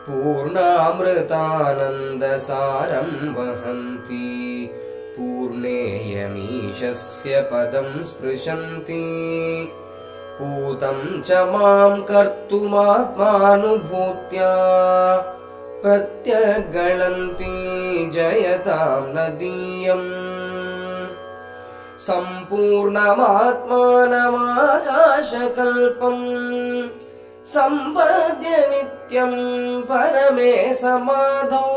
पूर्णामृतानन्दसारं वहन्ति पूर्णेयमीशस्य पदं स्पृशन्ति पूतं च मां कर्तुमात्मानुभूत्या प्रत्यगणन्ति जयतां नदीयम् सम्पूर्णमात्मानमाकाशकल्पम् सम्पद्य नित्यं परमे समाधौ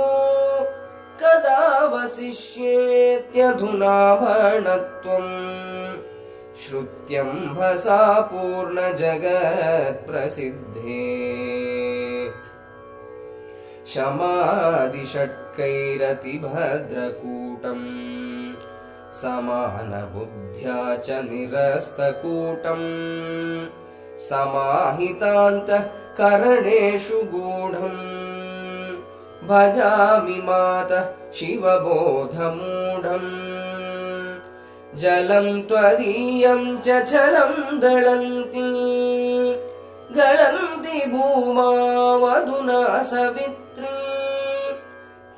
कदा वसिष्येत्यधुना भणत्वम् श्रुत्यम्भसा पूर्णजगत्प्रसिद्धे शमादिषट्कैरतिभद्रकूटम् समानबुद्ध्या च निरस्तकूटम् समाहितान्तःकरणेषु गूढम् भजामि मातः शिवबोधमूढम् जलं त्वदीयं च चलं गळन्ति भूमावधुना सवित्री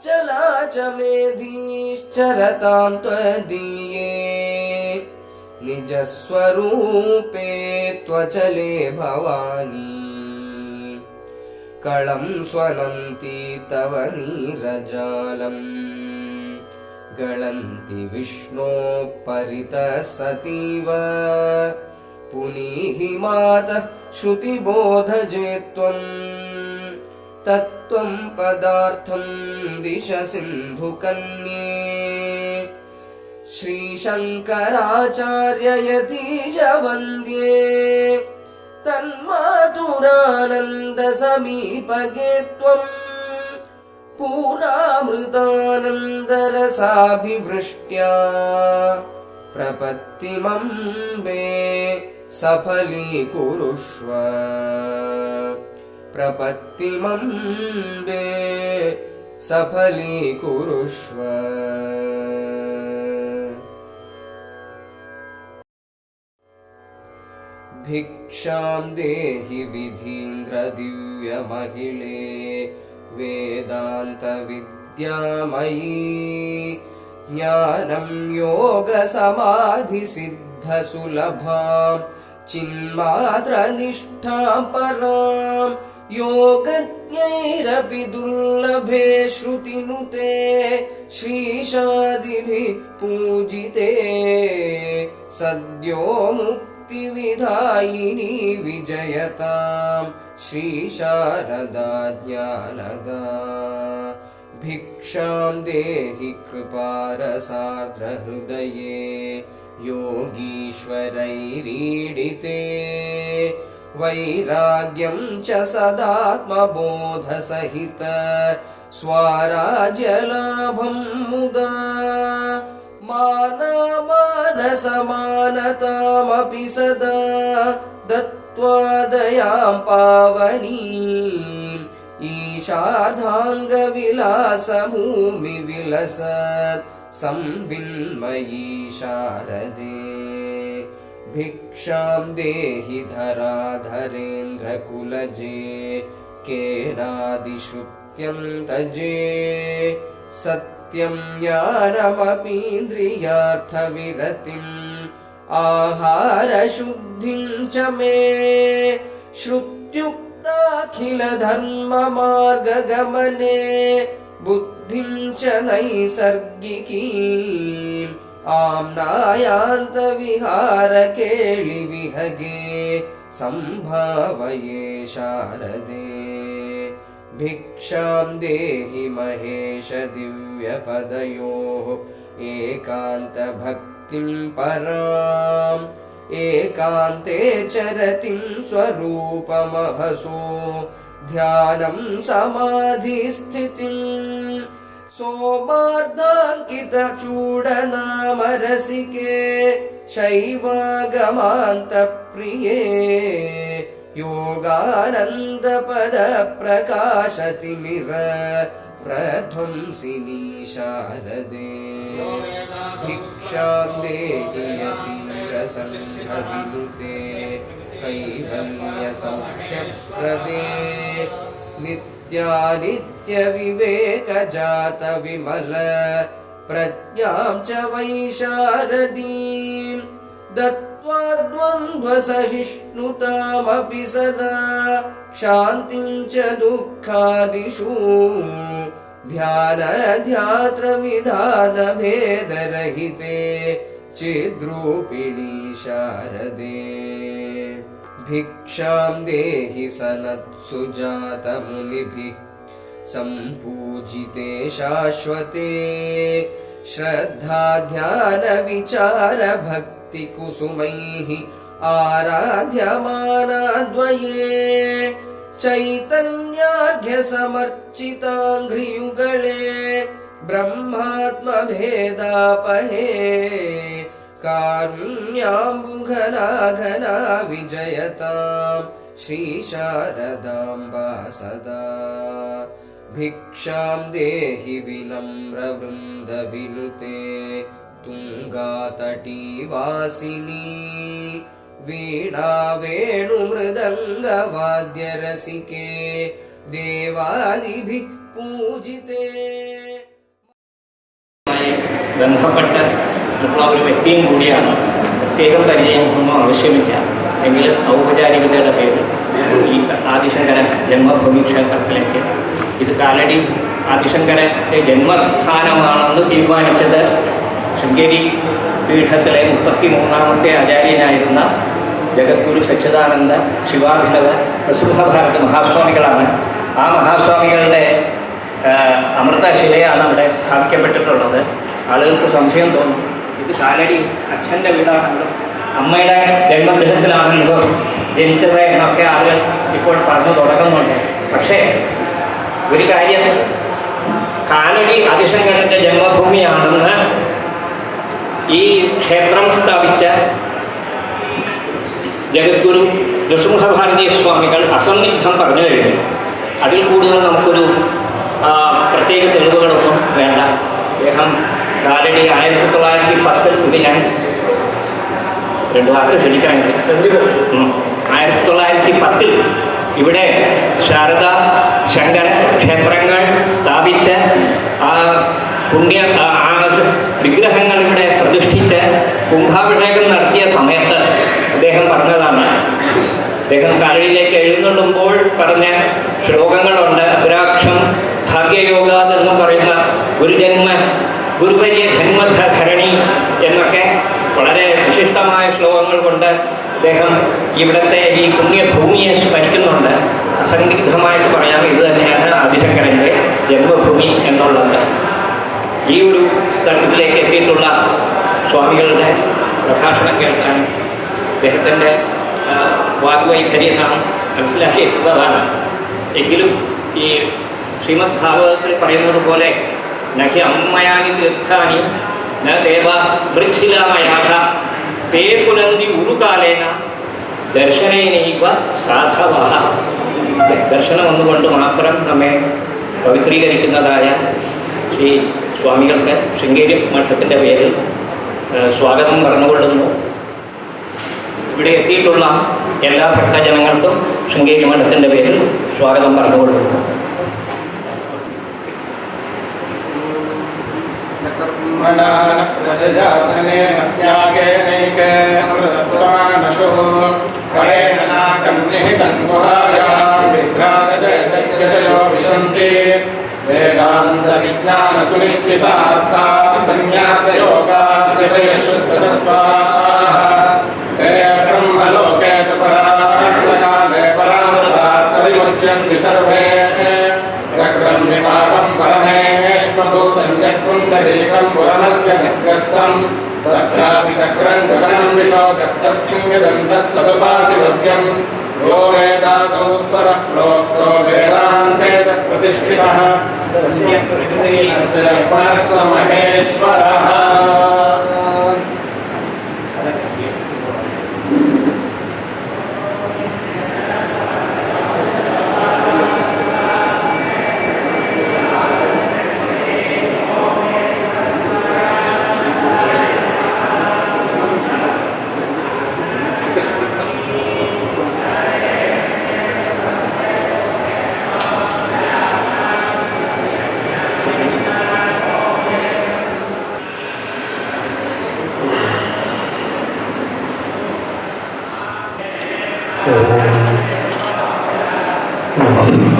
चला च मेधीश्चरतां त्वदीये निजस्वरूपे त्वचले भवानी कलं स्वनन्ति तव नीरजालम् गळन्ति विष्णो परितः सतीव पुनीहि मातः श्रुतिबोधजे त्वम् तत्त्वं पदार्थं दिश सिन्धुकन्ये श्रीशङ्कराचार्य यतीश वन्द्ये तन्मातुरानन्दसमीपगे त्वम् पूरामृतानन्दरसाभिवृष्ट्या प्रपत्तिमम्बे सफलीकुरुष्व प्रपत्तिमम्बे सफलीकुरुष्व। भिक्षां देहि विधीन्द्रदिव्यमहिले वेदान्तविद्यामयी ज्ञानं योगसमाधिसिद्धसुलभां चिन्मात्रनिष्ठां परां योगज्ञैरपि दुर्लभे श्रुतिनुते श्रीशादिभिः पूजिते सद्यो मुक्तिविधायिनी विजयतां श्रीशारदा ज्ञानदा। भिक्षां देहि कृपारसार्द्रहृदये योगीश्वरैरीडिते वैराग्यं च सदात्मबोधसहित स्वाराज्यलाभं मुदा मानसमानतामपि सदा दत्त्वा दयां पावनीम् ईशार्धाङ्गविलासभूमिविलसत् संविन्मयी शारदे। भिक्षां देहि धराधरेन्द्रकुलजे केनादिश्रुत्यं तजे सत्यं ज्ञानमपीन्द्रियार्थविरतिम् आहारशुद्धिं च मे श्रुत्युक्ताखिलधर्ममार्गगमने बुद्धिं च नैसर्गिकीम् आम्नायान्तविहारकेलिविहगे सम्भावये शारदे। भिक्षां देहि महेश दिव्यपदयोः एकान्तभक्तिं पराम् एकान्ते चरतिं स्वरूपमहसो ध्यानं समाधिस्थितिम् सोमार्धाङ्कितचूडनामरसिके शैवागमान्तप्रिये योगानन्दपदप्रकाशतिमिर प्रध्वंसिनी शारदे। भिक्षां देहि यतीन्द्रसङ्घविनुते कैवल्यसौख्यप्रदे नित्य नित्यानित्यविवेकजातविमल प्रज्ञां च वैशारदीं दत्त्वा द्वन्द्वसहिष्णुतामपि सदा शान्तिं च दुःखादिषु ध्यानध्यात्रविधानभेदरहिते चिद्रूपिणी शारदे भिक्षां देहि सनत्सुजातमुनिभिः सम्पूजिते शाश्वते श्रद्धा ध्यान विचार भक्ति कुसुमैः आराध्यमानाद्वये चैतन्यार्घ्य समर्चिताङ्घ्रियुगले ब्रह्मात्मभेदापहे कारुण्याम्बुघनाघना विजयताम् श्रीशारदाम्बा सदा भिक्षां देहि विनम्रवृन्दविनुते तुङ्गातटीवासिनी वीणा वेणुमृदङ्गवाद्यरसिके देवादिभिः पूजिते ബന്ധപ്പെട്ട ഒരു വ്യക്തിയും കൂടിയാണ്. പ്രത്യേകം പരിചയമൊന്നും ആവശ്യമില്ല. എങ്കിലും ഔപചാരികതയുടെ പേരിൽ ഈ ആദിശങ്കര ജന്മഭൂമി ക്ഷേത്രത്തിലേക്ക് ഇത് കാലടി ആദിശങ്കരൻ്റെ ജന്മസ്ഥാനമാണെന്ന് തീരുമാനിച്ചത് ശൃംഗേരി പീഠത്തിലെ 33ാമത്തെ ആചാര്യനായിരുന്ന ജഗദ്ഗുരു സച്ചിദാനന്ദ ശിവാഭിനവ പ്രസിദ്ധഭാരത മഹാസ്വാമികളാണ്. ആ മഹാസ്വാമികളുടെ അമൃതശിലയാണ് അവിടെ സ്ഥാപിക്കപ്പെട്ടിട്ടുള്ളത്. ആളുകൾക്ക് സംശയം തോന്നും, ഇത് കാലടി അച്ഛൻ്റെ വീടാണല്ലോ, അമ്മയുടെ ജന്മഗൃഹത്തിലാണല്ലോ ജനിച്ചത് എന്നൊക്കെ ആളുകൾ ഇപ്പോൾ പറഞ്ഞു തുടങ്ങുന്നുണ്ട്. പക്ഷേ ഒരു കാര്യം, കാലടി ആദിശങ്കരൻ്റെ ജന്മഭൂമിയാണെന്ന് ഈ ക്ഷേത്രം സ്ഥാപിച്ച ജഗദ്ഗുരു നൃസിംഹഭാരതി സ്വാമികൾ അസന്നിഗ്ധം പറഞ്ഞു കഴിഞ്ഞു. അതിൽ കൂടുതൽ നമുക്കൊരു പ്രത്യേക തെളിവുകളൊന്നും വേണ്ട. അദ്ദേഹം കാലടി 1910 ഇത് ഞാൻ 2 വാക്ക് ക്ഷണിക്കാനില്ല. 1910 ഇവിടെ ശാരദ ശങ്കര ക്ഷേത്രങ്ങൾ സ്ഥാപിച്ച ആ വിഗ്രഹങ്ങൾ ഇവിടെ പ്രതിഷ്ഠിച്ച് കുംഭാഭിഷേകം നടത്തിയ സമയത്ത് അദ്ദേഹം പറഞ്ഞതാണ്. അദ്ദേഹം കാലടിയിലേക്ക് എഴുന്നള്ളുമ്പോൾ പറഞ്ഞ ശ്ലോകങ്ങളുണ്ട്. അപരാക്ഷം ഭാഗ്യയോഗാത് എന്ന് പറയുന്ന ഗുരുവര്യ ജന്മധരണി എന്നൊക്കെ വളരെ വിശിഷ്ടമായ ശ്ലോകങ്ങൾ കൊണ്ട് അദ്ദേഹം ഇവിടുത്തെ ഈ പുണ്യഭൂമിയെ സ്മരിക്കുന്നുണ്ട്. അസന്ദിഗ്ധമായിട്ട് പറയാം, ഇത് തന്നെയാണ് ആദിശങ്കരൻ്റെ ജന്മഭൂമി എന്നുള്ളത്. ഈ ഒരു സ്ഥലത്തിലേക്ക് എത്തിയിട്ടുള്ള സ്വാമികളുടെ പ്രഭാഷണം കേൾക്കാൻ അദ്ദേഹത്തിൻ്റെ വാഗ്വൈഖരി നാം മനസ്സിലാക്കിയിട്ടുള്ളതാണ്. എങ്കിലും ഈ ശ്രീമദ് ഭാഗവതത്തിൽ പറയുന്നത് പോലെ നഹി അമ്മയാനി തീർത്ഥാനി ന ദേവ വൃക്ഷിലാമയാഹ തേ പുനന്തി ഉരുകാലേന ദർശനേനൈവ സാധവഃ. ദർശനം ഒന്നുകൊണ്ട് മാത്രം നമ്മെ പവിത്രീകരിക്കുന്നതായ ശ്രീ സ്വാമികൾക്ക് ശൃംഗേരി മഠത്തിൻ്റെ പേരിൽ സ്വാഗതം പറഞ്ഞുകൊള്ളുന്നു. ഇവിടെ എത്തിയിട്ടുള്ള എല്ലാ ഭക്തജനങ്ങൾക്കും ശൃംഗേരി മഠത്തിൻ്റെ പേരിൽ സ്വാഗതം പറഞ്ഞുകൊള്ളുന്നു. वेदांत विज्ञान सुनिश्चितार्था संन्यास योगा शुद्ध सत्त्वाः ते ब्रह्मलोके पराकाले परामृतात् विमुच्यन्ति सर्वे चक्रं निपातं परमेश्वभूतं यत्पुण्डरीकं पुरमद्य सद्गस्तं तत्रापि चक्रं गगनं विशोकस्तस्मिन् यदन्तस्तदुपासिभव्यं यो वेदादौ स्वरप्रोक्तो वेदान्ते प्रतिष्ठितः तस्य प्रकृतिरस्य परस्य महेश्वरः.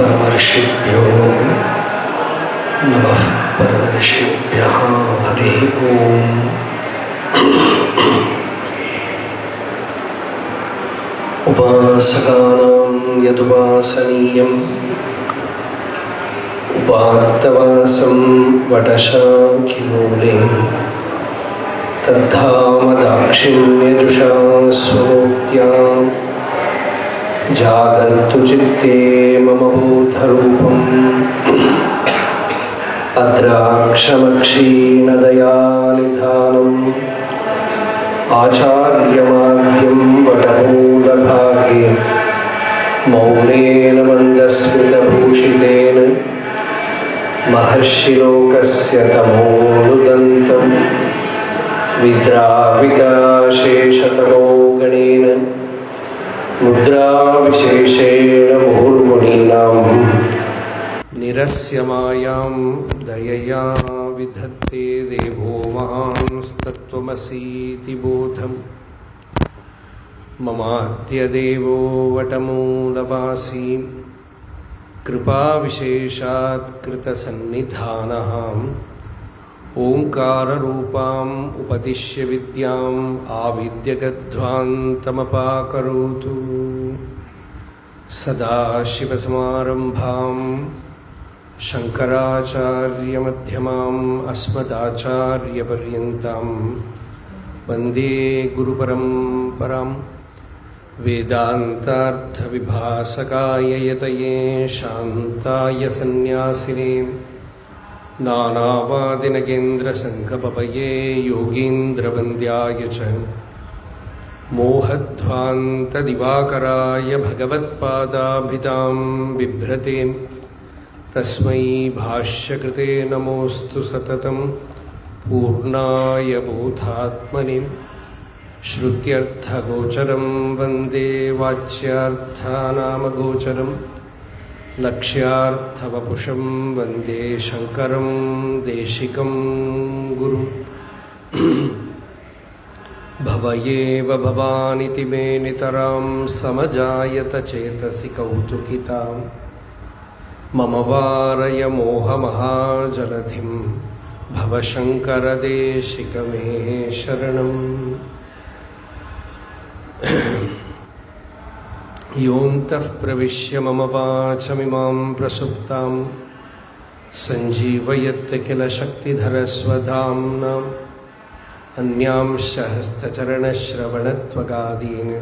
परमर्षिभ्यो नमः परमर्षिभ्यः हरिः ओम्। उपासकानां यदुपासनीयम् उपात्तवासं वटशाखिमूले तद्धामदाक्षिण्यजुषा स्वमूर्त्या जागर्तु चित्ते मम बोधरूपम् अद्राक्षमक्षीणदयानिधानम् आचार्यमाद्यं वटमूलभागे मौनेन मन्दस्मितभूषितेन महर्षिलोकस्य तमोनुदन्तं विद्राविताशेषतमो गणेन मुद्राविशेषेण मुहुर्मुनीनां निरस्य मायां दयया विधत्ते देवो महांस्तत्त्वमसीति बोधम् ममाद्यदेवो वटमूलवासी कृपाविशेषात् कृतसन्निधानः ओंकाररूपाम् उपदिश्य विद्याम् आविद्यगध्वान्तमपाकरोतु। सदाशिवसमारम्भाम् शङ्कराचार्यमध्यमाम् अस्मदाचार्यपर्यन्ताम् वन्दे गुरुपरम्पराम्। वेदान्तार्थविभासकाय यतये शान्ताय सन्न्यासिने नानावादिनगेन्द्रसङ्घपपये योगीन्द्रवन्द्याय च मोहध्वान्तदिवाकराय भगवत्पादाभिधां बिभ्रते तस्मै भाष्यकृते नमोऽस्तु सततं पूर्णाय बोधात्मने। श्रुत्यर्थगोचरं वन्दे वाच्यार्थानामगोचरं लक्ष्यार्थवपुषं वन्दे शङ्करं देशिकं गुरुम्। भवयेव भवानिति मे नितरां समजायत चेतसि कौतुकितां मम वारय मोहमहाजलधिं भवशङ्करदेशिक मे शरणम्। योऽन्तः प्रविश्य मम वाचमिमां प्रसुप्तां सञ्जीवयत् किल शक्तिधरस्वधाम्ना अन्यांश्च हस्तचरणश्रवणत्वगादीन्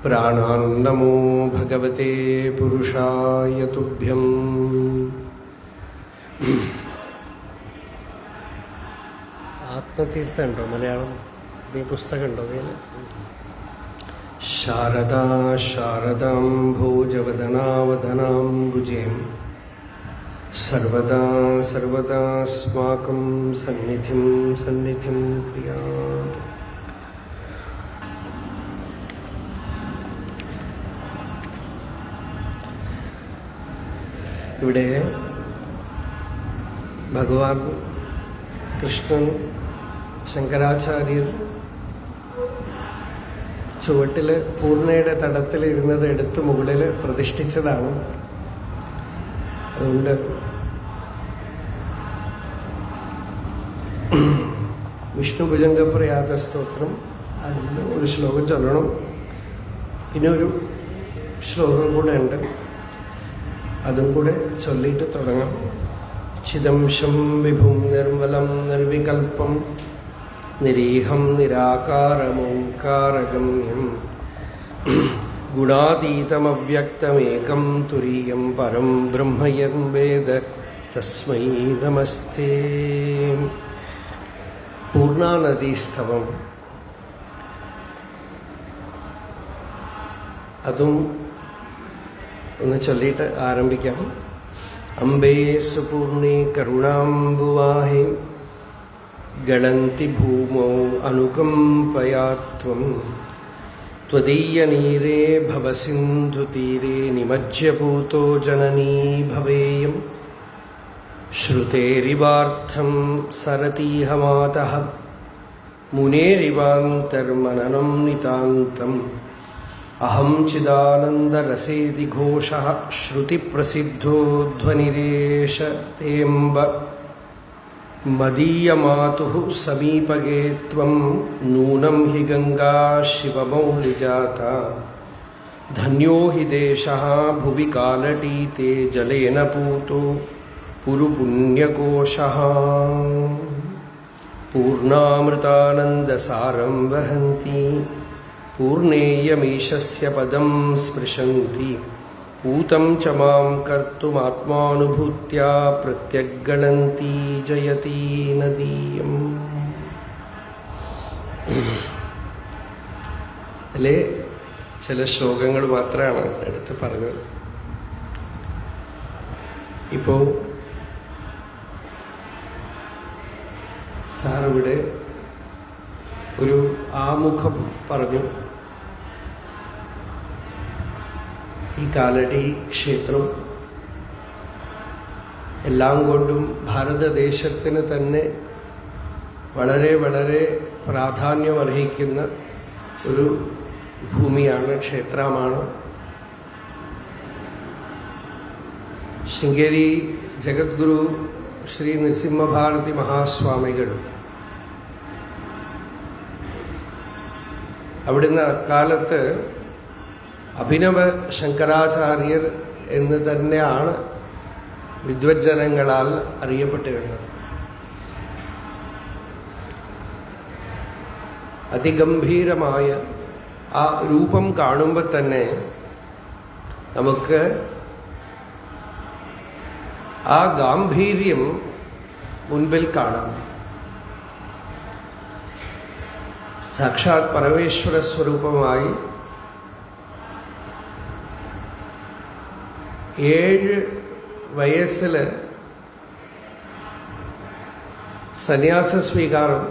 प्राणान्नमो भगवते पुरुषाय तुभ्यम्। ആത്മതീർത്ഥമുണ്ടോ മലയാളം പുസ്തകമുണ്ടോ അതിൽ? शारदा शारदाम्भोजवदनावदनाम्बुजें सर्वदा सर्वदास्माकं सन्निधिं सन्निधिं क्रियात्। ഇവിടെ ഭഗവാൻ കൃഷ്ണൻ ശങ്കരാചാര്യർ ചുവട്ടിൽ പൂർണ്ണയുടെ തടത്തിലിരുന്നത് എടുത്ത് മുകളിൽ പ്രതിഷ്ഠിച്ചതാണ്. അതുകൊണ്ട് വിഷ്ണു ഭുജംഗപ്രയാത സ്തോത്രം അതിൽ ഒരു ശ്ലോകം ചൊല്ലണം. പിന്നെ ഒരു ശ്ലോകം കൂടെ ഉണ്ട്, അതും കൂടെ ചൊല്ലിയിട്ട് തുടങ്ങാം. ചിദംശം വിഭും നിർമ്മലം നിർവികൽപം നിരീഹം നിരാകാരമോംകാരഗമ്യം ഗുണാതീതമവ്യക്തമേകം തുരീയം പരം ബ്രഹ്മയം വേദ തസ്മൈ നമസ്തേ. പൂർണ്ണാനദീസ്തവം അതും ഒന്ന് ചൊല്ലിയിട്ട് ആരംഭിക്കാം. അംബേ സുപൂർണേ കരുണാംബുവാഹേ ഗളന്തി ഭൂമോ അനുകമ്പയാ ത്വം ത്വദീയനീരേ ഭവസിന്ധുതീരേ നിമജ്യഭൂതോ ജനനീ ഭവേയം ശ്രുതേരിവാർത്ഥം സരതീഹ മാതഃ മുനേരിവാന്തർമനനം നിതാന്തം അഹം ചിദാനന്ദരസേതി ഘോഷഃ ശ്രുതിപ്രസിദ്ധോ ധ്വനിരേഷ തേംബ മദീയമാതുഃ സമീപഗേ ത്വം നൂനം ഹി ഗംഗാ ശിവമൗലിജാത ധന്യോ ഹി ദേശഃ ഭുവി കാലടീതേ ജലേന പൂതോ പുരുപുണ്യകോശഃ പൂർണ്ണാമൃതാനന്ദസാരം വഹന്തി പൂർണ്ണേയമീശസ്യ പദം സ്പൃശന്തി പൂതം ച മാം കർത്തുമാത്മാനുഭൂത്യാ പ്രത്യഗ്ഗണന്തി ജയതി നദീയം. അതിലെ ചില ശ്ലോകങ്ങൾ മാത്രമാണ് എടുത്ത് പറഞ്ഞത്. ഇപ്പോൾ സാറിവിടെ ഒരു ആമുഖം പറഞ്ഞു. ഈ കാലടി ക്ഷേത്രം എല്ലാം കൊണ്ടും ഭാരതദേശത്തിന് തന്നെ വളരെ വളരെ പ്രാധാന്യമർഹിക്കുന്ന ഒരു ഭൂമിയാണ്, ക്ഷേത്രമാണ്. ശൃംഗേരി ജഗദ്ഗുരു ശ്രീ നൃസിംഹഭാരതി മഹാസ്വാമികൾ അവിടുന്ന് അക്കാലത്ത് അഭിനവ ശങ്കരാചാര്യർ എന്ന് തന്നെയാണ് വിദ്വജ്ജനങ്ങളാൽ അറിയപ്പെട്ടിരുന്നത്. അതിഗംഭീരമായ ആ രൂപം കാണുമ്പോൾ തന്നെ നമുക്ക് ആ ഗാംഭീര്യം മുൻപിൽ കാണാം. സാക്ഷാത് പരമേശ്വര സ്വരൂപമായി 7 വയസ്സിൽ സന്യാസ സ്വീകാരം.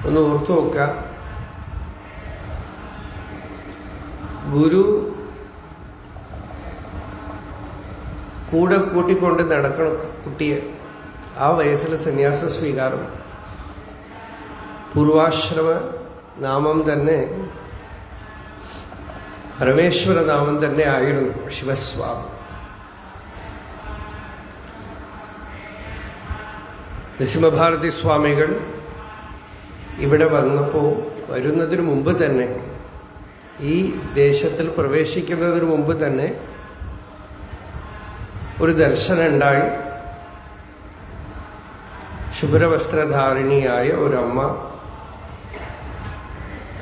ഒന്ന് ഓർത്തു നോക്കാം. ഗുരു കൂടെ കൂട്ടിക്കൊണ്ട് നടക്കണം കുട്ടിയെ. ആ വയസ്സിൽ സന്യാസ സ്വീകാരം. പൂർവാശ്രമ നാമം തന്നെ പരമേശ്വര നാമം തന്നെ ആയിരുന്നു, ശിവസ്വാമി. നൃസിംഹഭാരതി സ്വാമികൾ ഇവിടെ വന്നപ്പോൾ വരുന്നതിന് മുമ്പ് തന്നെ, ഈ ദേശത്തിൽ പ്രവേശിക്കുന്നതിന് മുമ്പ് തന്നെ ഒരു ദർശനം ഉണ്ടായി. ശുഭ്രവസ്ത്രധാരിണിയായ ഒരമ്മ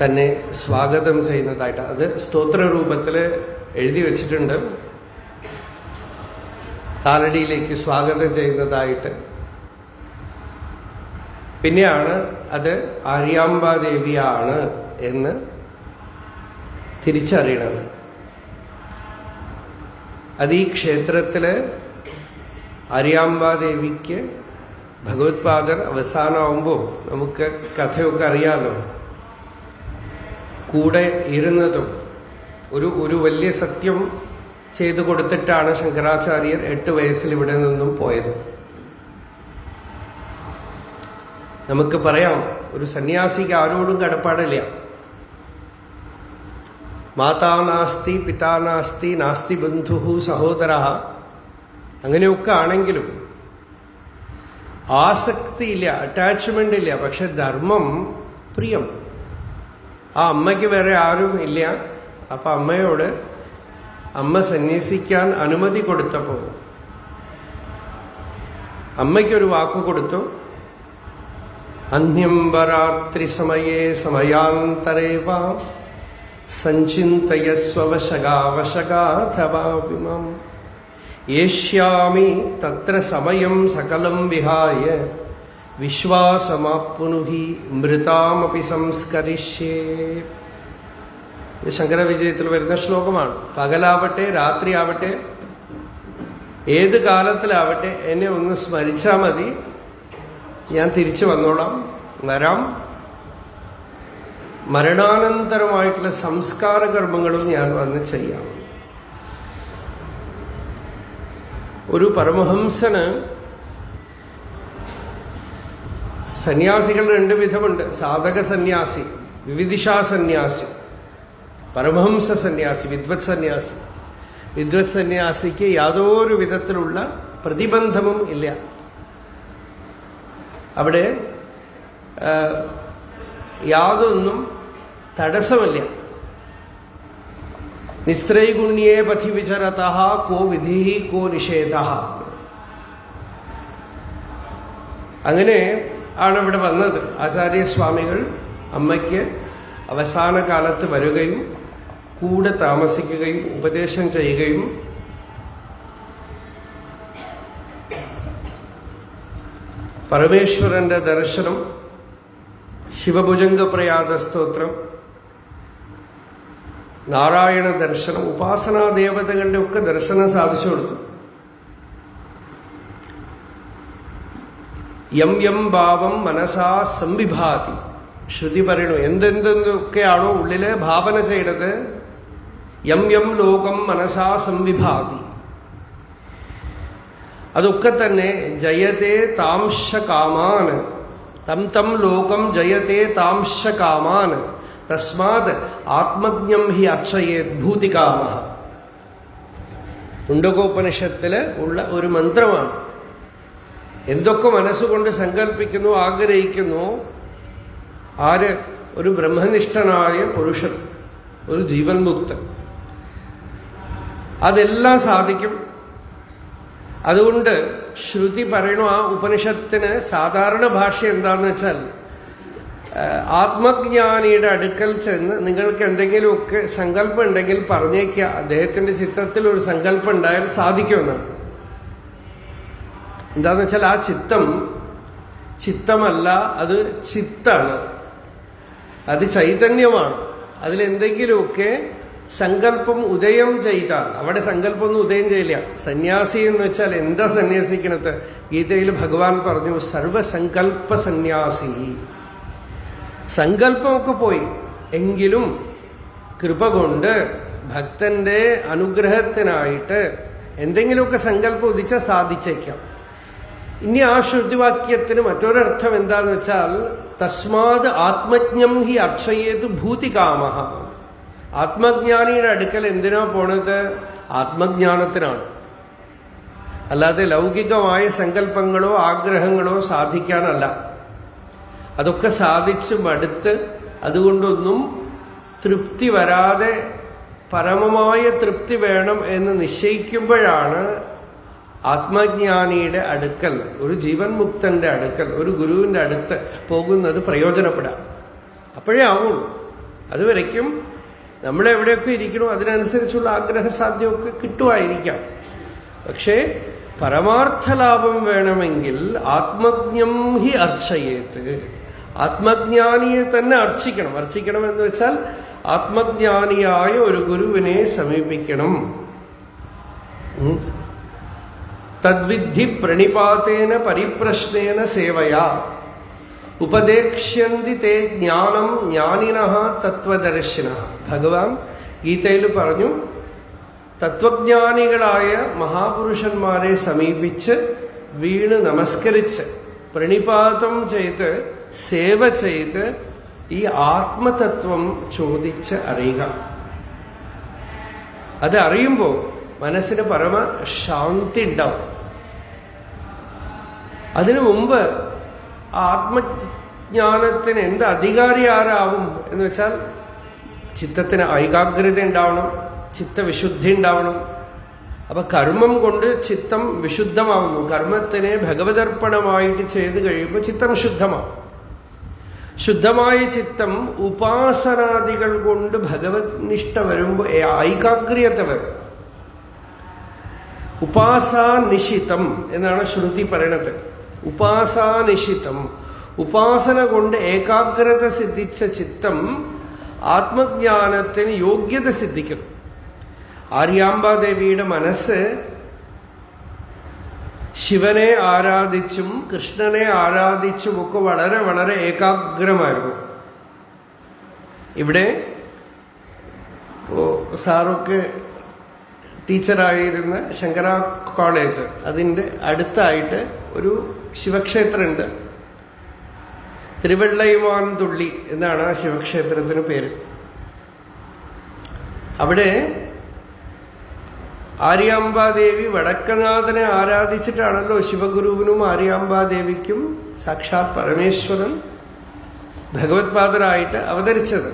തന്നെ സ്വാഗതം ചെയ്യുന്നതായിട്ട്, അത് സ്തോത്ര രൂപത്തിൽ എഴുതി വച്ചിട്ടുണ്ട്. കാലടിയിലേക്ക് സ്വാഗതം ചെയ്യുന്നതായിട്ട്. പിന്നെയാണ് അത് ആര്യാമ്പാദേവിയാണ് എന്ന് തിരിച്ചറിയണത്. അത് ഈ ക്ഷേത്രത്തില് ആര്യാമ്പാദേവിക്ക് ഭഗവത്പാദർ അവസാനമാകുമ്പോൾ നമുക്ക് കഥയൊക്കെ അറിയാലോ, കൂടെ ഇരുന്നതും ഒരു വലിയ സത്യം ചെയ്തു കൊടുത്തിട്ടാണ് ശങ്കരാചാര്യർ 8 വയസ്സിൽ ഇവിടെ നിന്നും പോയത്. നമുക്ക് പറയാം, ഒരു സന്യാസിക്ക് ആരോടും കടപ്പാടില്ല. മാതാ നാസ്തി പിതാ നാസ്തി നാസ്തി ബന്ധു സഹോദര, അങ്ങനെയൊക്കെ ആണെങ്കിലും ആസക്തിയില്ല, അറ്റാച്ച്മെന്റ് ഇല്ല. പക്ഷെ ധർമ്മം, പ്രിയം. ആ അമ്മയ്ക്ക് വേറെ ആരും ഇല്ല. അപ്പൊ അമ്മയോട് അമ്മ സന്യസിക്കാൻ അനുമതി കൊടുത്തപ്പോൾ അമ്മയ്ക്കൊരു വാക്ക് കൊടുത്തു. അന്യംബരാത്രി സമയേ സമയാന്തരേവ സഞ്ചിന്തയസ്വവശകാവശകാഥവാ യേഷ്യാമി തത്ര സമയം സകലം വിഹായ വിശ്വാസമാപ്നുഹി മൃതാമപി സംസ്കരിഷ്യേ. ശങ്കരവിജയത്തിൽ വരുന്ന ശ്ലോകമാണ്. പകലാവട്ടെ രാത്രിയാവട്ടെ ഏത് കാലത്തിലാവട്ടെ എന്നെ ഒന്ന് സ്മരിച്ചാൽ മതി, ഞാൻ തിരിച്ചു വന്നോളാം, വരാം. മരണാനന്തരമായിട്ടുള്ള സംസ്കാര കർമ്മങ്ങളും ഞാൻ വന്ന് ചെയ്യാം. ഒരു പരമഹംസന് സന്യാസികൾ 2 വിധമുണ്ട്. സാധക സന്യാസി, വിവിധിഷാ സന്യാസി, പരമഹംസ സന്യാസി, വിദ്വത് സന്യാസി. വിദ്വത് സന്യാസിക്ക് യാതൊരു വിധത്തിലുള്ള പ്രതിബന്ധവും ഇല്ല. അവിടെ യാതൊന്നും തടസ്സമില്ല. നിസ്ത്രൈഗുണ്യേ പഥി വിചരതഃ കോ വിധി കോ നിഷേധഃ. അങ്ങനെ ആണ് ഇവിടെ വന്നത്. ആചാര്യസ്വാമികൾ അമ്മയ്ക്ക് അവസാന കാലത്ത് വരികയും കൂടെ താമസിക്കുകയും ഉപദേശം ചെയ്യുകയും പരമേശ്വരന്റെ ദർശനം, ശിവഭുജംഗ പ്രയാത സ്തോത്രം, നാരായണ ദർശനം, ഉപാസനാ ദേവതകളുടെ ഒക്കെ ദർശനം സാധിച്ചു കൊടുത്തു. യം യം ഭാവം മനസാ സംവിഭാതി. ശ്രുതി പറയണു എന്തെന്തൊക്കെയാണോ ഉള്ളില് ഭാവന ചെയ്യണത്, യം യം ലോകം മനസാ സംവിഭാതി, അതൊക്കെ തന്നെ ജയത്തെ താംശ കാമാൻ, തം തം ലോകം ജയത്തെ താംശ കാമാൻ തസ്മാത് ആത്മജ്ഞം ഹി അക്ഷയേത് ഭൂതികാമ. മുണ്ടകോപനിഷത്തില് ഉള്ള ഒരു മന്ത്രമാണ്. എന്തൊക്കെ മനസ്സുകൊണ്ട് സങ്കല്പിക്കുന്നു, ആഗ്രഹിക്കുന്നു, ആര്? ഒരു ബ്രഹ്മനിഷ്ഠനായ പുരുഷൻ, ഒരു ജീവൻ മുക്തൻ, അതെല്ലാം സാധിക്കും. അതുകൊണ്ട് ശ്രുതി പറയണു, ആ ഉപനിഷത്തിന് സാധാരണ ഭാഷ എന്താണെന്ന് വെച്ചാൽ, ആത്മജ്ഞാനിയുടെ അടുക്കൽ ചെന്ന് നിങ്ങൾക്ക് എന്തെങ്കിലുമൊക്കെ സങ്കല്പം ഉണ്ടെങ്കിൽ പറഞ്ഞേക്കുക, അദ്ദേഹത്തിന്റെ ചിത്തത്തിൽ ഒരു സങ്കല്പം ഉണ്ടായാൽ സാധിക്കുമെന്നാണ്. എന്താന്ന് വെച്ചാൽ ആ ചിത്തമല്ല, അത് ചിത്താണ്, അത് ചൈതന്യമാണ്. അതിലെന്തെങ്കിലുമൊക്കെ സങ്കല്പം ഉദയം ചെയ്താൽ, അവിടെ സങ്കല്പമൊന്നും ഉദയം ചെയ്യില്ല. സന്യാസി എന്ന് വെച്ചാൽ എന്താ സന്യാസിക്കണത്? ഗീതയിൽ ഭഗവാൻ പറഞ്ഞു, സർവസങ്കല്പ സന്യാസി. സങ്കല്പമൊക്കെ പോയി, എങ്കിലും കൃപ കൊണ്ട് ഭക്തന്റെ അനുഗ്രഹത്തിനായിട്ട് എന്തെങ്കിലുമൊക്കെ സങ്കല്പം ഉദിച്ചാൽ സാധിച്ചേക്കാം. ഇനി ആ ശ്രുതിവാക്യത്തിന് മറ്റൊരർത്ഥം എന്താന്ന് വെച്ചാൽ, തസ്മാത് ആത്മജ്ഞം ഹി അക്ഷയേത് ഭൂതികാമഃ. ആത്മജ്ഞാനിയുടെ അടുക്കൽ എന്തിനാ പോണത്? ആത്മജ്ഞാനത്തിനാണ്. അല്ലാതെ ലൗകികമായ സങ്കല്പങ്ങളോ ആഗ്രഹങ്ങളോ സാധിക്കാനല്ല. അതൊക്കെ സാധിച്ച് മടുത്ത് അതുകൊണ്ടൊന്നും തൃപ്തി വരാതെ പരമമായ തൃപ്തി വേണം എന്ന് നിശ്ചയിക്കുമ്പോഴാണ് ആത്മജ്ഞാനിയുടെ അടുക്കൽ, ഒരു ജീവൻ മുക്തന്റെ അടുക്കൽ, ഒരു ഗുരുവിന്റെ അടുത്ത് പോകുന്നത് പ്രയോജനപ്പെടാം. അപ്പോഴേ ആവുള്ളൂ. അതുവരയ്ക്കും നമ്മളെവിടെയൊക്കെ ഇരിക്കണോ അതിനനുസരിച്ചുള്ള ആഗ്രഹസാധ്യമൊക്കെ കിട്ടുമായിരിക്കാം. പക്ഷേ പരമാർത്ഥലാഭം വേണമെങ്കിൽ ആത്മജ്ഞം ഹി അർച്ചയേത്. ആത്മജ്ഞാനിയെ തന്നെ അർച്ചിക്കണം. അർച്ചിക്കണം എന്ന് വെച്ചാൽ ആത്മജ്ഞാനിയായ ഒരു ഗുരുവിനെ സമീപിക്കണം. തദ്വിദ്ധി പ്രണിപാതേന പരിപ്രശ്നേന സേവയാ ഉപദേക്ഷ്യന്തി തേ ജ്ഞാനം ജ്ഞാനിനഃ തത്വദർശിനഃ. ഭഗവാൻ ഗീതയിൽ പറഞ്ഞു, തത്വജ്ഞാനികളായ മഹാപുരുഷന്മാരെ സമീപിച്ച് വീണ് നമസ്കരിച്ച് പ്രണിപാതം ചെയ്ത് സേവ ചെയ്ത് ഈ ആത്മതത്വം ചോദിച്ച് അറിയുക. അത് അറിയുമ്പോൾ മനസ്സിന് പരമ ശാന്തി ഉണ്ടാവും. അതിനു മുമ്പ് ആത്മജ്ഞാനത്തിന് എന്ത് അധികാരി ആരാവും എന്ന് വെച്ചാൽ, ചിത്തത്തിന് ഏകാഗ്രത ഉണ്ടാവണം, ചിത്തവിശുദ്ധി ഉണ്ടാവണം. അപ്പൊ കർമ്മം കൊണ്ട് ചിത്തം വിശുദ്ധമാവുന്നു. കർമ്മത്തിനെ ഭഗവതർപ്പണമായിട്ട് ചെയ്ത് കഴിയുമ്പോൾ ചിത്തം ശുദ്ധമാവും. ശുദ്ധമായ ചിത്തം ഉപാസനാദികൾ കൊണ്ട് ഭഗവത് നിഷ്ഠ വരുമ്പോൾ ഏകാഗ്രത വരും. ഉപാസാനിശിതം എന്നാണ് ശ്രുതി പറയണത്. ഉപാസാനിശിതം, ഉപാസന കൊണ്ട് ഏകാഗ്രത സിദ്ധിച്ച ചിത്തം ആത്മജ്ഞാനത്തിന് യോഗ്യത സിദ്ധിക്കുന്നു. ആര്യാമ്പാദേവിയുടെ മനസ്സ് ശിവനെ ആരാധിച്ചും കൃഷ്ണനെ ആരാധിച്ചും ഒക്കെ വളരെ വളരെ ഏകാഗ്രമായിരുന്നു. ഇവിടെ സാറൊക്കെ ടീച്ചറായിരുന്ന ശങ്കര കോളേജ്, അതിൻ്റെ അടുത്തായിട്ട് ഒരു ശിവക്ഷേത്രമുണ്ട്. തിരുവെള്ളയുവാൻ തുള്ളി എന്നാണ് ആ ശിവക്ഷേത്രത്തിന് പേര്. അവിടെ ആര്യാമ്പാദേവി വടക്കനാഥനെ ആരാധിച്ചിട്ടാണല്ലോ ശിവഗുരുവിനും ആര്യാമ്പാദേവിക്കും സാക്ഷാത് പരമേശ്വരൻ ഭഗവത്പാദരായിട്ട് അവതരിച്ചത്.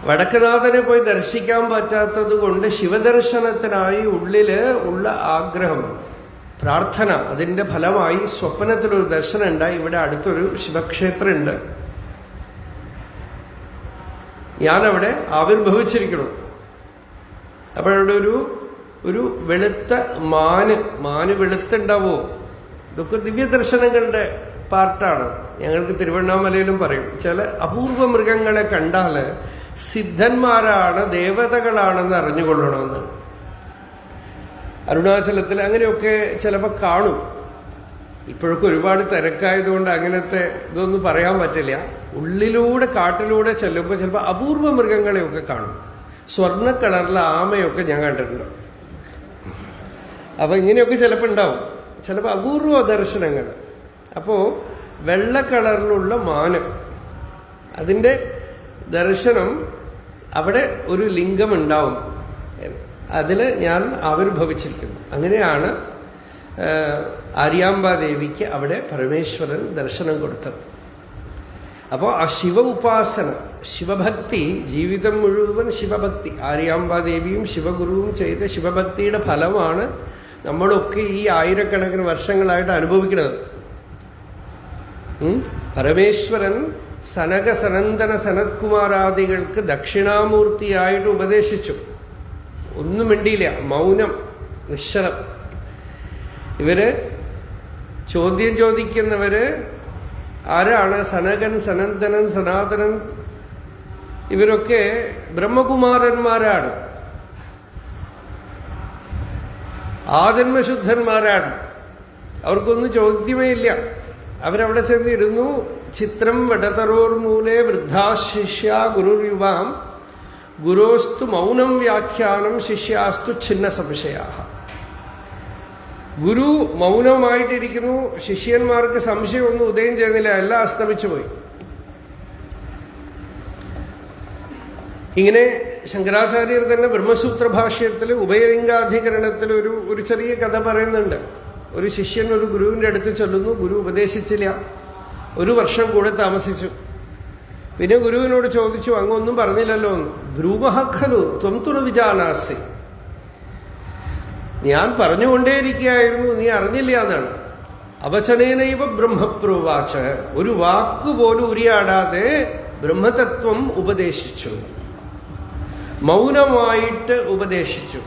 വടക്കനാഥനെ പോയി ദർശിക്കാൻ പറ്റാത്തത് കൊണ്ട് ശിവദർശനത്തിനായി ഉള്ളില് ഉള്ള ആഗ്രഹം, പ്രാർത്ഥന, അതിൻ്റെ ഫലമായി സ്വപ്നത്തിലൊരു ദർശനം ഉണ്ടായി. ഇവിടെ അടുത്തൊരു ശിവക്ഷേത്രമുണ്ട്, ഞാനവിടെ ആവിർഭവിച്ചിരിക്കണം. അപ്പോഴവിടെ ഒരു വെളുത്ത മാന് വെളുത്തുണ്ടാവോ? ഇതൊക്കെ ദിവ്യദർശനങ്ങളുടെ പാർട്ടാണ്. ഞങ്ങൾക്ക് തിരുവണ്ണാമലയിലും പറയും, ചില അപൂർവ മൃഗങ്ങളെ കണ്ടാൽ സിദ്ധന്മാരാണ്, ദേവതകളാണെന്ന് അറിഞ്ഞുകൊള്ളണമെന്ന്. അരുണാചലത്തിൽ അങ്ങനെയൊക്കെ ചിലപ്പോൾ കാണും. ഇപ്പോഴൊക്കെ ഒരുപാട് തിരക്കായതുകൊണ്ട് അങ്ങനത്തെ ഇതൊന്നും പറയാൻ പറ്റില്ല. ഉള്ളിലൂടെ കാട്ടിലൂടെ ചെല്ലുമ്പോൾ ചിലപ്പോൾ അപൂർവ മൃഗങ്ങളെയൊക്കെ കാണും. സ്വർണ്ണ കളറിലെ ആമയൊക്കെ ഞാൻ കണ്ടിട്ടുണ്ട്. അപ്പം ഇങ്ങനെയൊക്കെ ചിലപ്പോൾ ഉണ്ടാവും, ചിലപ്പോൾ അപൂർവ ദർശനങ്ങൾ. അപ്പോൾ വെള്ള കളറിലുള്ള മാന്, അതിൻ്റെ ദർശനം, അവിടെ ഒരു ലിംഗം ഉണ്ടാവും, അതിൽ ഞാൻ ആവിർഭവിച്ചിരിക്കുന്നു. അങ്ങനെയാണ് ആര്യാമ്പാദേവിക്ക് അവിടെ പരമേശ്വരൻ ദർശനം കൊടുത്തത്. അപ്പോൾ ആ ശിവ ഉപാസന, ശിവഭക്തി, ജീവിതം മുഴുവൻ ശിവഭക്തി, ആര്യാമ്പാദേവിയും ശിവഗുരുവും ചെയ്ത ശിവഭക്തിയുടെ ഫലമാണ് നമ്മളൊക്കെ ഈ ആയിരക്കണക്കിന് വർഷങ്ങളായിട്ട് അനുഭവിക്കുന്നത്. പരമേശ്വരൻ സനക സനന്ദന സനത്കുമാരാദികൾക്ക് ദക്ഷിണാമൂർത്തിയായിട്ട് ഉപദേശിച്ചു. ഒന്നും മിണ്ടിയില്ല, മൗനം, നിശ്ചലം. ഇവര് ചോദ്യം ചോദിക്കുന്നവര് ആരാണ്? സനകൻ, സനന്ദനൻ, സനാതനൻ, ഇവരൊക്കെ ബ്രഹ്മകുമാരന്മാരാണ്, ആജന്മശുദ്ധന്മാരാണ്. അവർക്കൊന്നും ചോദ്യമേ ഇല്ല. അവരവിടെ ചെന്നിരുന്നു. ചിത്രം വടതരോർ മൂലേ വൃദ്ധാശിഷ്യ ഗുരുർയുവാം ഗുരോസ്തു മൗനം വ്യാഖ്യാനം ശിഷ്യാസ്തു ഛിന്ന സംശയാ. ഗുരു മൗനമായിട്ടിരിക്കുന്നു, ശിഷ്യന്മാർക്ക് സംശയമൊന്നും ഉദയം ചെയ്യുന്നില്ല, എല്ലാം അസ്തമിച്ചു പോയി. ഇങ്ങനെ ശങ്കരാചാര്യർ തന്നെ ബ്രഹ്മസൂത്ര ഭാഷ്യത്തിൽ ഉഭയലിംഗാധികരണത്തിൽ ഒരു ചെറിയ കഥ പറയുന്നുണ്ട്. ഒരു ശിഷ്യൻ ഒരു ഗുരുവിൻ്റെ അടുത്ത് ചൊല്ലുന്നു, ഗുരു ഉപദേശിച്ചില്ല. 1 വർഷം കൂടെ താമസിച്ചു. പിന്നെ ഗുരുവിനോട് ചോദിച്ചു, അങ്ങൊന്നും പറഞ്ഞില്ലല്ലോ എന്ന്. ബ്രൂമഹഖലു ത്വം തുണ വിജാനാസി, ഞാൻ പറഞ്ഞുകൊണ്ടേയിരിക്കുകയായിരുന്നു, നീ അറിഞ്ഞില്ല എന്നാണ്. അവചനേനൈവ ബ്രഹ്മപ്രോവാച, ഒരു വാക്കുപോലും ഉരിയാടാതെ ബ്രഹ്മതത്വം ഉപദേശിച്ചു. മൗനമായിട്ട് ഉപദേശിച്ചു,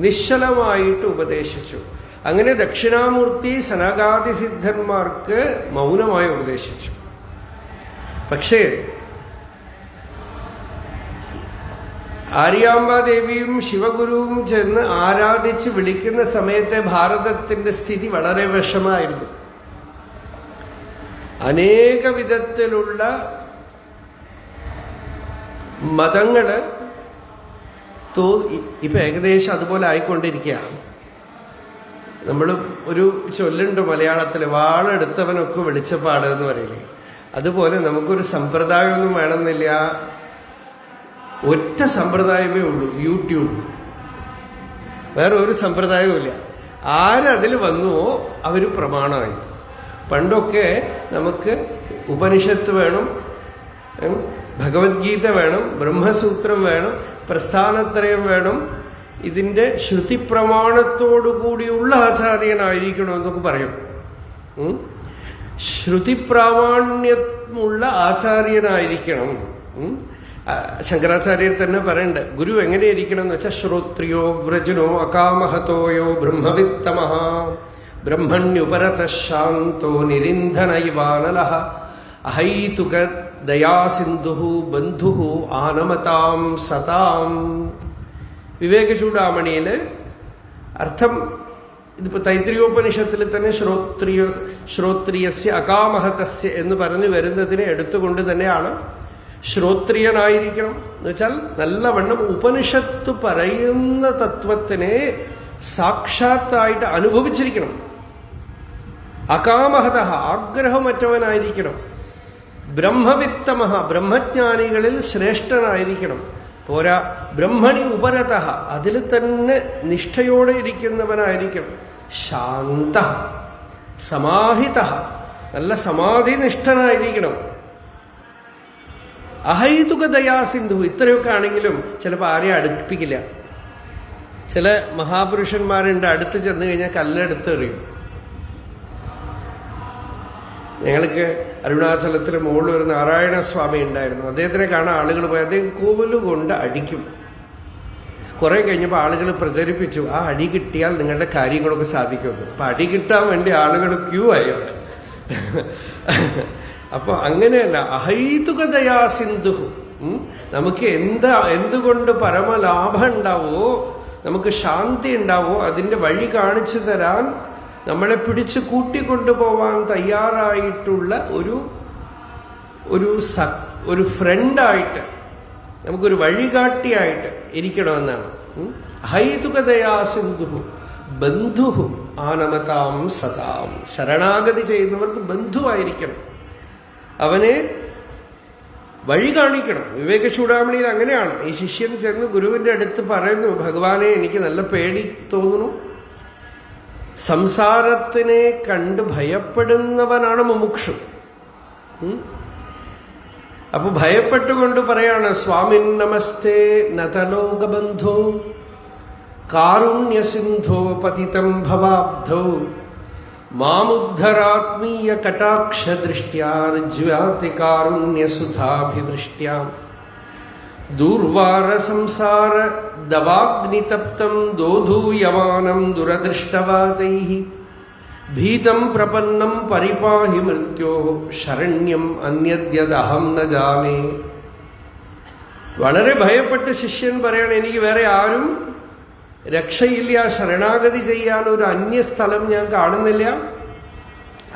നിശ്ചലമായിട്ട് ഉപദേശിച്ചു. അങ്ങനെ ദക്ഷിണാമൂർത്തി സനകാദി സിദ്ധന്മാർക്ക് മൗനമായി ഉപദേശിച്ചു. പക്ഷേ ആര്യാമ്പാദേവിയും ശിവഗുരുവും ചെന്ന് ആരാധിച്ച് വിളിക്കുന്ന സമയത്തെ ഭാരതത്തിന്റെ സ്ഥിതി വളരെ വിഷമായിരുന്നു. അനേക വിധത്തിലുള്ള മതങ്ങള് ഇപ്പൊ ഏകദേശം അതുപോലെ ആയിക്കൊണ്ടിരിക്കുകയാണ്. നമ്മൾ ഒരു ചൊല്ലുണ്ട് മലയാളത്തിൽ, വാളെടുത്തവനൊക്കെ വെളിച്ചപ്പാട് എന്ന് പറയില്ലേ, അതുപോലെ നമുക്കൊരു സമ്പ്രദായമൊന്നും വേണമെന്നില്ല. ഒറ്റ സമ്പ്രദായമേ ഉള്ളൂ, യൂട്യൂബ്. വേറെ ഒരു സമ്പ്രദായവും ഇല്ല. ആരതിൽ വന്നുവോ അവർ പ്രമാണമായി. പണ്ടൊക്കെ നമുക്ക് ഉപനിഷത്ത് വേണം, ഭഗവത്ഗീത വേണം, ബ്രഹ്മസൂത്രം വേണം, പ്രസ്ഥാനത്രയം വേണം, ഇതിൻ്റെ ശ്രുതിപ്രമാണത്തോടുകൂടിയുള്ള ആചാര്യനായിരിക്കണമെന്നൊക്കെ പറയും. ശ്രുതിപ്രാമാണ്യമുള്ള ആചാര്യനായിരിക്കണം. ശങ്കരാചാര്യർ തന്നെ പറയണ്ട്, ഗുരു എങ്ങനെയിരിക്കണം എന്ന് വെച്ചാൽ ശ്രോത്രിയോ വ്രജനോ അകാമഹതോയോ ബ്രഹ്മവിത്തമഃ ബ്രഹ്മണ്യുപരത ശാന്തോ നിരിന്ധനൈവാനലഃ അഹൈതുക ദയാസിന്ധു ബന്ധു ആനമതാം സതാം. വിവേക ചൂടാമണിയില് അർത്ഥം ഇതിപ്പോ തൈത്രിയോപനിഷത്തിൽ തന്നെ ശ്രോത്രിയസ്യ അകാമഹതസ്യ എന്ന് പറഞ്ഞു വരുന്നതിനെ എടുത്തുകൊണ്ട് തന്നെയാണ് ശ്രോത്രിയനായിരിക്കണം എന്ന് വെച്ചാൽ നല്ലവണ്ണം ഉപനിഷത്ത് പറയുന്ന തത്വത്തിനെ സാക്ഷാത്തായിട്ട് അനുഭവിച്ചിരിക്കണം. അകാമഹത ആഗ്രഹമറ്റവനായിരിക്കണം. ബ്രഹ്മവിത്തമഹ ബ്രഹ്മജ്ഞാനികളിൽ ശ്രേഷ്ഠനായിരിക്കണം. പോരാ ബ്രഹ്മണി ഉപരത അതിൽ തന്നെ നിഷ്ഠയോടെ ഇരിക്കുന്നവനായിരിക്കണം. ശാന്ത സമാഹിത നല്ല സമാധിനിഷ്ഠനായിരിക്കണം. അഹൈതുക ദയാസിന്ധു ഇത്രയൊക്കെ ആണെങ്കിലും ചിലപ്പോൾ ആരെയും അടുപ്പിക്കില്ല. ചില മഹാപുരുഷന്മാരുണ്ട്, അടുത്ത് ചെന്ന് കഴിഞ്ഞാൽ കല്ലെടുത്ത് എറിയും. ഞങ്ങൾക്ക് അരുണാചലത്തിന് മുകളിൽ ഒരു നാരായണ സ്വാമി ഉണ്ടായിരുന്നു. അദ്ദേഹത്തിനെ കാണാൻ ആളുകൾ പോയി അദ്ദേഹം കോലുകൊണ്ട് അടിക്കും. കുറെ കഴിഞ്ഞപ്പോൾ ആളുകൾ പ്രചരിപ്പിച്ചു, ആ അടി കിട്ടിയാൽ നിങ്ങളുടെ കാര്യങ്ങളൊക്കെ സാധിക്കുമെന്ന്. അപ്പൊ അടി കിട്ടാൻ വേണ്ടി ആളുകൾ ക്യൂ ആയി അവിടെ. അപ്പൊ അങ്ങനെയല്ല, അഹൈതുക ദയാസിന്ധു. നമുക്ക് എന്തുകൊണ്ട് പരമലാഭം ഉണ്ടാവോ, നമുക്ക് ശാന്തി ഉണ്ടാവോ, അതിന്റെ വഴി കാണിച്ചു തരാൻ നമ്മളെ പിടിച്ചു കൂട്ടിക്കൊണ്ടുപോവാൻ തയ്യാറായിട്ടുള്ള ഒരു ഫ്രണ്ടായിട്ട്, നമുക്കൊരു വഴികാട്ടിയായിട്ട് ഇരിക്കണമെന്നാണ്. ഹൈതുകദയാസിന്ധു ബന്ധു ആനമതാം സതാം. ശരണാഗതി ചെയ്യുന്നവർക്ക് ബന്ധുവായിരിക്കണം, അവനെ വഴി കാണിക്കണം. വിവേക ചൂടാമണിയിൽ അങ്ങനെയാണ്. ഈ ശിഷ്യൻ ചെന്ന് ഗുരുവിന്റെ അടുത്ത് പറയുന്നു, ഭഗവാനെ എനിക്ക് നല്ല പേടി തോന്നുന്നു, സംസാരത്തിനെ കണ്ട് ഭയപ്പെടുന്നവനാണ് മുമുക്ഷു. അപ്പൊ ഭയപ്പെട്ടുകൊണ്ട് പറയാണ്, സ്വാമിൻ നമസ്തേ നതലോകബന്ധോ കാരുണ്യസിന്ധോ പതിതം ഭവാബ്ധോ മാമുദ്ധരാത്മീയ കടാക്ഷദൃഷ്ട്യാർജ്വാതി കാരുണ്യസുധാഭിവൃഷ്ട്യാം ദൂർവാര സംസാര ദവാഗ്നിതപ്തം ദോധൂയമാനം ദുരദൃഷ്ടവാതൈഃ ഭീതം പ്രപന്നം പരിപാഹി മൃത്യോ ശരണ്യം അന്യദ്യദഹം ന ജാനേ. വളരെ ഭയപ്പെട്ട് ശിഷ്യൻ പറയാണ്, എനിക്ക് വേറെ ആരും രക്ഷയില്ല, ശരണാഗതി ചെയ്യാൻ ഒരു അന്യസ്ഥലം ഞാൻ കാണുന്നില്ല,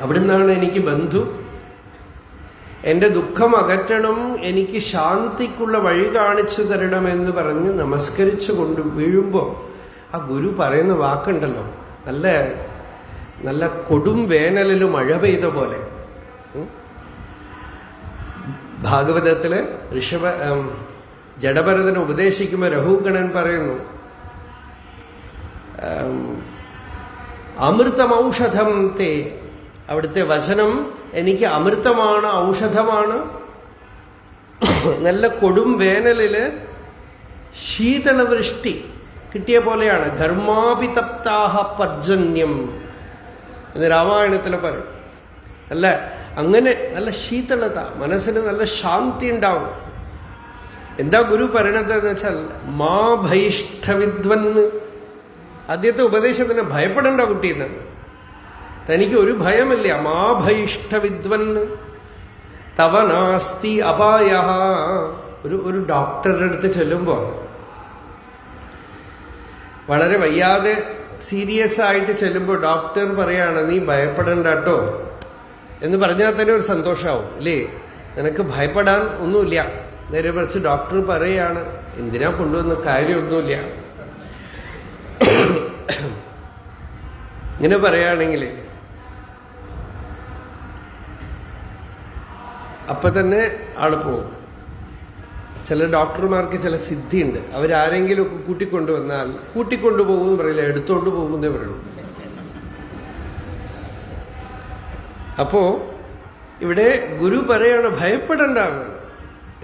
അവിടുന്നാണ് എനിക്ക് ബന്ധു, എൻ്റെ ദുഃഖം അകറ്റണം, എനിക്ക് ശാന്തിക്കുള്ള വഴി കാണിച്ചു തരണമെന്ന് പറഞ്ഞ് നമസ്കരിച്ചു കൊണ്ട് വീഴുമ്പോൾ ആ ഗുരു പറയുന്ന വാക്കുണ്ടല്ലോ, നല്ല നല്ല കൊടും വേനലിൽ മഴ പെയ്ത പോലെ. ഭാഗവതത്തില് ജഡഭരതനെ ഉപദേശിക്കുമ്പോൾ രഘുഗണൻ പറയുന്നു, അമൃതമൗഷധം തേ, അവിടുത്തെ വചനം എനിക്ക് അമൃതമാണ്, ഔഷധമാണ്. നല്ല കൊടും വേനലില് ശീതളവൃഷ്ടി കിട്ടിയ പോലെയാണ്. ധർമാഭിതപ്താഹ പർജന്യം എന്ന് രാമായണത്തിൽ പറയും. അല്ല, അങ്ങനെ നല്ല ശീതളത, മനസ്സിന് നല്ല ശാന്തി ഉണ്ടാവും. എന്താ ഗുരു പറയണത് എന്ന് വെച്ചാൽ, മാ ഭൈഷ്ഠവിദ്വന്ന്. ആദ്യത്തെ ഉപദേശത്തിന് ഭയപ്പെടേണ്ട കുട്ടിയെന്നാണ്. തനിക്ക് ഒരു ഭയമില്ല. മാ ഭൈഷ്ഠവിദ്വന്ന് തവ നാസ്തി അപായ. ഒരു ഡോക്ടറുടെ അടുത്ത് ചെല്ലുമ്പോൾ വളരെ വയ്യാതെ സീരിയസ് ആയിട്ട് ചെല്ലുമ്പോൾ ഡോക്ടർ പറയാണ്, നീ ഭയപ്പെടണ്ട കേട്ടോ എന്ന് പറഞ്ഞാൽ തന്നെ ഒരു സന്തോഷമാവും ഇല്ലേ? നിനക്ക് ഭയപ്പെടാൻ ഒന്നുമില്ല. നേരെ മറിച്ച് ഡോക്ടർ പറയാണ്, എന്തിനാ കൊണ്ടുവന്ന കാര്യമൊന്നുമില്ല. ഇങ്ങനെ പറയുകയാണെങ്കിൽ അപ്പൊ തന്നെ ആള് പോകും. ചില ഡോക്ടർമാർക്ക് ചില സിദ്ധിയുണ്ട്. അവരാരെങ്കിലും ഒക്കെ കൂട്ടിക്കൊണ്ടുവന്നാൽ കൂട്ടിക്കൊണ്ടുപോകും പറയില്ല, എടുത്തോണ്ട് പോകുന്നേ പറയുള്ളൂ. അപ്പോ ഇവിടെ ഗുരു പറയാണ്, ഭയപ്പെടേണ്ടാണ്.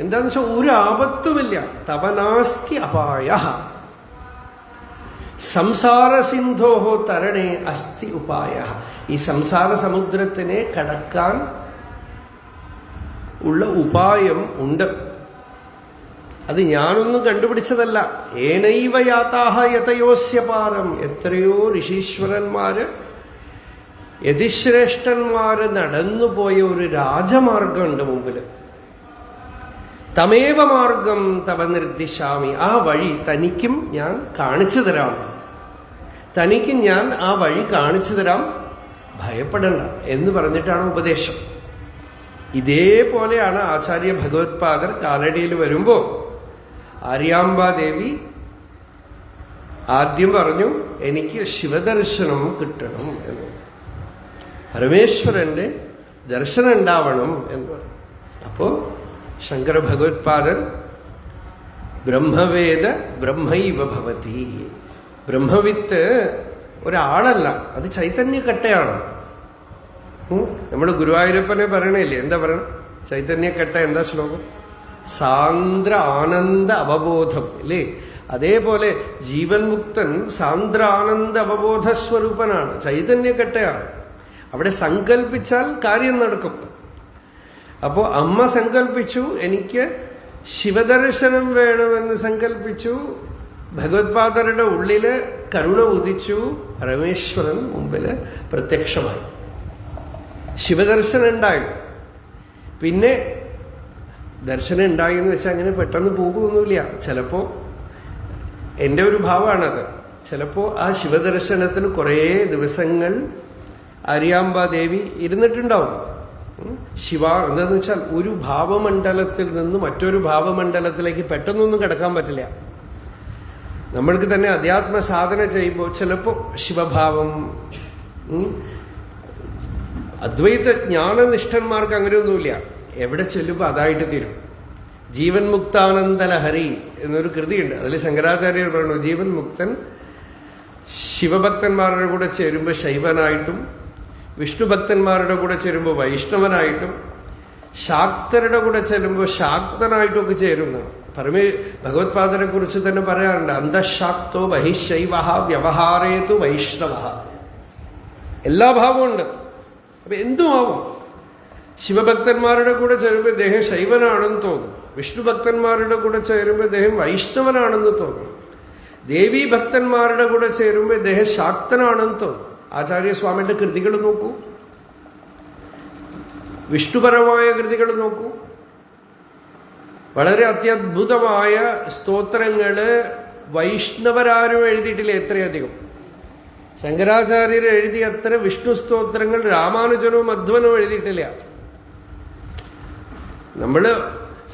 എന്താന്ന് വെച്ചാൽ ഒരു ആപത്തുമില്ല. തവനാസ്തി അപായ സംസാര സിന്ധോഹോ തരണേ അസ്തി ഉപായ. ഈ സംസാര സമുദ്രത്തിനെ കടക്കാൻ ഉള്ള ഉപായം ഉണ്ട്. അത് ഞാനൊന്നും കണ്ടുപിടിച്ചതല്ല. ഏനൈവ യാതാഹ യതയോസ്യ പാരം. എത്രയോ ഋഷീശ്വരന്മാര്, യതിശ്രേഷ്ഠന്മാര് നടന്നുപോയ ഒരു രാജമാർഗമുണ്ട് മുമ്പില്. തമേവ മാർഗം തവ നിർദ്ദിശാമി. ആ വഴി തനിക്കും ഞാൻ കാണിച്ചു തരാം, തനിക്കും ഞാൻ ആ വഴി കാണിച്ചു തരാം, ഭയപ്പെടണ്ട എന്ന് പറഞ്ഞിട്ടാണ് ഉപദേശം. ഇതേപോലെയാണ് ആചാര്യ ഭഗവത്പാദർ കാലടിയിൽ വരുമ്പോൾ ആര്യാംബാദേവി ആദ്യം പറഞ്ഞു, എനിക്ക് ശിവദർശനം കിട്ടണം എന്ന്. പരമേശ്വരന്റെ ദർശനം ഉണ്ടാവണം എന്ന് പറഞ്ഞു. അപ്പോ ശങ്കര ഭഗവത്പാദൻ ബ്രഹ്മവേദ ബ്രഹ്മൈവ ഭവതി. ബ്രഹ്മവിത്ത് ഒരാളല്ല, അത് ചൈതന്യക്കട്ടയാണ്. നമ്മുടെ ഗുരുവായൂരപ്പനെ പറയണില്ലേ, എന്താ പറയണം? ചൈതന്യക്കട്ട എന്താ ശ്ലോകം? സാന്ദ്ര ആനന്ദ അവബോധം ഇല്ലേ? അതേപോലെ ജീവൻ മുക്തൻ സാന്ദ്ര ആനന്ദ അവബോധ സ്വരൂപനാണ്, ചൈതന്യക്കട്ടയാണ്. അവിടെ സങ്കല്പിച്ചാൽ കാര്യം നടക്കും. അപ്പോ അമ്മ സങ്കല്പിച്ചു, എനിക്ക് ശിവദർശനം വേണമെന്ന് സങ്കല്പിച്ചു. ഭഗവത്പാദരുടെ ഉള്ളില് കരുണ ഉദിച്ചു, പരമേശ്വരൻ മുമ്പില് പ്രത്യക്ഷമായി, ശിവദർശനം ഉണ്ടായി. പിന്നെ ദർശനം ഉണ്ടായി എന്ന് വെച്ചാൽ അങ്ങനെ പെട്ടെന്ന് പോകുമൊന്നുമില്ല. ചിലപ്പോ എൻ്റെ ഒരു ഭാവമാണത്. ചിലപ്പോ ആ ശിവദർശനത്തിന് കുറേ ദിവസങ്ങൾ ആര്യാമ്പാദേവി ഇരുന്നിട്ടുണ്ടാവും. ശിവ എന്താന്ന് വെച്ചാൽ ഒരു ഭാവമണ്ഡലത്തിൽ നിന്ന് മറ്റൊരു ഭാവമണ്ഡലത്തിലേക്ക് പെട്ടെന്നൊന്നും കിടക്കാൻ പറ്റില്ല. നമ്മൾക്ക് തന്നെ അധ്യാത്മ സാധന ചെയ്യുമ്പോൾ ചിലപ്പോൾ ശിവഭാവം, അദ്വൈത ജ്ഞാനനിഷ്ഠന്മാർക്ക് അങ്ങനെയൊന്നുമില്ല. എവിടെ ചെല്ലുമ്പോൾ അതായിട്ട് തീരും. ജീവൻ മുക്താനന്ദ ലഹരി എന്നൊരു കൃതിയുണ്ട്. അതിൽ ശങ്കരാചാര്യർ പറഞ്ഞു, ജീവൻ മുക്തൻ ശിവഭക്തന്മാരുടെ കൂടെ ചേരുമ്പോൾ ശൈവനായിട്ടും, വിഷ്ണു ഭക്തന്മാരുടെ കൂടെ ചേരുമ്പോൾ വൈഷ്ണവനായിട്ടും, ശാക്തരുടെ കൂടെ ചെല്ലുമ്പോൾ ശാക്തനായിട്ടും ഒക്കെ ചേരുന്നു. ഭഗവത്പാദനെ കുറിച്ച് തന്നെ പറയാറുണ്ട്, അന്തഃശാക്തോ ബഹിശൈവ വ്യവഹാരേതു വൈഷ്ണവ. എല്ലാ ഭാവവും ഉണ്ട്. അപ്പൊ എന്തുമാവും. ശിവഭക്തന്മാരുടെ കൂടെ ചേരുമ്പോൾ ഇദ്ദേഹം ശൈവനാണെന്ന് തോന്നും, വിഷ്ണു ഭക്തന്മാരുടെ കൂടെ ചേരുമ്പോൾ ഇദ്ദേഹം വൈഷ്ണവനാണെന്ന് തോന്നും, ദേവീ ഭക്തന്മാരുടെ കൂടെ ചേരുമ്പോൾ ഇദ്ദേഹം ശാക്തനാണെന്ന് തോന്നും. ആചാര്യസ്വാമിയുടെ കൃതികൾ നോക്കൂ, വിഷ്ണുപരമായ കൃതികൾ നോക്കൂ. വളരെ അത്യദ്ഭുതമായ സ്തോത്രങ്ങള് വൈഷ്ണവരാരും എഴുതിയിട്ടില്ല എത്രയധികം. ശങ്കരാചാര്യർ എഴുതിയ അത്ര വിഷ്ണു സ്തോത്രങ്ങൾ രാമാനുജനോ മധ്വനോ എഴുതിയിട്ടില്ല. നമ്മള്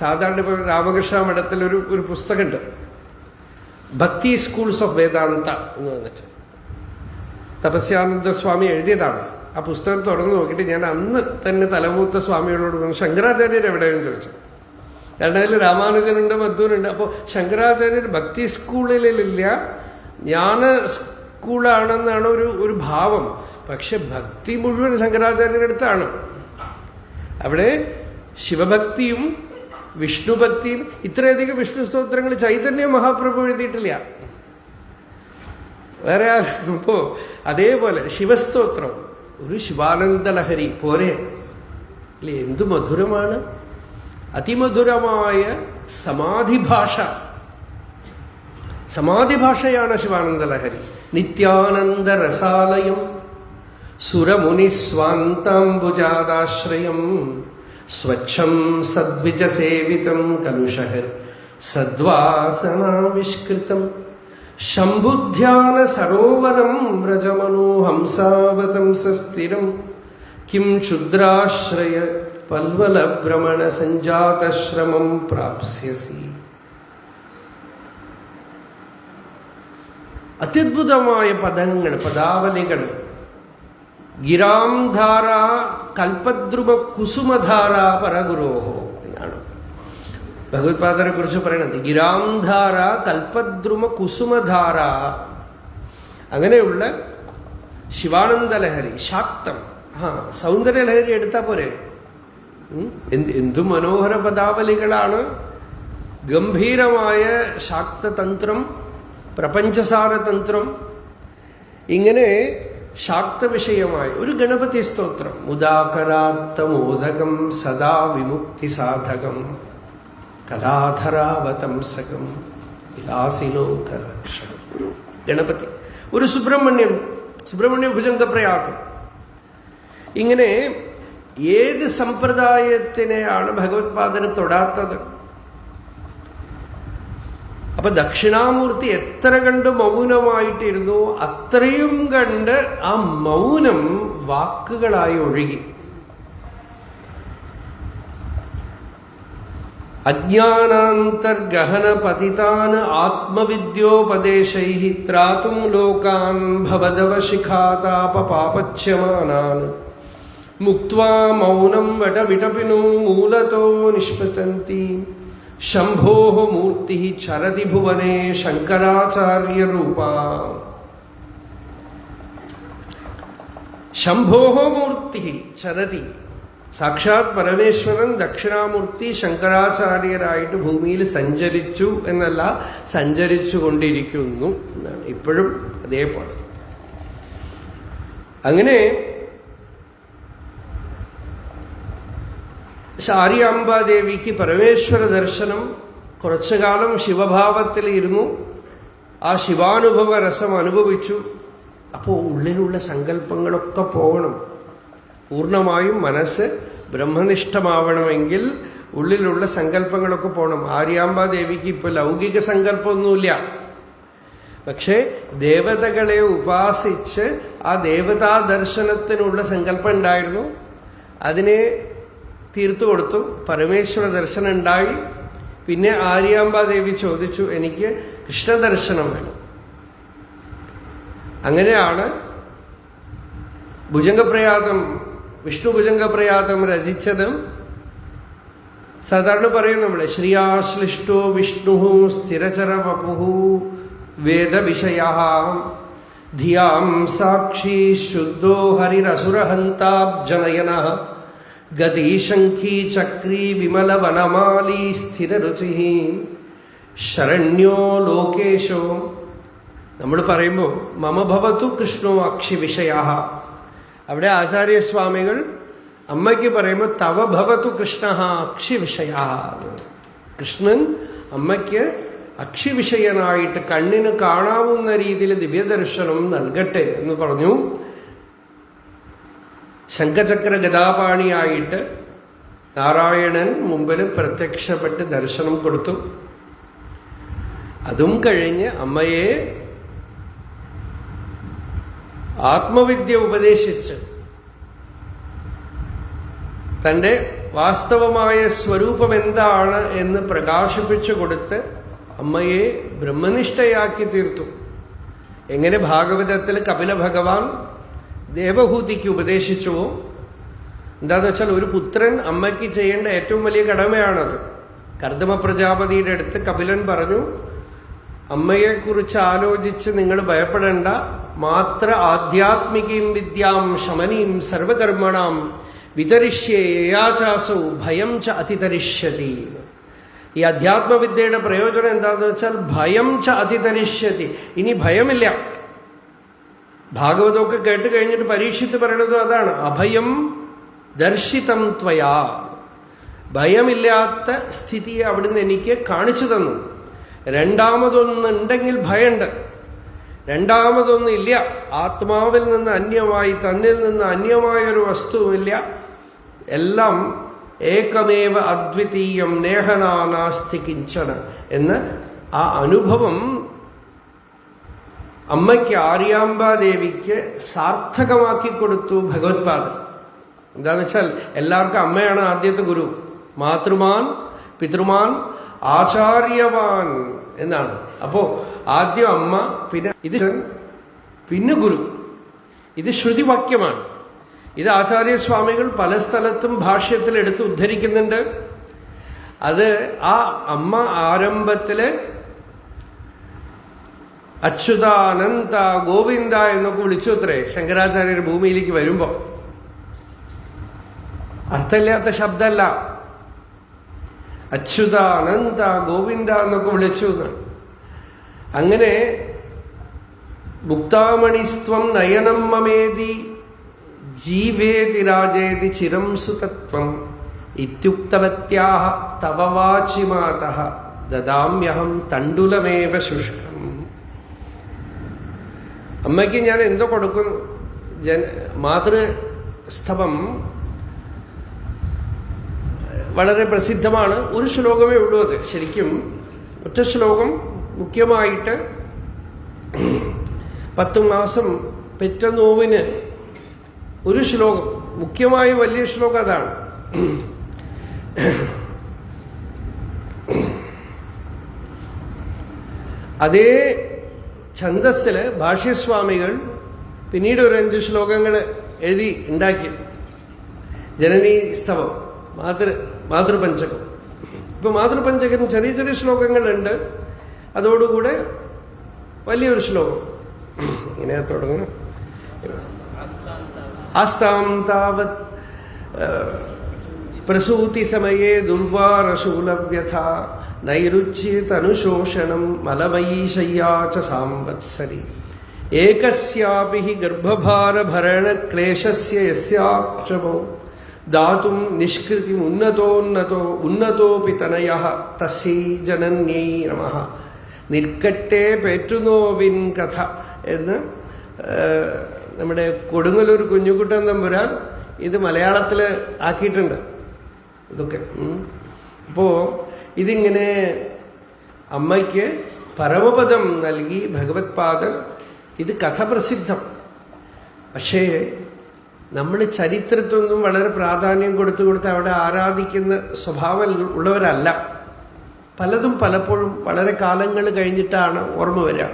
സാധാരണ ഇപ്പോൾ രാമകൃഷ്ണ മഠത്തിൽ ഒരു പുസ്തകമുണ്ട്, ഭക്തി സ്കൂൾസ് ഓഫ് വേദാന്ത എന്ന് പറഞ്ഞിട്ട് തപസ്യാനന്ദ സ്വാമി എഴുതിയതാണ്. ആ പുസ്തകം തുറന്നു നോക്കിയിട്ട് ഞാൻ അന്ന് തന്നെ തലമൂത്ത സ്വാമികളോട് ശങ്കരാചാര്യർ എവിടെയെന്ന് ചോദിച്ചു. കാരണം അതിൽ രാമാനുജനുണ്ട്, മധ്വനുണ്ട്. അപ്പോൾ ശങ്കരാചാര്യർ ഭക്തി സ്കൂളിലില്ല, ജ്ഞാന സ്കൂളാണെന്നാണ് ഒരു ഭാവം. പക്ഷെ ഭക്തി മുഴുവൻ ശങ്കരാചാര്യരുടെ അടുത്താണ്. അവിടെ ശിവഭക്തിയും വിഷ്ണുഭക്തിയും, ഇത്രയധികം വിഷ്ണു സ്തോത്രങ്ങൾ ചൈതന്യ മഹാപ്രഭു എഴുതിയിട്ടില്ല. വേറെ ഇപ്പോ അതേപോലെ ശിവസ്തോത്രം ഒരു ശിവാനന്ദ ലഹരി പോരെ അല്ലേ? എന്തു മധുരമാണ്, അതിമധുരമായ സമാധിഭാഷ. സമാധിഭാഷയാണ് ശിവാനന്ദ ലഹരി. നിത്യാനന്ദ രസാലയം സുരമുനിസ്വാന്താംബുജാദാശ്രയം സ്വച്ഛം സദ്വിജസേവിതം കലുഷഹർ സദ്വാസനാവിഷ്കൃതം ശംഭുധ്യാന സരോവരം വ്രജമനോഹംസാവതം സസ്ഥിരം കിം ക്ഷുദ്രാശ്രയ പൽവലഭ്രമണ സഞ്ജാതശ്രമം പ്രാപ്സ്യസി. അത്യദ്ഭുതമായ പദങ്ങൾ, പദാവലികൾ. ഗിരാം ധാര കൽപദ്രുമ കുസുമധാര പരഗുരോഹോ എന്നാണ് ഭഗവത്പാദനെ കുറിച്ച് പറയുന്നത്. ഗിരാം ധാര കൽപദ്രുമ കുസുമധാര. അങ്ങനെയുള്ള ശിവാനന്ദ ലഹരി, ശാക്തം. സൗന്ദര്യ ലഹരി എടുത്താൽ പോരെ. എന്തു മനോഹര പദാവലികളാണ്. ഗംഭീരമായ ശാക്തതന്ത്രം, പ്രപഞ്ചസാര തന്ത്രം. ഇങ്ങനെ ശാക്ത വിഷയമായ ഒരു ഗണപതി സ്തോത്രം. മുദാകരാത്തമോദകം സദാ വിമുക്തി സാധകം കലാധരാവതംസകം വിലാസിലോകരക്ഷണം. ഒരു ഗണപതി, ഒരു സുബ്രഹ്മണ്യ ഭുജംഗപ്രയാതം. ഇങ്ങനെ ഏത് സമ്പ്രദായത്തിനെയാണ് ഭഗവത്പാദന് തൊടാത്തത്? അപ്പൊ ദക്ഷിണാമൂർത്തി എത്ര കണ്ട് മൗനമായിട്ടിരുന്നു, അത്രയും കണ്ട് ആ മൗനം വാക്കുകളായി ഒഴുകി. അജ്ഞാനാന്തർഗഹന പതിതാൻ ആത്മവിദ്യോപദേശൈ ത്രാതും ലോകാൻ ഭവദവശിഖാതാപ പാപച്യമാനാൻ മുക്ത്വാ മൗനം വടവിടപിനോ മൂലതോ നിഷ്പതന്തി ശംഭോഃ മൂർത്തിഃ ചരതി ഭുവനേ ശങ്കരാചാര്യരൂപ. ശംഭോഃ മൂർത്തിഃ ചരതി, സാക്ഷാത് പരമേശ്വരൻ ദക്ഷിണാമൂർത്തി ശങ്കരാചാര്യരായിട്ട് ഭൂമിയിൽ സഞ്ചരിച്ചു എന്നല്ല, സഞ്ചരിച്ചു കൊണ്ടിരിക്കുന്നു എന്നാണ് ഇപ്പോഴും അതേപോലെ. അങ്ങനെ ആര്യാംബാദേവിക്ക് പരമേശ്വര ദർശനം, കുറച്ചു കാലം ശിവഭാവത്തിൽ ഇരുന്നു, ആ ശിവാനുഭവ രസം അനുഭവിച്ചു. അപ്പോൾ ഉള്ളിലുള്ള സങ്കല്പങ്ങളൊക്കെ പോകണം. പൂർണ്ണമായും മനസ്സ് ബ്രഹ്മനിഷ്ഠമാവണമെങ്കിൽ ഉള്ളിലുള്ള സങ്കല്പങ്ങളൊക്കെ പോകണം. ആര്യാംബാദേവിക്ക് ഇപ്പോൾ ലൗകിക സങ്കല്പമൊന്നുമില്ല. പക്ഷേ ദേവതകളെ ഉപാസിച്ച് ആ ദേവതാ ദർശനത്തിനുള്ള സങ്കല്പം ഉണ്ടായിരുന്നു. അതിനെ തീർത്തു കൊടുത്തു. പരമേശ്വര ദർശനം ഉണ്ടായി. പിന്നെ ആര്യാംബാദേവി ചോദിച്ചു, എനിക്ക് കൃഷ്ണദർശനം വേണം. അങ്ങനെയാണ് ഭുജംഗപ്രയാതം, വിഷ്ണു ഭുജംഗപ്രയാതം രചിച്ചത്. സാധാരണ പറയും നമ്മൾ, ശ്രിയാശ്ലിഷ്ടോ വിഷ്ണു സ്ഥിരചര വപു വേദവിഷയ ധിയാം സാക്ഷി ശുദ്ധോ ഹരിരസുരഹന്താബ്ജനയന ഗതീശംഖീ ചക്രീ വിമല വനമാലീ സ്ഥിരരുചി ശരണ്യോ ലോകേശോ. നമ്മൾ പറയുമ്പോൾ മമ ഭവതു കൃഷ്ണോ അക്ഷി വിഷയ, അവിടെ ആചാര്യസ്വാമികൾ അമ്മയ്ക്ക് പറയുമ്പോൾ തവ ഭവതു കൃഷ്ണ അക്ഷി വിഷയ. കൃഷ്ണൻ അമ്മയ്ക്ക് അക്ഷിവിഷയനായിട്ട് കണ്ണിന് കാണാവുന്ന രീതിയിൽ ദിവ്യദർശനം നൽകട്ടെ എന്ന് പറഞ്ഞു. ശംഖചക്ര ഗദാപാണിയായിട്ട് നാരായണൻ മുമ്പിൽ പ്രത്യക്ഷപ്പെട്ട് ദർശനം കൊടുത്തു. അതും കഴിഞ്ഞ് അമ്മയെ ആത്മവിദ്യ ഉപദേശിച്ച് തൻ്റെ വാസ്തവമായ സ്വരൂപം എന്താണ് എന്ന് പ്രകാശിപ്പിച്ചു കൊടുത്ത് അമ്മയെ ബ്രഹ്മനിഷ്ഠയാക്കി തീർത്തു. എങ്ങനെ ഭാഗവതത്തിൽ കപില ഭഗവാൻ ദേവഹൂതിക്ക് ഉപദേശിച്ചുവോ, എന്താന്ന് വെച്ചാൽ ഒരു പുത്രൻ അമ്മയ്ക്ക് ചെയ്യേണ്ട ഏറ്റവും വലിയ കടമയാണത്. കർദമ പ്രജാപതിയുടെ അടുത്ത് കപിലൻ പറഞ്ഞു, അമ്മയെക്കുറിച്ച് ആലോചിച്ച് നിങ്ങൾ ഭയപ്പെടേണ്ട, മാത്ര ആധ്യാത്മികീം വിദ്യാം ശമനീം സർവകർമ്മണാം വിതരിഷ്യേ യയാചാസൗ ഭയം ച അതിതരിഷ്യതി. ഈ അധ്യാത്മവിദ്യയുടെ പ്രയോജനം എന്താണെന്ന് വെച്ചാൽ ഭയം ച അതിതരിഷ്യതി, ഇനി ഭയമില്ല. ഭാഗവതമൊക്കെ കേട്ട് കഴിഞ്ഞിട്ട് പരീക്ഷിച്ച് പറയണതും അതാണ്, അഭയം ദർശിതം ത്വയാ. ഭയമില്ലാത്ത സ്ഥിതിയെ അവിടുന്ന് എനിക്ക് കാണിച്ചു തന്നു. രണ്ടാമതൊന്നുണ്ടെങ്കിൽ ഭയമുണ്ട്, രണ്ടാമതൊന്നില്ല. ആത്മാവിൽ നിന്ന് അന്യമായി, തന്നിൽ നിന്ന് അന്യമായൊരു വസ്തുവില്ല. എല്ലാം ഏകമേവ അദ്വിതീയം നേഹനാനാസ്തി കിഞ്ചന എന്ന് ആ അനുഭവം അമ്മയ്ക്ക്, ആര്യാംബാദേവിക്ക് സാർത്ഥകമാക്കി കൊടുത്തു ഭഗവത്പാദൻ. എന്താണെന്ന് വെച്ചാൽ എല്ലാവർക്കും അമ്മയാണ് ആദ്യത്തെ ഗുരു. മാതൃമാൻ പിതൃമാൻ ആചാര്യവാൻ എന്നാണ്. അപ്പോ ആദ്യം അമ്മ, പിന്നെ ഗുരു. ഇത് ശ്രുതിവാക്യമാണ്. ഇത് ആചാര്യസ്വാമികൾ പല സ്ഥലത്തും ഭാഷ്യത്തിൽ എടുത്ത് ഉദ്ധരിക്കുന്നുണ്ട്. അത് ആ അമ്മ ആരംഭത്തില് അച്യുത അനന്ത ഗോവിന്ദ എന്നൊക്കെ വിളിച്ചു അത്രേ ശങ്കരാചാര്യർ ഭൂമിയിലേക്ക് വരുമ്പോ. അർത്ഥമില്ലാത്ത ശബ്ദമല്ല, അച്യുത അനന്ത ഗോവിന്ദ എന്നൊക്കെ വിളിച്ചു എന്നാണ്. അങ്ങനെ മുക്താമണിസ്ത്വം നയനം മമേതി ജീവേതി രാജേതി ചിരം സുതത്വം ഇത്യുക്തവത്യാഹ തവ വാചി മാതഃ ദദാമ്യഹം തണ്ടുലമേവ ശുഷ്കം. അമ്മയ്ക്ക് ഞാൻ എന്തോ കൊടുക്കുന്നു. മാതൃസ്തവം വളരെ പ്രസിദ്ധമാണ്. ഒരു ശ്ലോകമേ ഉള്ളൂ അത്. ശരിക്കും ഒറ്റ ശ്ലോകം മുഖ്യമായിട്ട് 10 മാസം പെറ്റ നോവിന് ഒരു ശ്ലോകം, മുഖ്യമായ വലിയ ശ്ലോകം അതാണ്. അതേ ഛന്ദസ്സില് ഭാഷ്യസ്വാമികൾ പിന്നീട് ഒരു 5 ശ്ലോകങ്ങൾ എഴുതി ഉണ്ടാക്കി. ജനനീ സ്തവം, മാതൃപഞ്ചകം. ഇപ്പൊ മാതൃപഞ്ചകം ചെറിയ ചെറിയ ശ്ലോകങ്ങളുണ്ട്, അതോടുകൂടെ വലിയൊരു ശ്ലോകം ഇങ്ങനെ തുടങ്ങണം. ആസ്താം താവത് പ്രസൂതി സമയേ ദുർവാരശൂലവ്യഥ നൈരുച്യേതനുശോഷണം മലമയീ ശയ്യാ ച സാംവത്സരി ഏകസ്യാപി ഹി ഗർഭഭാരഭരണക്ലേശസ്യ യസ്യാക്ഷമോ ദാതും നിഷ്കൃതിം ഉന്നതോപി തനയഃ തസ്യൈ ജനന്യൈ നമഃ. നിൽക്കട്ടെ പേറ്റുനോവിൻ കഥ എന്ന് നമ്മുടെ കൊടുങ്ങല്ലൂർ കുഞ്ഞുകുട്ടൻ തമ്പുരാൻ ഇത് മലയാളത്തിൽ ആക്കിയിട്ടുണ്ട്. ഇതൊക്കെ അപ്പോ ഇതിങ്ങനെ അമ്മയ്ക്ക് പരമപദം നൽകി ഭഗവത് പാദർ. ഇത് കഥ പ്രസിദ്ധം. പക്ഷേ നമ്മൾ ചരിത്രത്തൊന്നും വളരെ പ്രാധാന്യം കൊടുത്ത് അവിടെ ആരാധിക്കുന്ന സ്വഭാവം ഉള്ളവരല്ല. പലതും പലപ്പോഴും വളരെ കാലങ്ങൾ കഴിഞ്ഞിട്ടാണ് ഓർമ്മ വരിക.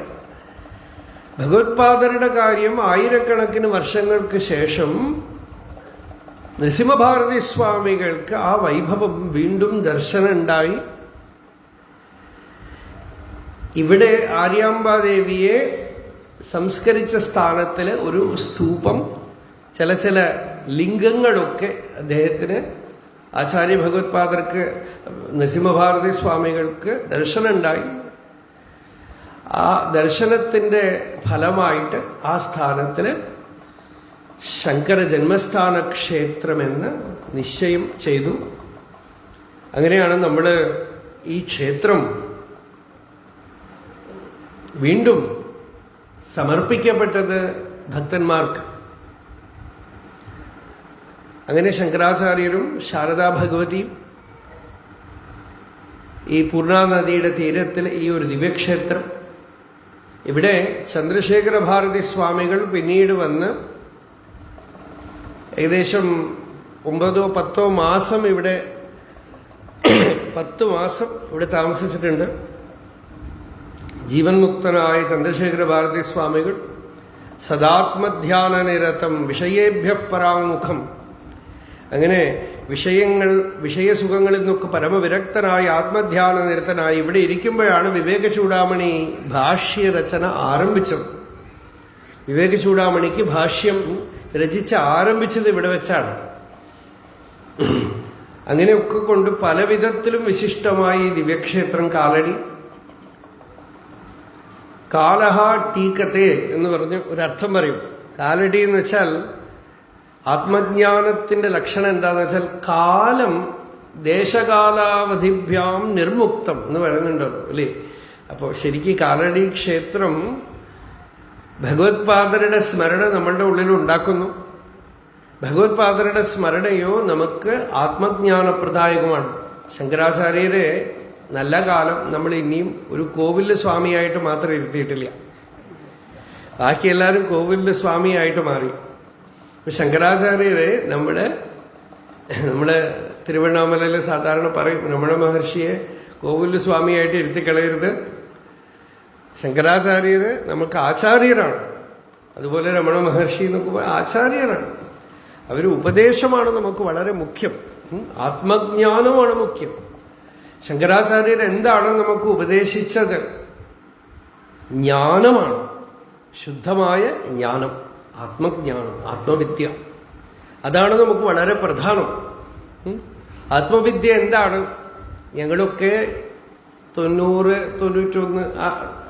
ഭഗവത് പാദരുടെ കാര്യം ആയിരക്കണക്കിന് വർഷങ്ങൾക്ക് ശേഷം നരസിംഹഭാരതി സ്വാമികൾക്ക് ആ വൈഭവം വീണ്ടും ദർശനം ഉണ്ടായി. ഇവിടെ ആര്യാമ്പാദേവിയെ സംസ്കരിച്ച സ്ഥാനത്തിൽ ഒരു സ്തൂപം, ചില ലിംഗങ്ങളൊക്കെ അദ്ദേഹത്തിന് ആചാര്യ ഭഗവത് പാദർക്ക് നരസിംഹഭാരതി സ്വാമികൾക്ക് ദർശനമുണ്ടായി. ആ ദർശനത്തിൻ്റെ ഫലമായിട്ട് ആ സ്ഥാനത്തിൽ ശങ്കര ജന്മസ്ഥാന ക്ഷേത്രമെന്ന് നിശ്ചയം ചെയ്തു. അങ്ങനെയാണ് നമ്മൾ ഈ ക്ഷേത്രം വീണ്ടും സമർപ്പിക്കപ്പെട്ടത് ഭക്തന്മാർക്ക്. അങ്ങനെ ശങ്കരാചാര്യരും ശാരദാ ഭഗവതിയും ഈ പൂർണ്ണ നദിയുടെ തീരത്തിൽ ഈ ഒരു ദിവ്യക്ഷേത്രം, ഇവിടെ ചന്ദ്രശേഖര ഭാരതി സ്വാമികൾ പിന്നീട് വന്ന് ഏകദേശം 9-10 മാസം ഇവിടെ 10 മാസം ഇവിടെ താമസിച്ചിട്ടുണ്ട്. ജീവൻ മുക്തനായ ചന്ദ്രശേഖര ഭാരതി സ്വാമികൾ സദാത്മധ്യാന നിരതം വിഷയേഭ്യ പരാമുഖം, അങ്ങനെ വിഷയസുഖങ്ങളിൽ നിന്നൊക്കെ പരമവിരക്തനായി ആത്മധ്യാന നിരതനായി ഇവിടെ ഇരിക്കുമ്പോഴാണ് വിവേക ചൂടാമണി ഭാഷ്യരചന ആരംഭിച്ചത്. വിവേക ചൂടാമണിക്ക് ഭാഷ്യം രചിച്ച് ആരംഭിച്ചത് ഇവിടെ വെച്ചാണ്. അങ്ങനെയൊക്കെ കൊണ്ട് പല വിധത്തിലും വിശിഷ്ടമായി ദിവ്യക്ഷേത്രം കാലടി. കാലഹ ടീക്കത്തെ എന്ന് പറഞ്ഞ് ഒരർത്ഥം പറയും. കാലടി എന്ന് വെച്ചാൽ ആത്മജ്ഞാനത്തിന്റെ ലക്ഷണം എന്താന്ന് വെച്ചാൽ കാലം ദേശകാലാവധിഭ്യാം നിർമുക്തം എന്ന് പറയുന്നുണ്ടല്ലോ അല്ലേ. അപ്പോൾ ശരിക്കും കാലടി ക്ഷേത്രം ഭഗവത് പാദരുടെ സ്മരണ നമ്മളുടെ ഉള്ളിൽ ഉണ്ടാക്കുന്നു. ഭഗവത് പാദരുടെ സ്മരണയോ നമുക്ക് ആത്മജ്ഞാനപ്രദായകമാണ്. ശങ്കരാചാര്യരെ നല്ല കാലം നമ്മൾ ഇനിയും ഒരു കോവിലിലെ സ്വാമിയായിട്ട് മാത്രം ഇരുത്തിയിട്ടില്ല. ബാക്കി എല്ലാവരും കോവിലിലെ സ്വാമിയായിട്ട് മാറി. ശങ്കരാചാര്യരെ നമ്മള് തിരുവണ്ണാമലയിൽ സാധാരണ പറയും, രമണ മഹർഷിയെ കോവിലിലെ സ്വാമിയായിട്ട് ഇരുത്തിക്കളയരുത്. ശങ്കരാചാര്യര് നമുക്ക് ആചാര്യരാണ്. അതുപോലെ രമണ മഹർഷി എന്നൊക്കെ ആചാര്യരാണ്. അവർ ഉപദേശമാണ് നമുക്ക് വളരെ മുഖ്യം. ആത്മജ്ഞാനമാണ് മുഖ്യം. ശങ്കരാചാര്യർ എന്താണ് നമുക്ക് ഉപദേശിച്ചത്? ജ്ഞാനമാണ്, ശുദ്ധമായ ജ്ഞാനം, ആത്മജ്ഞാനം, ആത്മവിദ്യ. അതാണ് നമുക്ക് വളരെ പ്രധാനം. ആത്മവിദ്യ എന്താണ്? ഞങ്ങളൊക്കെ 90, 91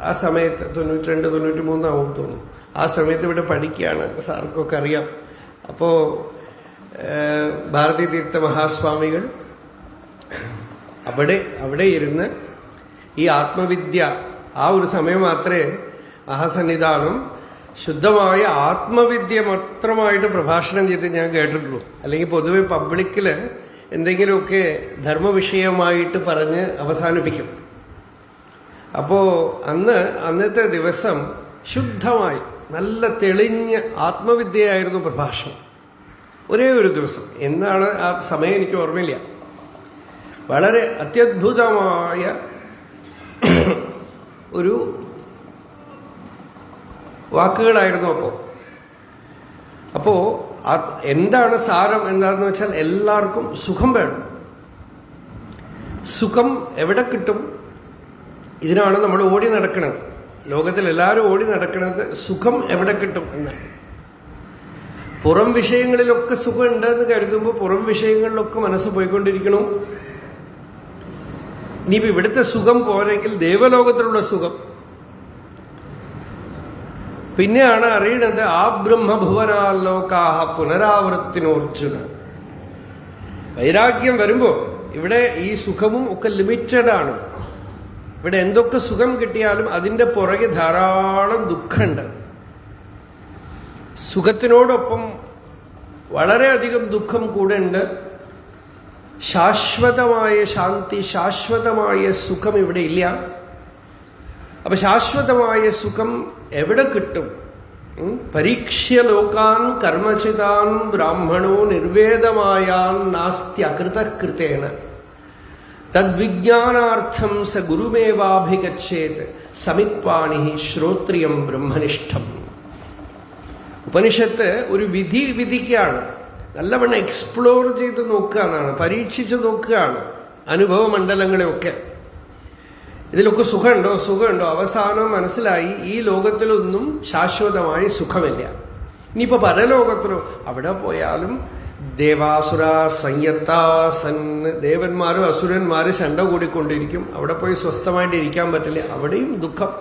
ആ സമയത്ത് 92, 93 ആവും തോന്നുന്നു. ആ സമയത്ത് ഇവിടെ പഠിക്കുകയാണ്. സാർക്കൊക്കെ അറിയാം. അപ്പോ ഭാരതീ തീർത്ഥ മഹാസ്വാമികൾ അവിടെ ഇരുന്ന് ഈ ആത്മവിദ്യ, ആ ഒരു സമയം മാത്രമേ മഹാസന്നിധാനം ശുദ്ധമായ ആത്മവിദ്യ മാത്രമായിട്ട് പ്രഭാഷണം ചെയ്ത് ഞാൻ കേട്ടിട്ടുള്ളൂ. അല്ലെങ്കിൽ പൊതുവെ പബ്ലിക്കിൽ എന്തെങ്കിലുമൊക്കെ ധർമ്മവിഷയമായിട്ട് പറഞ്ഞ് അവസാനിപ്പിക്കും. അപ്പോൾ അന്നത്തെ ദിവസം ശുദ്ധമായി നല്ല തെളിഞ്ഞ ആത്മവിദ്യയായിരുന്നു പ്രഭാഷണം. ഒരേ ഒരു ദിവസം. എന്നാണ് ആ സമയം എനിക്ക് ഓർമ്മയില്ല. വളരെ അത്യദ്ഭുതമായ ഒരു വാക്കുകളായിരുന്നു. അപ്പോൾ അപ്പോ എന്താണ് സാരം എന്താണെന്ന് വെച്ചാൽ എല്ലാവർക്കും സുഖം വേണം. സുഖം എവിടെ കിട്ടും? ഇതിനാണ് നമ്മൾ ഓടി നടക്കുന്നത്. ലോകത്തിൽ എല്ലാവരും ഓടി നടക്കുന്നത് സുഖം എവിടെ കിട്ടും എന്നാണ്. പുറം വിഷയങ്ങളിലൊക്കെ സുഖം ഉണ്ടെന്ന് കരുതുമ്പോൾ പുറം വിഷയങ്ങളിലൊക്കെ മനസ്സ് പോയിക്കൊണ്ടിരിക്കണു. ഇനിയിപ്പോൾ ഇവിടുത്തെ സുഖം പോരെങ്കിൽ ദേവലോകത്തിലുള്ള സുഖം. പിന്നെയാണ് അറിയണത് ആ ബ്രഹ്മഭുവനാലോകാഹ പുനരാവൃത്തിനോർജുന. വൈരാഗ്യം വരുമ്പോ ഇവിടെ ഈ സുഖവും ഒക്കെ ലിമിറ്റഡ് ആണ്. ഇവിടെ എന്തൊക്കെ സുഖം കിട്ടിയാലും അതിന്റെ പുറകെ ധാരാളം ദുഃഖമുണ്ട്. സുഖത്തിനോടൊപ്പം വളരെയധികം ദുഃഖം കൂടെ ഉണ്ട്. ശാശ്വതമായ ശാന്തി, ശാശ്വതമായ സുഖം ഇവിടെ ഇല്ല. അപ്പൊ ശാശ്വതമായ സുഖം എവിടെ കിട്ടും? പരീക്ഷ്യ ലോകാൻ കർമ്മചിതാൻ ബ്രാഹ്മണോ നിർവേദമായാൻ നാസ്തി അകൃതകൃതേന തദ്വിജ്ഞാനാർത്ഥം സ ഗുരുമേവാഭിഗച്ഛേത് സമിത്പാണി ശ്രോത്രിയം ബ്രഹ്മനിഷ്ഠം. ഉപനിഷത്ത് ഒരു വിധി വിധിക്കുകയാണ്. നല്ലവണ്ണം എക്സ്പ്ലോർ ചെയ്ത് നോക്കുക എന്നാണ്, പരീക്ഷിച്ച് നോക്കുകയാണ് അനുഭവ മണ്ഡലങ്ങളെയൊക്കെ. ഇതിലൊക്കെ സുഖമുണ്ടോ? അവസാനം മനസ്സിലായി ഈ ലോകത്തിലൊന്നും ശാശ്വതമായ സുഖമില്ല. ഇനിയിപ്പോൾ പരലോകത്തിലോ അവിടെ പോയാലും ദേവാസുര സംയത്താസൻ, ദേവന്മാരും അസുരന്മാരും ശണ്ട കൂടിക്കൊണ്ടിരിക്കും. അവിടെ പോയി സ്വസ്ഥമായിട്ട് ഇരിക്കാൻ പറ്റില്ല. അവിടെയും ദുഃഖം.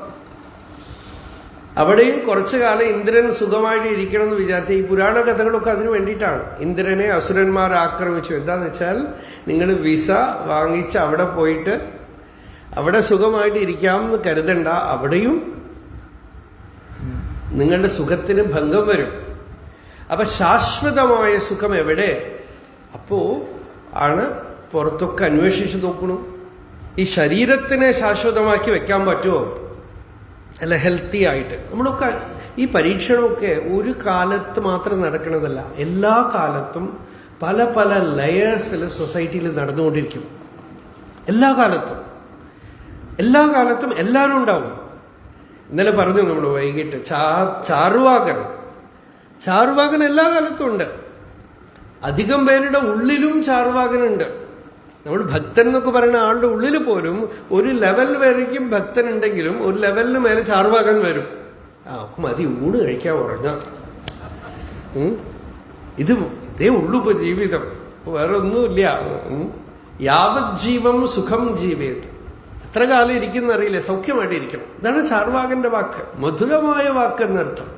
അവിടെയും കുറച്ചു കാലം ഇന്ദ്രൻ സുഖമായിട്ട് ഇരിക്കണം എന്ന് വിചാരിച്ച ഈ പുരാണ കഥകളൊക്കെ അതിനു വേണ്ടിയിട്ടാണ്. ഇന്ദ്രനെ അസുരന്മാർ ആക്രമിച്ചു. എന്താന്ന് വെച്ചാൽ നിങ്ങൾ വിസ വാങ്ങിച്ച് അവിടെ പോയിട്ട് അവിടെ സുഖമായിട്ട് ഇരിക്കാമെന്ന് കരുതണ്ട. അവിടെയും നിങ്ങളുടെ സുഖത്തിന് ഭംഗം വരും. അപ്പൊ ശാശ്വതമായ സുഖം എവിടെ? അപ്പോ ആണ് പുറത്തൊക്കെ അന്വേഷിച്ചു നോക്കണു. ഈ ശരീരത്തിനെ ശാശ്വതമാക്കി വെക്കാൻ പറ്റുമോ? അല്ല, ഹെൽത്തി ആയിട്ട്. നമ്മളൊക്കെ ഈ പരീക്ഷണമൊക്കെ ഒരു കാലത്ത് മാത്രം നടക്കുന്നതല്ല, എല്ലാ കാലത്തും പല പല ലെയേഴ്സിൽ സൊസൈറ്റിയിൽ നടന്നുകൊണ്ടിരിക്കും. എല്ലാ കാലത്തും എല്ലാവരും ഉണ്ടാവും. ഇന്നലെ പറഞ്ഞു നമ്മൾ വൈകിട്ട് ചാറുവാകൻ എല്ലാ കാലത്തും ഉണ്ട്. അധികം പേരുടെ ഉള്ളിലും ചാറുവാകനുണ്ട്. നമ്മൾ ഭക്തൻ എന്നൊക്കെ പറയുന്ന ആളുടെ ഉള്ളിൽ പോലും ഒരു ലെവൽ വരയ്ക്കും ഭക്തൻ ഉണ്ടെങ്കിലും ഒരു ലെവലിന് മേലെ ചാറുവാകൻ വരും. മതി, ഊണ് കഴിക്കാൻ ഉറങ്ങാം. ഇതേ ഉള്ളൂ ഇപ്പൊ ജീവിതം, വേറെ ഒന്നുമില്ല. യാവത് ജീവം സുഖം ജീവേത്. എത്ര കാലം ഇരിക്കുന്ന അറിയില്ല, സൗഖ്യമായിട്ട് ഇരിക്കണം. ഇതാണ് ചാർവാകന്റെ വാക്ക്, മധുരമായ വാക്ക് എന്നർത്ഥം.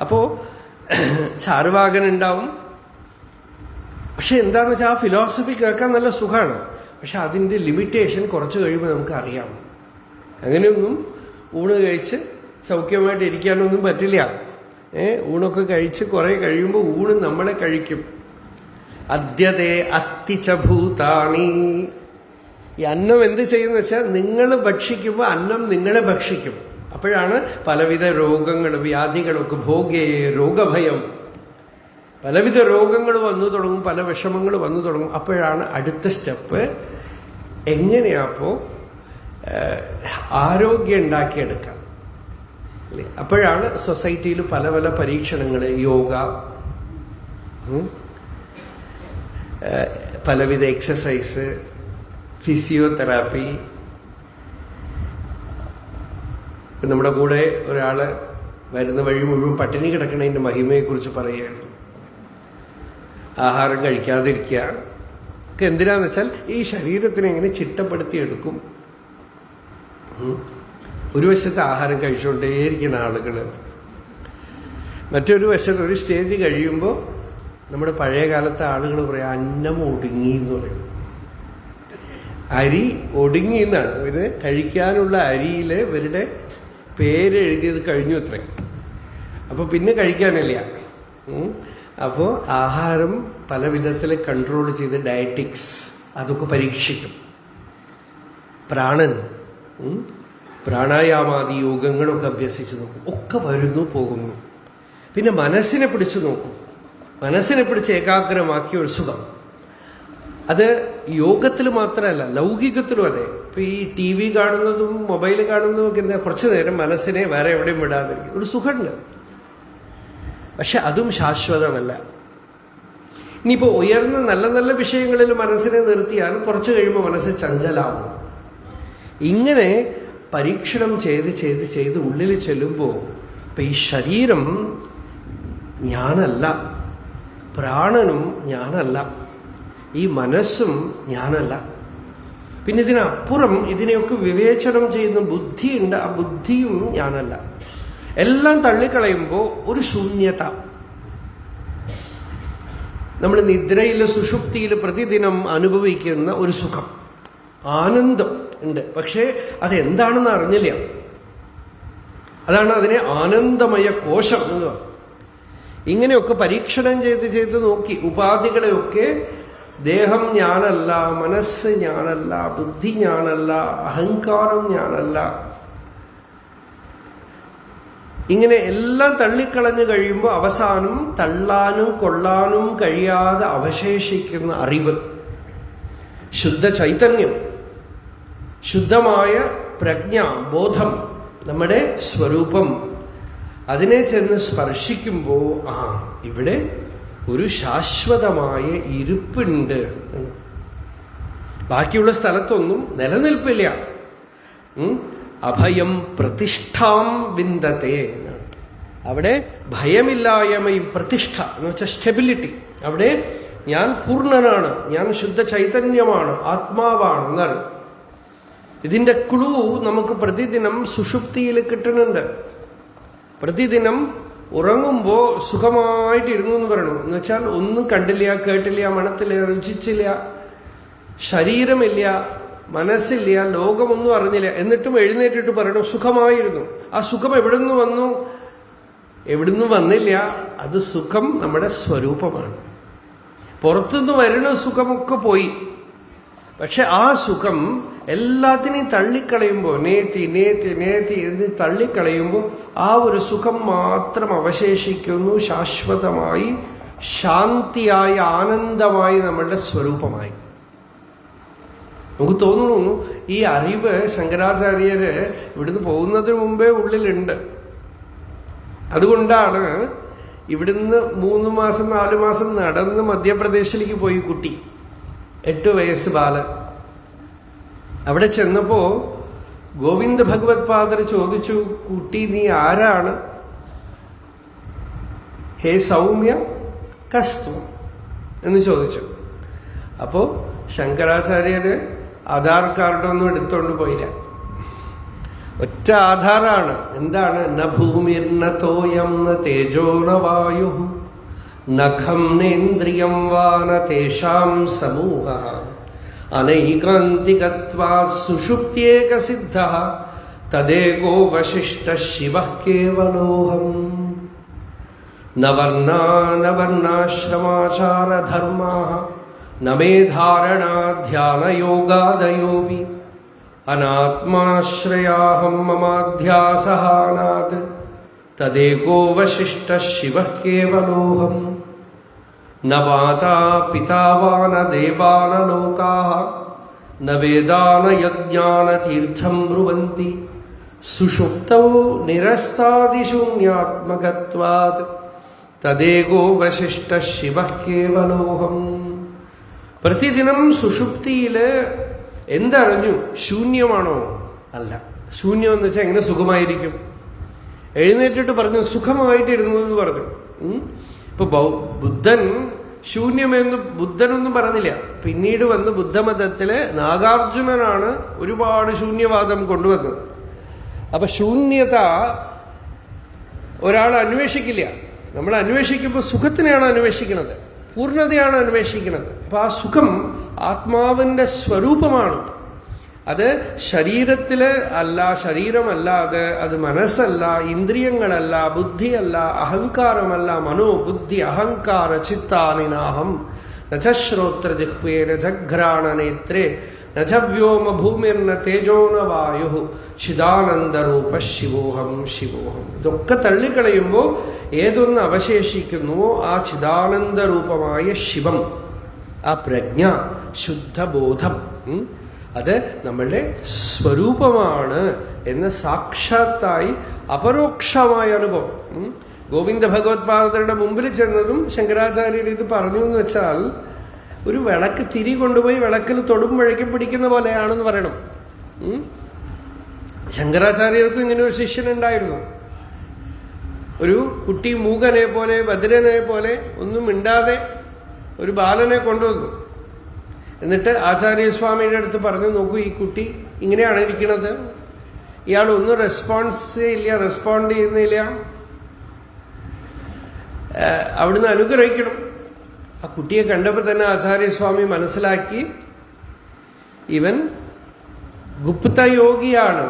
അപ്പോ ചാർവാകൻ ഉണ്ടാവും. പക്ഷെ എന്താന്ന് വെച്ചാൽ ആ ഫിലോസഫി കേൾക്കാൻ നല്ല സുഖമാണ്. പക്ഷെ അതിൻ്റെ ലിമിറ്റേഷൻ കുറച്ച് കഴിയുമ്പോൾ നമുക്ക് അറിയാം. അങ്ങനെയൊന്നും ഊണ് കഴിച്ച് സൗഖ്യമായിട്ട് ഇരിക്കാനൊന്നും പറ്റില്ല. ഊണൊക്കെ കഴിച്ച് കുറെ കഴിയുമ്പോൾ ഊണ് നമ്മളെ കഴിക്കും. അദ്യതേ അത്തിച്ച ഭൂതാണി. ഈ അന്നം എന്ത് ചെയ്യുന്ന വെച്ചാൽ നിങ്ങൾ ഭക്ഷിക്കുമ്പോൾ അന്നം നിങ്ങളെ ഭക്ഷിക്കും. അപ്പോഴാണ് പലവിധ രോഗങ്ങൾ, വ്യാധികളൊക്കെ, ഭോഗേ രോഗഭയം, പലവിധ രോഗങ്ങൾ വന്നു തുടങ്ങും, പല വിഷമങ്ങൾ വന്നു തുടങ്ങും. അപ്പോഴാണ് അടുത്ത സ്റ്റെപ്പ് എങ്ങനെയാപ്പോ ആരോഗ്യം ഉണ്ടാക്കിയെടുക്കാം അല്ലേ? അപ്പോഴാണ് സൊസൈറ്റിയിൽ പല പല പരീക്ഷണങ്ങൾ, യോഗ, പലവിധ എക്സസൈസ്, ഫിസിയോതെറാപ്പി. നമ്മുടെ കൂടെ ഒരാള് വരുന്ന വഴി മുഴുവൻ പട്ടിണി കിടക്കുന്നതിൻ്റെ മഹിമയെക്കുറിച്ച് പറയുകയാണ്. ആഹാരം കഴിക്കാതിരിക്കുക ഒക്കെ എന്തിനാന്ന് വെച്ചാൽ ഈ ശരീരത്തിനെ എങ്ങനെ ചിട്ടപ്പെടുത്തിയെടുക്കും. ഒരു വശത്ത് ആഹാരം കഴിച്ചുകൊണ്ടേയിരിക്കുന്ന ആളുകൾ, മറ്റൊരു വശത്ത് ഒരു സ്റ്റേജ് കഴിയുമ്പോൾ നമ്മുടെ പഴയ കാലത്തെ ആളുകൾ പറയും അന്നം ഒടുങ്ങി എന്ന് പറയും. അരി ഒടുങ്ങി എന്നാണ്. ഇത് കഴിക്കാനുള്ള അരിയിൽ ഇവരുടെ പേര് എഴുതിയത് കഴിഞ്ഞു അത്രേ. അപ്പോൾ പിന്നെ കഴിക്കാനില്ല. അപ്പോൾ ആഹാരം പല വിധത്തിൽ കൺട്രോൾ ചെയ്ത് ഡയറ്റിക്സ് അതൊക്കെ പരീക്ഷിക്കും. പ്രാണായാമാദി യോഗങ്ങളൊക്കെ അഭ്യസിച്ച് നോക്കും. ഒക്കെ വരുന്നു പോകുന്നു. പിന്നെ മനസ്സിനെ പിടിച്ചു നോക്കും. മനസ്സിനെ പിടിച്ച് ഏകാഗ്രമാക്കിയ ഒരു സുഖം. അത് യോഗത്തിൽ മാത്രമല്ല, ലൗകികത്തിലും അതെ. ഇപ്പൊ ഈ TV കാണുന്നതും മൊബൈൽ കാണുന്നതും ഒക്കെ എന്താ, കുറച്ചു നേരം മനസ്സിനെ വേറെ എവിടെയും വിടാതിരിക്കും. ഒരു സുഖമുണ്ട്. പക്ഷെ അതും ശാശ്വതമല്ല. ഇനിയിപ്പോൾ ഉയർന്ന നല്ല നല്ല വിഷയങ്ങളിൽ മനസ്സിനെ നിർത്തിയാൽ കുറച്ച് കഴിയുമ്പോൾ മനസ്സ് ചഞ്ചലാവും. ഇങ്ങനെ പരീക്ഷണം ചെയ്ത് ചെയ്ത് ചെയ്ത് ഉള്ളിൽ ചെല്ലുമ്പോൾ ഇപ്പം ഈ ശരീരം ഞാനല്ല, പ്രാണനും ഞാനല്ല, ഈ മനസ്സും ഞാനല്ല. പിന്നെ ഇതിനപ്പുറം ഇതിനെയൊക്കെ വിവേചനം ചെയ്യുന്ന ബുദ്ധിയുണ്ട്, ആ ബുദ്ധിയും ഞാനല്ല. എല്ലാം തള്ളിക്കളയുമ്പോൾ ഒരു ശൂന്യത. നമ്മൾ നിദ്രയിൽ സുഷുപ്തിയിൽ പ്രതിദിനം അനുഭവിക്കുന്ന ഒരു സുഖം, ആനന്ദം ഉണ്ട്. പക്ഷേ അതെന്താണെന്ന് അറിഞ്ഞില്ല. അതാണ് അതിനെ ആനന്ദമയ കോശം എന്ന് പറയുന്നത്. ഇങ്ങനെയൊക്കെ പരീക്ഷണം ചെയ്ത് ചെയ്ത് നോക്കി ഉപാധികളെയൊക്കെ ദേഹം ഞാനല്ല, മനസ്സ് ഞാനല്ല, ബുദ്ധി ഞാനല്ല, അഹങ്കാരം ഞാനല്ല, ഇങ്ങനെ എല്ലാം തള്ളിക്കളഞ്ഞു കഴിയുമ്പോൾ അവസാനം തള്ളാനും കൊള്ളാനും കഴിയാതെ അവശേഷിക്കുന്ന അറിവ്, ശുദ്ധ ചൈതന്യം, ശുദ്ധമായ പ്രജ്ഞ, ബോധം, നമ്മുടെ സ്വരൂപം, അതിനെ ചെന്ന് സ്പർശിക്കുമ്പോൾ ഇവിടെ ഒരു ശാശ്വതമായ ഇരുപ്പുണ്ട്. ബാക്കിയുള്ള സ്ഥലത്തൊന്നും നിലനിൽപ്പില്ല. അഭയം പ്രതിഷ്ഠാം വിന്ദത്തെ. അവിടെ ഭയമില്ലായ്മയും പ്രതിഷ്ഠ എന്ന് വെച്ചാൽ സ്റ്റെബിലിറ്റി. അവിടെ ഞാൻ പൂർണ്ണനാണ്, ഞാൻ ശുദ്ധ ചൈതന്യമാണ്, ആത്മാവാണ് എന്നറിയും. ഇതിന്റെ ക്ലൂ നമുക്ക് പ്രതിദിനം സുഷുപ്തിയിൽ കിട്ടുന്നുണ്ട്. പ്രതിദിനം ഉറങ്ങുമ്പോൾ സുഖമായിട്ടിരുന്നു എന്ന് പറയണു. എന്ന് വെച്ചാൽ ഒന്നും കണ്ടില്ല, കേട്ടില്ല, മണത്തില്ല, രുചിച്ചില്ല, ശരീരമില്ല, മനസ്സില്ല, ലോകമൊന്നും അറിഞ്ഞില്ല. എന്നിട്ടും എഴുന്നേറ്റിട്ട് പറയണു സുഖമായിരുന്നു. ആ സുഖം എവിടുന്ന് വന്നു? എവിടുന്ന് വന്നില്ല. അത് സുഖം നമ്മുടെ സ്വരൂപമാണ്. പുറത്തുനിന്ന് വരുന്ന സുഖമൊക്കെ പോയി. പക്ഷെ ആ സുഖം എല്ലാത്തിനെയും തള്ളിക്കളയുമ്പോൾ, നേത്തി നേത്തി നേത്തി എന്ന് തള്ളിക്കളയുമ്പോൾ ആ ഒരു സുഖം മാത്രം അവശേഷിക്കുന്നു. ശാശ്വതമായി, ശാന്തിയായി, ആനന്ദമായി, നമ്മളുടെ സ്വരൂപമായി. നമുക്ക് തോന്നുന്നു ഈ അറിവ് ശങ്കരാചാര്യര് ഇവിടുന്ന് പോകുന്നതിന് മുമ്പേ ഉള്ളിലുണ്ട്. അതുകൊണ്ടാണ് ഇവിടുന്ന് 3 മാസം 4 മാസം നടന്ന് മധ്യപ്രദേശിലേക്ക് പോയി കുട്ടി, 8 വയസ്സ് ബാലൻ. അവിടെ ചെന്നപ്പോ ഗോവിന്ദ ഭഗവത് പാദർ ചോദിച്ചു, കുട്ടി നീ ആരാണ്? ഹേ സൗമ്യ കസ്ത്വം എന്ന് ചോദിച്ചു. അപ്പോ ശങ്കരാചാര്യര് ആധാർ കാർഡൊന്നും എടുത്തോണ്ട് പോയില്ല. ഒറ്റ ആധാറാണ്. എന്താണ്? ന ഭൂമിർന തോയം ന തേജോ ന വായു നഖം നേന്ദ്രിയം വാ ന തേഷാം സമൂഹഃ അനൈകാന്തികത്വാത് സുഷുപ്ത്യേക സിദ്ധഃ തദേകോ വശിഷ്ഠഃ ശിവഃ കേവലോഹം. ന വർണ്ണാ ന വർണ്ണാശ്രമാചാര ധർമാഃ ന മേധാരണാ ധ്യാനയോഗാദയോപി അനാത്മാശ്രയാഹം മമാധ്യാസഹാനാത് തദേകോ വശിഷ്ഠഃ ശിവഃ കേവലോഹം. ന മാതാ പിതാ വാ ന ദേവാ ന ലോകാഃ ന വേദാ ന യജ്ഞാ ന തീർത്ഥം ബ്രുവന്തി സുഷുപ്തൗ നിരസ്താദിശൂന്യാത്മകത്വാത് തദേകോ വശിഷ്ഠഃ ശിവഃ കേവലോഹം. പ്രതിദിനം സുഷുപ്തിയില് എന്തറിഞ്ഞു? ശൂന്യമാണോ? അല്ല. ശൂന്യം എന്ന് വെച്ചാൽ എങ്ങനെ സുഖമായിരിക്കും? എഴുന്നേറ്റിട്ട് പറഞ്ഞു സുഖമായിട്ടിരുന്നു എന്ന് പറഞ്ഞു. ഇപ്പൊ ബുദ്ധൻ ശൂന്യമെന്ന് ബുദ്ധനൊന്നും പറഞ്ഞില്ല. പിന്നീട് വന്ന് ബുദ്ധമതത്തിലെ നാഗാർജുനനാണ് ഒരുപാട് ശൂന്യവാദം കൊണ്ടുവന്നത്. അപ്പൊ ശൂന്യത ഒരാൾ അന്വേഷിക്കില്ല. നമ്മൾ അന്വേഷിക്കുമ്പോൾ സുഖത്തിനെയാണ് അന്വേഷിക്കുന്നത്, പൂർണ്ണതയാണ് അന്വേഷിക്കുന്നത്. അപ്പൊ ആ സുഖം ആത്മാവിന്റെ സ്വരൂപമാണ്. അത് ശരീരത്തില് അല്ല, ശരീരമല്ലാതെ, അത് മനസ്സല്ല, ഇന്ദ്രിയങ്ങളല്ല, ബുദ്ധിയല്ല, അഹങ്കാരമല്ല. മനോ ബുദ്ധി അഹങ്കാര ചിത്താനിനാഹം നച ശ്രോത്ര ജിഹ്വേ നച ഘ്രാണ നേത്രേ നച വ്യോമ ഭൂമിർന തേജോ ന വായു ചിദാനന്ദരൂപ ശിവോഹം ശിവോഹം. ഇതൊക്കെ തള്ളിക്കളയുമ്പോൾ ഏതൊന്ന് അവശേഷിക്കുന്നുവോ ആ ചിദാനന്ദരൂപമായ ശിവം, ആ പ്രജ്ഞ, ശുദ്ധബോധം, അത് നമ്മളുടെ സ്വരൂപമാണ് എന്ന് സാക്ഷാത്തായി അപരോക്ഷമായ അനുഭവം. ഗോവിന്ദ ഭഗവത്പാദരുടെ മുമ്പിൽ ചെന്നതും ശങ്കരാചാര്യർ ഇത് പറഞ്ഞു എന്ന് വെച്ചാൽ, ഒരു വിളക്ക് തിരി കൊണ്ടുപോയി വിളക്കിൽ തൊടുമ്പോഴേക്കും പിടിക്കുന്ന പോലെയാണെന്ന് പറയണം. ശങ്കരാചാര്യർക്കും ഇങ്ങനെ ഒരു ശിഷ്യനുണ്ടായിരുന്നു. ഒരു കുട്ടി മൂകനെ പോലെ ബദിരനെ പോലെ ഒന്നും മിണ്ടാതെ ഒരു ബാലനെ കൊണ്ടുവന്നു. എന്നിട്ട് ആചാര്യസ്വാമിയുടെ അടുത്ത് പറഞ്ഞു, നോക്കൂ ഈ കുട്ടി ഇങ്ങനെയാണ് ഇരിക്കുന്നത്, ഇയാളൊന്നും റെസ്പോണ്ട് ചെയ്യുന്നില്ല, അവിടുന്ന് അനുഗ്രഹിക്കണം. ആ കുട്ടിയെ കണ്ടപ്പോൾ തന്നെ ആചാര്യസ്വാമി മനസ്സിലാക്കി ഇവൻ ഗുപ്തയോഗിയാണ്.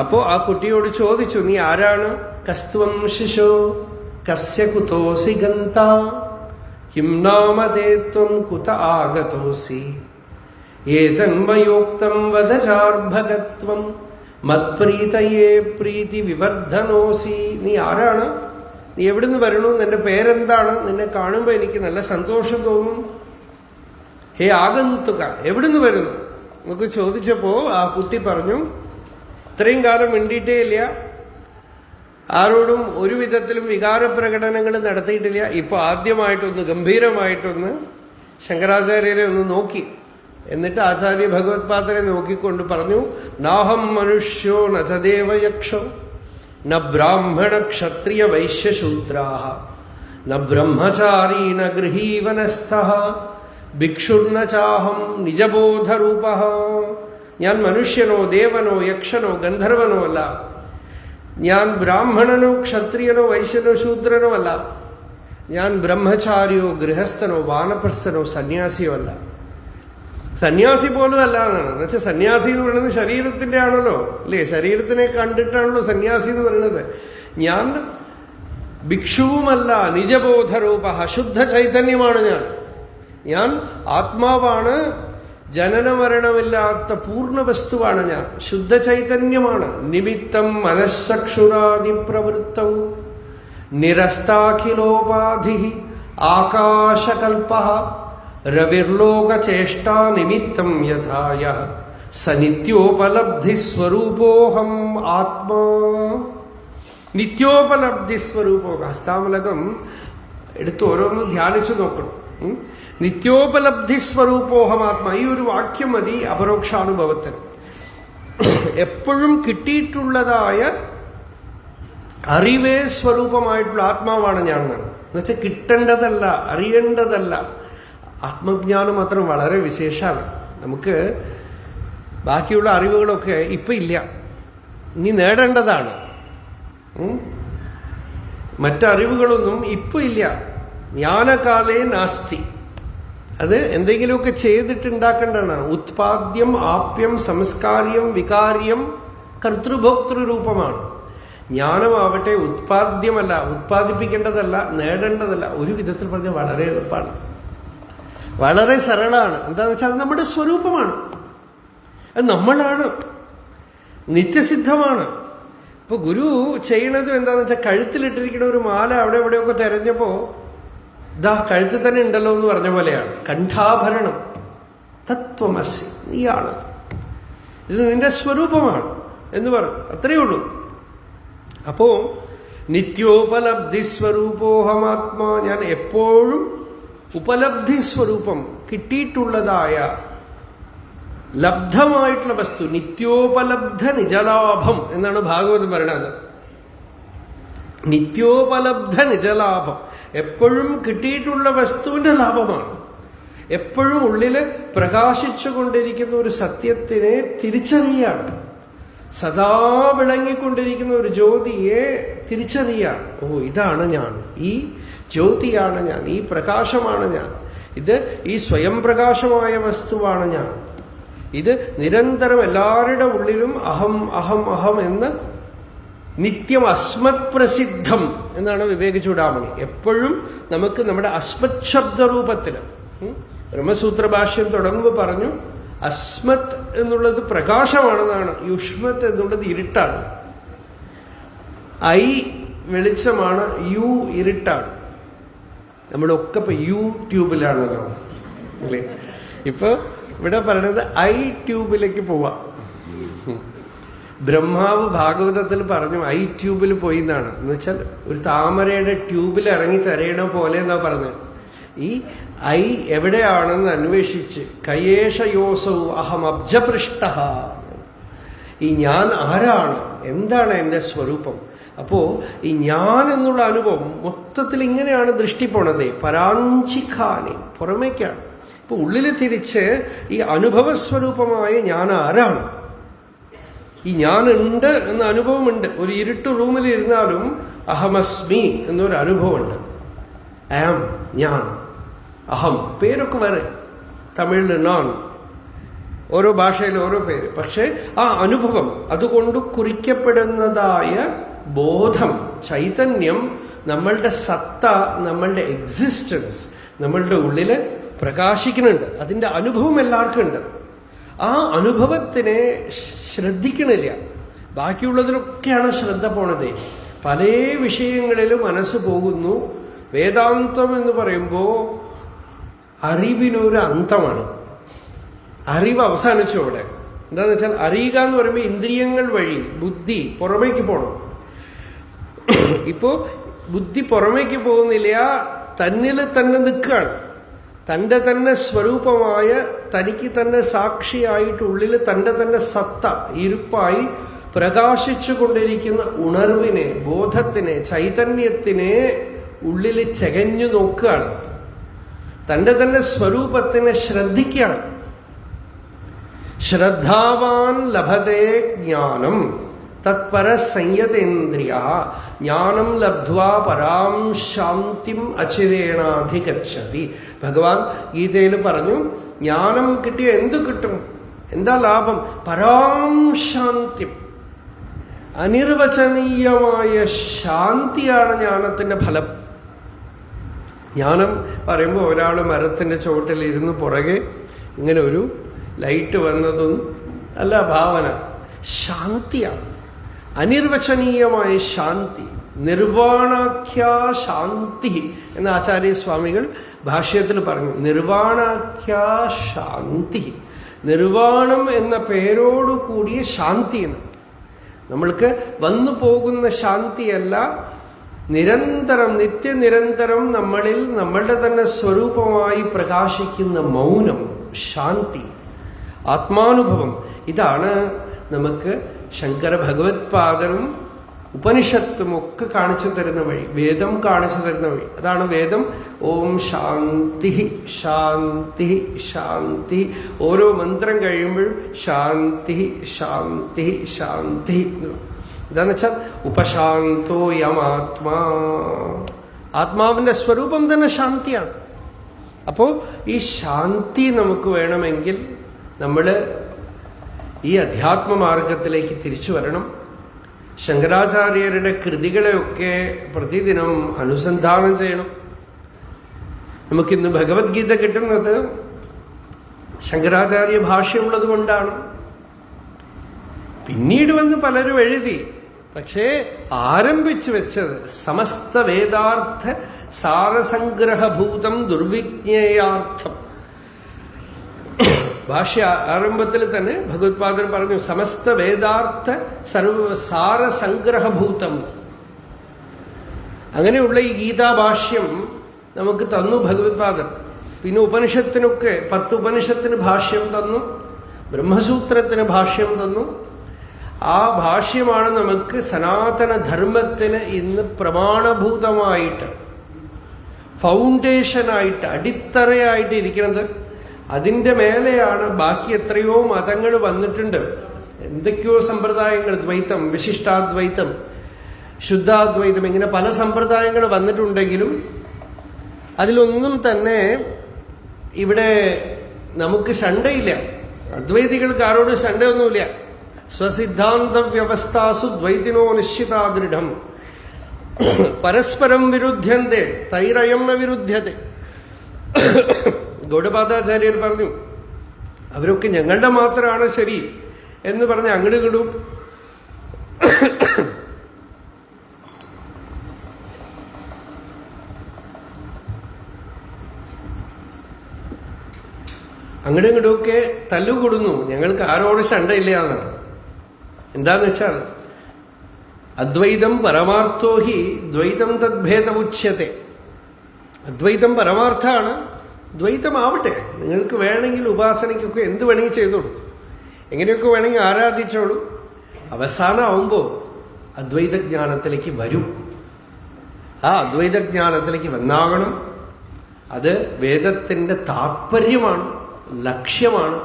അപ്പോ ആ കുട്ടിയോട് ചോദിച്ചു, നീ ആരാണ്? കസ്ത്വം ശിശോ കസ്യ കുതോസി ഗന്ത കിം നാമതേ ത്വം കുത ആഗതോസി ഏതന്മയോക്തം വദചാർഭഗത്വം മത്പ്രീതയേ പ്രീതി വിവർധനോസി. നീ ആരാണ്? നീ എവിടുന്ന് വരണു? നിന്റെ പേരെന്താണ്? നിന്നെ കാണുമ്പോൾ എനിക്ക് നല്ല സന്തോഷം തോന്നും. ഹേ ആഗന്തുക, എവിടുന്ന് വരുന്നു നമുക്ക് ചോദിച്ചപ്പോ ആ കുട്ടി പറഞ്ഞു, ഇത്രയും കാലം മിണ്ടിയിട്ടേ ഇല്ല, ആരോടും ഒരു വിധത്തിലും വികാരപ്രകടനങ്ങൾ നടത്തിയിട്ടില്ല. ഇപ്പൊ ആദ്യമായിട്ടൊന്ന് ഗംഭീരമായിട്ടൊന്ന് ശങ്കരാചാര്യരെ ഒന്ന് നോക്കി. എന്നിട്ട് ആചാര്യ ഭഗവത്പാദരെ നോക്കിക്കൊണ്ട് പറഞ്ഞു, നാഹം മനുഷ്യോ ന ചദേവയക്ഷോ ന ബ്രാഹ്മണ ക്ഷത്രിയ വൈശ്യശൂദ്രാഹ ന ബ്രഹ്മചാരീ ന ഗൃഹീവനസ്ഥഃ ഭിക്ഷുർന ചാഹം നിജബോധരൂപഃ. ഞാൻ മനുഷ്യനോ ദേവനോ യക്ഷനോ ഗന്ധർവനോ അല്ല. ഞാൻ ബ്രാഹ്മണനോ ക്ഷത്രിയനോ വൈശ്യനോ ശൂദ്രനോ അല്ല. ഞാൻ ബ്രഹ്മചാരിയോ ഗൃഹസ്ഥനോ വാനപ്രസ്ഥനോ സന്യാസിയോ അല്ല. സന്യാസി പോലും അല്ല എന്നാണ്. എന്നുവെച്ചാൽ സന്യാസി എന്ന് പറയുന്നത് ശരീരത്തിന്റെ ആണല്ലോ, അല്ലേ? ശരീരത്തിനെ കണ്ടിട്ടാണല്ലോ സന്യാസി എന്ന് പറയുന്നത്. ഞാൻ ഭിക്ഷുവുമല്ല, നിജബോധരൂപ ശുദ്ധ ചൈതന്യമാണ് ഞാൻ ആത്മാവാണ്, ജനനമരണമില്ലാത്ത പൂർണ്ണ വസ്തുവാണ് ഞാൻ, ശുദ്ധ ചൈതന്യമാണ്. നിമിത്തം മനഃചക്ഷുരാദി പ്രവൃത്തവും നിരസ്താഖിലോപാധി ആകാശകൽപഃ രവിർലോകചേഷ്ടാ നിമിത്തം യഥായ സ നിത്യോപലബ്ധി സ്വരൂപോഹം ആത്മാ. നിത്യോപലബ്ധി സ്വരൂപോഹം. ഹസ്താമലകം എടുത്ത് ഓരോന്ന് ധ്യാനിച്ചു നോക്കണം. നിത്യോപലബ്ധി സ്വരൂപോഹമാത്മാ. ഈ ഒരു വാക്യം മതി അപരോക്ഷാനുഭവത്തിന്. എപ്പോഴും കിട്ടിയിട്ടുള്ളതായ അറിവേ സ്വരൂപമായിട്ടുള്ള ആത്മാവാണ് ഞാൻ. എന്നുവെച്ചാൽ കിട്ടേണ്ടതല്ല, അറിയേണ്ടതല്ല. ആത്മജ്ഞാനം മാത്രം വളരെ വിശേഷമാണ്. നമുക്ക് ബാക്കിയുള്ള അറിവുകളൊക്കെ ഇപ്പം ഇല്ല, ഇനി നേടേണ്ടതാണ്. മറ്ററിവുകളൊന്നും ഇപ്പം ഇല്ല. ജ്ഞാനകാലേ നാസ്തി. അത് എന്തെങ്കിലുമൊക്കെ ചെയ്തിട്ടുണ്ടാക്കേണ്ടതാണ്. ഉത്പാദ്യം ആപ്യം സംസ്കാര്യം വികാര്യം കർത്തൃഭോക്തൃരൂപമാണ്. ജ്ഞാനമാവട്ടെ ഉത്പാദ്യമല്ല, ഉത്പാദിപ്പിക്കേണ്ടതല്ല, നേടേണ്ടതല്ല. ഒരു വിധത്തിൽ പറഞ്ഞാൽ വളരെ എളുപ്പമാണ്, വളരെ സരളമാണ്. എന്താണെന്ന് വെച്ചാൽ അത് നമ്മുടെ സ്വരൂപമാണ്, അത് നമ്മളാണ്, നിത്യസിദ്ധമാണ്. ഇപ്പൊ ഗുരു ചെയ്യണതും എന്താണെന്ന് വെച്ചാൽ കഴുത്തിലിട്ടിരിക്കുന്ന ഒരു മാല അവിടെ എവിടെയൊക്കെ തെരഞ്ഞപ്പോ ദാ കഴുത്തിൽ തന്നെ ഉണ്ടല്ലോ എന്ന് പറഞ്ഞ പോലെയാണ്. കണ്ഠാഭരണം തത്വമസി, നീയാണ്, ഇത് നിന്റെ സ്വരൂപമാണ് എന്ന് പറഞ്ഞു. അത്രയേ ഉള്ളൂ. അപ്പോ നിത്യോപലബ്ധി സ്വരൂപോഹമാത്മാ. ഞാൻ എപ്പോഴും ഉപലബ്ധി സ്വരൂപം, കിട്ടിയിട്ടുള്ളതായ ലബ്ധമായിട്ടുള്ള വസ്തു. നിത്യോപലബ്ധ നിജലാഭം എന്നാണ് ഭാഗവതം പറയണത്. നിത്യോപലബ്ധ നിജലാഭം, എപ്പോഴും കിട്ടിയിട്ടുള്ള വസ്തുവിന്റെ ലാഭമാണ്. എപ്പോഴും ഉള്ളില് പ്രകാശിച്ചു കൊണ്ടിരിക്കുന്ന ഒരു സത്യത്തിനെ തിരിച്ചറിയാണ്. സദാ വിളങ്ങിക്കൊണ്ടിരിക്കുന്ന ഒരു ജ്യോതിയെ തിരിച്ചറിയാണ്. ഓ, ഇതാണ് ഞാൻ, ഈ ജ്യോതിയാണ് ഞാൻ, ഈ പ്രകാശമാണ് ഞാൻ, ഇത് ഈ സ്വയം പ്രകാശമായ വസ്തുവാണ് ഞാൻ. ഇത് നിരന്തരം എല്ലാവരുടെ ഉള്ളിലും അഹം അഹം അഹം എന്ന് നിത്യം അസ്മത് പ്രസിദ്ധം എന്നാണ് വിവേക ചൂടാമണി. എപ്പോഴും നമുക്ക് നമ്മുടെ അസ്മത് ശബ്ദരൂപത്തില് ബ്രഹ്മസൂത്ര ഭാഷ്യം തുടങ്ങുമ്പോൾ പറഞ്ഞു, അസ്മത് എന്നുള്ളത് പ്രകാശമാണെന്നാണ്, യുഷ്മത് എന്നുള്ളത് ഇരുട്ടാണ്. ഐ വെളിച്ചമാണ്, യു ഇരുട്ടാണ്. നമ്മളൊക്കെ ഇപ്പൊ യൂട്യൂബിലാണല്ലോ അല്ലേ? ഇപ്പൊ ഇവിടെ പറയണത് ഐ ട്യൂബിലേക്ക് പോവാം. ബ്രഹ്മാവ് ഭാഗവതത്തിൽ പറഞ്ഞു ഐ ട്യൂബിൽ പോയി എന്നാണ്. എന്ന് വെച്ചാൽ ഒരു താമരയുടെ ട്യൂബിൽ ഇറങ്ങി തരയണ പോലെ എന്നാ പറഞ്ഞത്. ഈ ഐ എവിടെയാണെന്ന് അന്വേഷിച്ച് കയേഷയോസൗ അഹം അബ്ജപൃഷ്ട, ഈ ഞാൻ ആരാണ്, എന്താണ് എൻ്റെ സ്വരൂപം. അപ്പോ ഈ ഞാൻ എന്നുള്ള അനുഭവം മൊത്തത്തിൽ ഇങ്ങനെയാണ് ദൃഷ്ടി പോണത്. പരാഞ്ചിഖാനി പുറമേക്കാണ്. ഇപ്പൊ ഉള്ളിൽ തിരിച്ച് ഈ അനുഭവസ്വരൂപമായ ഞാൻ ആരാണ്, ഈ ഞാനുണ്ട് എന്ന അനുഭവമുണ്ട്. ഒരു ഇരുട്ട് റൂമിൽ ഇരുന്നാലും അഹമസ്മി എന്നൊരു അനുഭവമുണ്ട്. ആം ഞാൻ, അഹം പേരൊക്കെ വേറെ, തമിഴിൽ നോൺ, ഓരോ ഭാഷയിൽ ഓരോ പേര്. പക്ഷെ ആ അനുഭവം അതുകൊണ്ട് കുറിക്കപ്പെടുന്നതായ ബോധം, ചൈതന്യം, നമ്മളുടെ സത്ത, നമ്മളുടെ എക്സിസ്റ്റൻസ് നമ്മളുടെ ഉള്ളിൽ പ്രകാശിക്കുന്നുണ്ട്. അതിൻ്റെ അനുഭവം എല്ലാവർക്കും ഉണ്ട്. ആ അനുഭവത്തിനെ ശ്രദ്ധിക്കണില്ല. ബാക്കിയുള്ളതിലൊക്കെയാണ് ശ്രദ്ധ പോണത്. പല വിഷയങ്ങളിലും മനസ്സ് പോകുന്നു. വേദാന്തം എന്ന് പറയുമ്പോൾ അറിവിനൊരു അന്തമാണ്. അറിവ് അവസാനിച്ചു അവിടെ. എന്താണെന്ന് വെച്ചാൽ അറിയുക എന്ന് പറയുമ്പോൾ ഇന്ദ്രിയങ്ങൾ വഴി ബുദ്ധി പുറമേക്ക് പോകണം. ഇപ്പോ ബുദ്ധി പുറമേക്ക് പോകുന്നില്ല, തന്നിൽ തന്നെ നിൽക്കുകയാണ്. തൻ്റെ തന്നെ സ്വരൂപമായ തനിക്ക് തന്നെ സാക്ഷിയായിട്ട് ഉള്ളിൽ തൻ്റെ തന്നെ സത്ത ഇരുപ്പായി പ്രകാശിച്ചു കൊണ്ടിരിക്കുന്ന ഉണർവിനെ, ബോധത്തിനെ, ചൈതന്യത്തിനെ ഉള്ളിൽ ചകഞ്ഞു നോക്കുകയാണ്. തൻ്റെ തന്നെ സ്വരൂപത്തിനെ ശ്രദ്ധിക്കുകയാണ്. ശ്രദ്ധാവാൻ ലഭതേ ജ്ഞാനം തത്പര സംയതേന്ദ്രിയ ജ്ഞാനം ലബ്ധ്വാ പരാം ശാന്തിം അചിരേണാധിഗച്ഛതി. ഭഗവാൻ ഗീതയിൽ പറഞ്ഞു, ജ്ഞാനം കിട്ടിയ എന്തു കിട്ടും, എന്താ ലാഭം? പരാം ശാന്തിം, അനിർവചനീയമായ ശാന്തിയാണ് ജ്ഞാനത്തിന്റെ ഫലം. ജ്ഞാനം പറയുമ്പോൾ ഒരാൾ മരത്തിന്റെ ചുവട്ടിലിരുന്ന് പുറകെ ഇങ്ങനെ ഒരു ലൈറ്റ് വന്നതും അല്ല ഭാവന. ശാന്തിയാണ്, അനിർവചനീയമായ ശാന്തി, നിർവാണാഖ്യാ ശാന്തി എന്ന ആചാര്യസ്വാമികൾ ഭാഷ്യത്തിൽ പറഞ്ഞു. നിർവാണാഖ്യാ ശാന്തി, നിർവാണം എന്ന പേരോടു കൂടിയ ശാന്തി എന്ന്. നമ്മൾക്ക് വന്നു പോകുന്ന ശാന്തിയല്ല, നിരന്തരം നിത്യനിരന്തരം നമ്മളിൽ നമ്മളുടെ തന്നെ സ്വരൂപമായി പ്രകാശിക്കുന്ന മൗനം, ശാന്തി, ആത്മാനുഭവം. ഇതാണ് നമുക്ക് ശങ്കര ഭഗവത്പാദനും ഉപനിഷത്തും ഒക്കെ കാണിച്ചു തരുന്ന വഴി, വേദം കാണിച്ചു തരുന്ന വഴി. അതാണ് വേദം. ഓം ശാന്തി ശാന്തി ശാന്തി. ഓരോ മന്ത്രം കഴിയുമ്പോഴും ശാന്തി ശാന്തി ശാന്തി. എന്താന്ന് വെച്ചാൽ ഉപശാന്തോ യമാത്മാ, ആത്മാവിന്റെ സ്വരൂപം തന്നെ ശാന്തിയാണ്. അപ്പോ ഈ ശാന്തി നമുക്ക് വേണമെങ്കിൽ നമ്മൾ ഈ അധ്യാത്മമാർഗത്തിലേക്ക് തിരിച്ചു വരണം. ശങ്കരാചാര്യരുടെ കൃതികളെയൊക്കെ പ്രതിദിനം അനുസന്ധാനം ചെയ്യണം. നമുക്കിന്ന് ഭഗവത്ഗീത കിട്ടുന്നത് ശങ്കരാചാര്യ ഭാഷയുള്ളത് കൊണ്ടാണ്. പിന്നീട് വന്ന് പലരും എഴുതി, പക്ഷേ ആരംഭിച്ചു വെച്ചത് സമസ്ത വേദാർത്ഥ സാരസംഗ്രഹഭൂതം ദുർവിജ്ഞേയാർത്ഥം. ഭാഷ്യ ആരംഭത്തിൽ തന്നെ ഭഗവത്പാദൻ പറഞ്ഞു സമസ്ത വേദാർത്ഥ സാരസംഗ്രഹഭൂതം. അങ്ങനെയുള്ള ഈ ഗീതാഭാഷ്യം നമുക്ക് തന്നു ഭഗവത്പാദൻ. പിന്നെ ഉപനിഷത്തിനൊക്കെ 10 ഉപനിഷത്തിന് ഭാഷ്യം തന്നു, ബ്രഹ്മസൂത്രത്തിന് ഭാഷ്യം തന്നു. ആ ഭാഷ്യമാണ് നമുക്ക് സനാതന ധർമ്മത്തിന് ഇന്ന് പ്രമാണഭൂതമായിട്ട്, ഫൗണ്ടേഷനായിട്ട്, അടിത്തറയായിട്ട് ഇരിക്കുന്നത്. അതിൻ്റെ മേലെയാണ് ബാക്കി എത്രയോ മതങ്ങൾ വന്നിട്ടുണ്ട്. എന്തൊക്കെയോ സമ്പ്രദായങ്ങൾ, ദ്വൈതം, വിശിഷ്ടാദ്വൈതം, ശുദ്ധാദ്വൈതം, ഇങ്ങനെ പല സമ്പ്രദായങ്ങൾ വന്നിട്ടുണ്ടെങ്കിലും അതിലൊന്നും തന്നെ ഇവിടെ നമുക്ക് ശണ്ടയില്ല. അദ്വൈതികൾക്ക് ആരോടും ശണ്ടയൊന്നുമില്ല. സ്വസിദ്ധാന്ത വ്യവസ്ഥാസു ദ്വൈതിനോ നിശ്ചിതാദൃഢം പരസ്പരം വിരുദ്ധ്യന്തേ തൈരയം വിരുദ്ധ്യത്തെ. ഗൗഡപാദാചാര്യർ പറഞ്ഞു അവരൊക്കെ ഞങ്ങളുടെ മാത്രമാണ് ശരി എന്ന് പറഞ്ഞ് അങ്ങോട്ട് ഇങ്ങോട്ടും അങ്ങോട്ടും ഇങ്ങോട്ടുമൊക്കെ തല്ലുകൂടുന്നു. ഞങ്ങൾക്ക് ആരോട് ശണ്ടയില്ല എന്നാണ്. എന്താന്ന് വെച്ചാൽ അദ്വൈതം പരമാർത്ഥോ ഹി ദ്വൈതം തദ്ഭേദമുച്യത്തെ. അദ്വൈതം പരമാർത്ഥാണ്, ദ്വൈതമാവട്ടെ. നിങ്ങൾക്ക് വേണമെങ്കിൽ ഉപാസനയ്ക്കൊക്കെ എന്ത് വേണമെങ്കിൽ ചെയ്തോളൂ, എങ്ങനെയൊക്കെ വേണമെങ്കിൽ ആരാധിച്ചോളൂ. അവസാനമാവുമ്പോൾ അദ്വൈതജ്ഞാനത്തിലേക്ക് വരും. ആ അദ്വൈതജ്ഞാനത്തിലേക്ക് വന്നാകണം. അത് വേദത്തിൻ്റെ താത്പര്യമാണ്, ലക്ഷ്യമാണ്.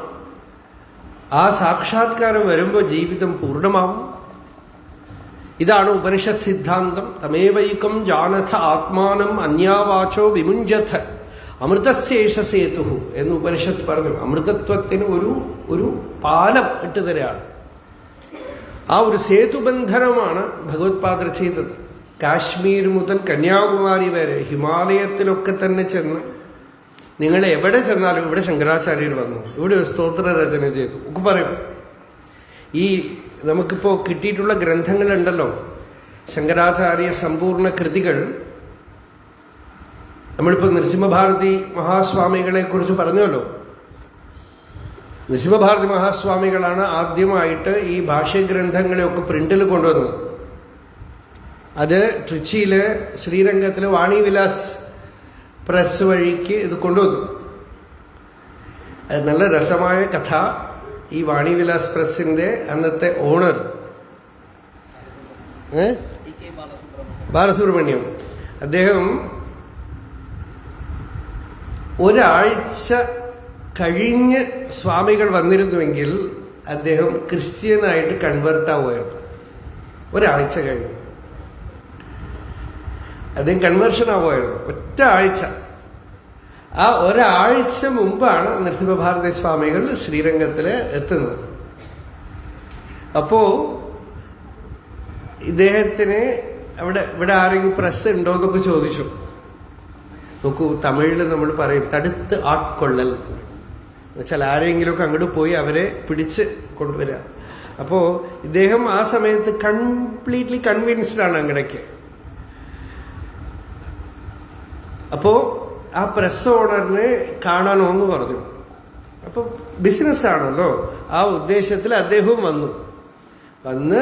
ആ സാക്ഷാത്കാരം വരുമ്പോൾ ജീവിതം പൂർണ്ണമാവും. ഇതാണ് ഉപനിഷത്ത് സിദ്ധാന്തം. തമേവൈകം ജാനഥ ആത്മാനം അന്യാവാചോ വിമുഞ്ചഥ അമൃതശേഷ സേതു എന്ന് ഉപനിഷത്ത് പറഞ്ഞു. അമൃതത്വത്തിന് ഒരു പാലം ഇട്ടുതരാണ്. ആ ഒരു സേതുബന്ധനമാണ് ഭഗവത്പാദർ ചെയ്തത്. കാശ്മീർ മുതൽ കന്യാകുമാരി വരെ ഹിമാലയത്തിലൊക്കെ തന്നെ ചെന്ന് നിങ്ങൾ എവിടെ ചെന്നാലും ഇവിടെ ശങ്കരാചാര്യർ വന്നു, ഇവിടെ ഒരു സ്തോത്ര രചന ചെയ്തു ഒക്കെ പറയും. ഈ നമുക്കിപ്പോൾ കിട്ടിയിട്ടുള്ള ഗ്രന്ഥങ്ങളുണ്ടല്ലോ, ശങ്കരാചാര്യ സമ്പൂർണ്ണ കൃതികൾ. നമ്മളിപ്പോൾ നരസിംഹഭാരതി മഹാസ്വാമികളെ കുറിച്ച് പറഞ്ഞല്ലോ. നരസിംഹഭാരതി മഹാസ്വാമികളാണ് ആദ്യമായിട്ട് ഈ ഭാഷ്യഗ്രന്ഥങ്ങളെയൊക്കെ പ്രിന്റിൽ കൊണ്ടുവന്നത്. അത് ട്രിച്ചിയില് ശ്രീരംഗത്തിലെ വാണിവിലാസ് പ്രസ് വഴിക്ക് ഇത് കൊണ്ടുവന്നു. അത് നല്ല രസമായ കഥ. ഈ വാണിവിലാസ് പ്രസിന്റെ അന്നത്തെ ഓണർ ബാലസുബ്രഹ്മണ്യം, അദ്ദേഹം ഒരാഴ്ച കഴിഞ്ഞ് സ്വാമികൾ വന്നിരുന്നുവെങ്കിൽ അദ്ദേഹം ക്രിസ്ത്യനായിട്ട് കൺവേർട്ട് ആവുമായിരുന്നു. ഒരാഴ്ച കഴിഞ്ഞ് അദ്ദേഹം കൺവേർഷൻ ആവുമായിരുന്നു. ഒറ്റ ആഴ്ച. ആ ഒരാഴ്ച മുമ്പാണ് നരസിംഹഭാരതി സ്വാമികൾ ശ്രീരംഗത്തിൽ എത്തുന്നത്. അപ്പോ ഇദ്ദേഹത്തിന് ഇവിടെ ആരെങ്കിലും പ്രസ് ഉണ്ടോ എന്നൊക്കെ ചോദിച്ചു. നോക്കൂ, തമിഴിൽ നമ്മൾ പറയും തടുത്ത് ആട്കൊള്ളൽ എന്നുവെച്ചാൽ ആരെങ്കിലുമൊക്കെ അങ്ങോട്ട് പോയി അവരെ പിടിച്ച് കൊണ്ടുവരിക. അപ്പോ ഇദ്ദേഹം ആ സമയത്ത് കംപ്ലീറ്റ്ലി കൺവിൻസ്ഡ് ആണ് അങ്ങടേക്ക്. അപ്പോ ആ പ്രസ് ഓണറിനെ കാണാനോ എന്ന് പറഞ്ഞു. അപ്പൊ ബിസിനസ് ആണല്ലോ, ആ ഉദ്ദേശത്തിൽ അദ്ദേഹവും വന്ന്